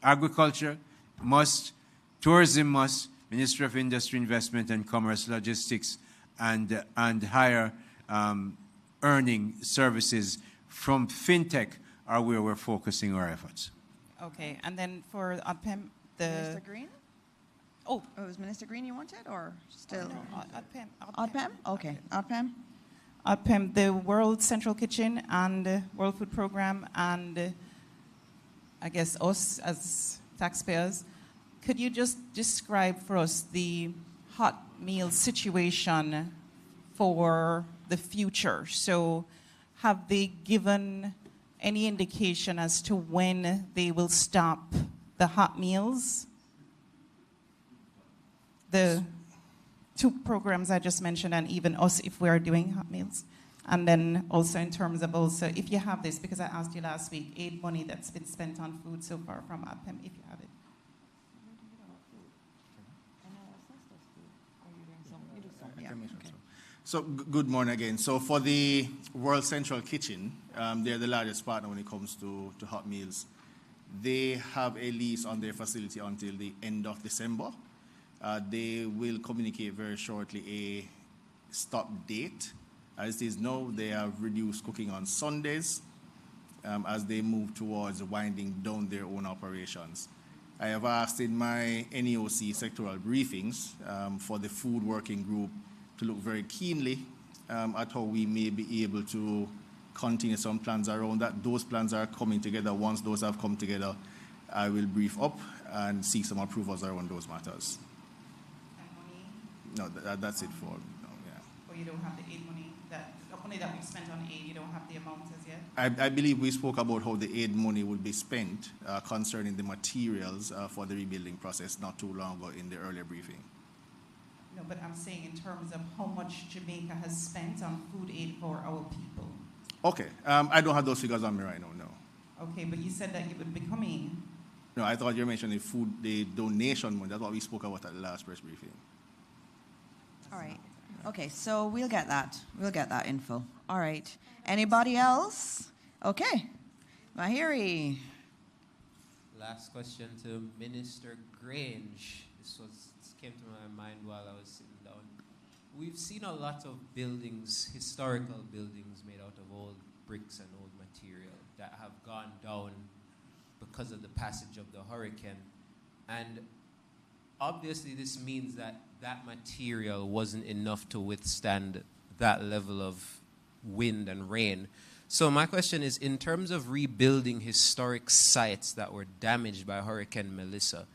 agriculture must, tourism must, Ministry of Industry, Investment and Commerce, Logistics, and higher earning services from fintech are where we're focusing our efforts. Okay, and then for ADPEM, Minister Green? Oh, it was Minister Green you wanted, or still? ADPEM. ADPEM? Okay, ADPEM. ADPEM, the World Central Kitchen and World Food Program, and I guess us as taxpayers. Could you just describe for us the hot meal situation for the future? So have they given any indication as to when they will stop the hot meals? The two programs I just mentioned, and even us if we are doing hot meals. And then also in terms of also, if you have this, because I asked you last week, aid money that's been spent on food so far from APEM, if you have it. So good morning again. So for the World Central Kitchen, they're the largest partner when it comes to hot meals. They have a lease on their facility until the end of December. They will communicate very shortly a stop date. As it is now, they have reduced cooking on Sundays as they move towards winding down their own operations. I have asked in my NEOC sectoral briefings for the food working group to look very keenly at how we may be able to continue some plans around that. Those plans are coming together. Once those have come together, I will brief up and seek some approvals around those matters. No, that's it for no, yeah. Or you don't have the aid money, the money that we've spent on aid, you don't have the amount as yet? I believe we spoke about how the aid money will be spent concerning the materials for the rebuilding process not too long ago in the earlier briefing. No, but I'm saying in terms of how much Jamaica has spent on food aid for our people. Okay, I don't have those figures on me right now, no. Okay, but you said that it would be coming. No, I thought you mentioned the donation money. That's what we spoke about at the last press briefing. All right. Okay, so we'll get that. We'll get that info. All right. Anybody else? Okay. Mahiri. Last question to Minister Grange. This came to my mind while I was sitting down. We've seen a lot of buildings, historical buildings made out of old bricks and old material that have gone down because of the passage of the hurricane. And obviously this means that that material wasn't enough to withstand that level of wind and rain. So my question is, in terms of rebuilding historic sites that were damaged by Hurricane Melissa,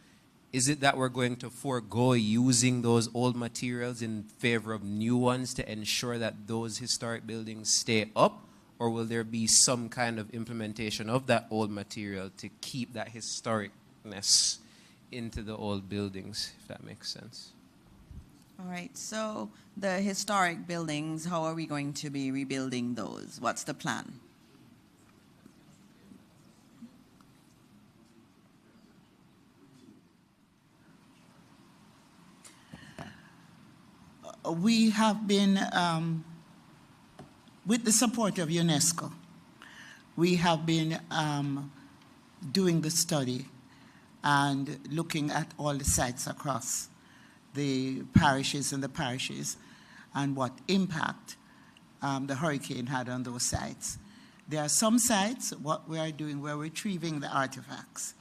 is it that we're going to forego using those old materials in favor of new ones to ensure that those historic buildings stay up? Or will there be some kind of implementation of that old material to keep that historicness into the old buildings, if that makes sense? All right, so the historic buildings, how are we going to be rebuilding those? What's the plan? We have been, with the support of UNESCO, we have been doing the study and looking at all the sites across the parishes and what impact the hurricane had on those sites. There are some sites, what we are doing, we're retrieving the artifacts.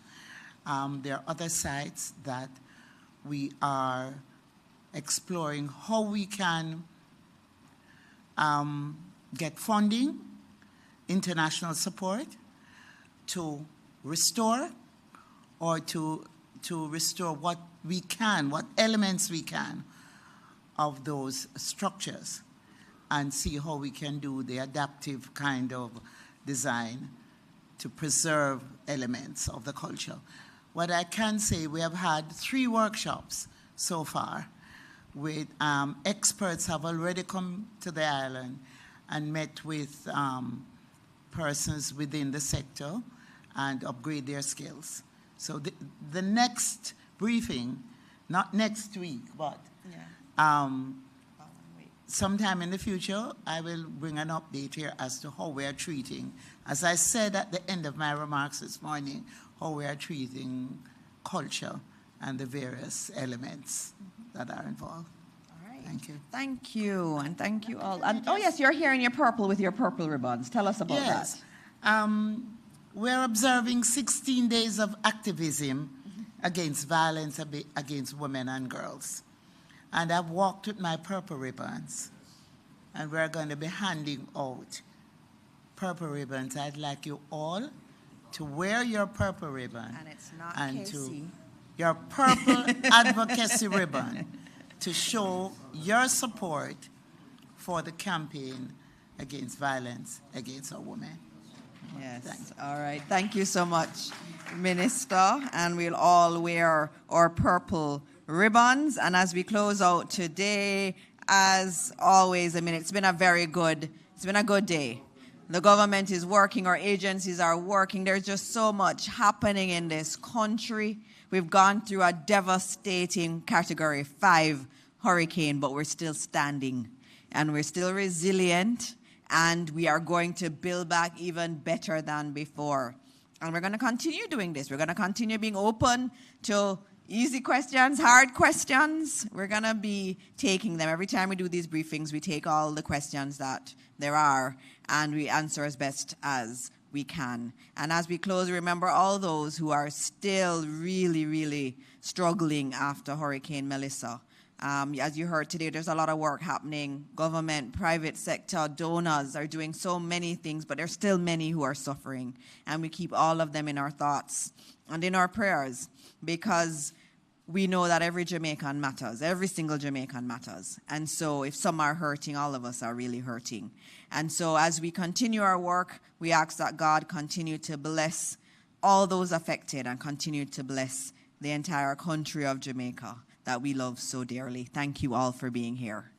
There are other sites that we are exploring how we can get funding, international support to restore or to restore what we can, what elements we can of those structures and see how we can do the adaptive kind of design to preserve elements of the culture. What I can say, we have had 3 workshops so far with experts have already come to the island and met with persons within the sector and upgrade their skills. So the next briefing, not next week, but sometime in the future, I will bring an update here as to how we are treating, as I said at the end of my remarks this morning, how we are treating culture and the various elements that are involved. All right. Thank you. Thank you, and thank you all. And, oh, yes, you're here in your purple with your purple ribbons. Tell us about that. We're observing 16 days of activism against violence against women and girls. And I've walked with my purple ribbons, and we're going to be handing out purple ribbons. I'd like you all to wear your purple ribbon And it's not and Casey. to your purple advocacy ribbon to show your support for the campaign against violence against a woman. Yes. All right. Thank you so much, Minister. And we'll all wear our purple ribbons. And as we close out today, as always, I mean, it's been a good day. The government is working, our agencies are working. There's just so much happening in this country. We've gone through a devastating Category 5 hurricane, but we're still standing and we're still resilient, and we are going to build back even better than before. And we're going to continue doing this. We're going to continue being open to easy questions, hard questions. We're going to be taking them. Every time we do these briefings, we take all the questions that there are, and we answer as best as we can. And as we close, remember all those who are still really, really struggling after Hurricane Melissa. As you heard today, there's a lot of work happening. Government, private sector, donors are doing so many things, but there's still many who are suffering. And we keep all of them in our thoughts and in our prayers, because we know that every Jamaican matters. Every single Jamaican matters. And so if some are hurting, all of us are really hurting. And so as we continue our work, we ask that God continue to bless all those affected and continue to bless the entire country of Jamaica that we love so dearly. Thank you all for being here.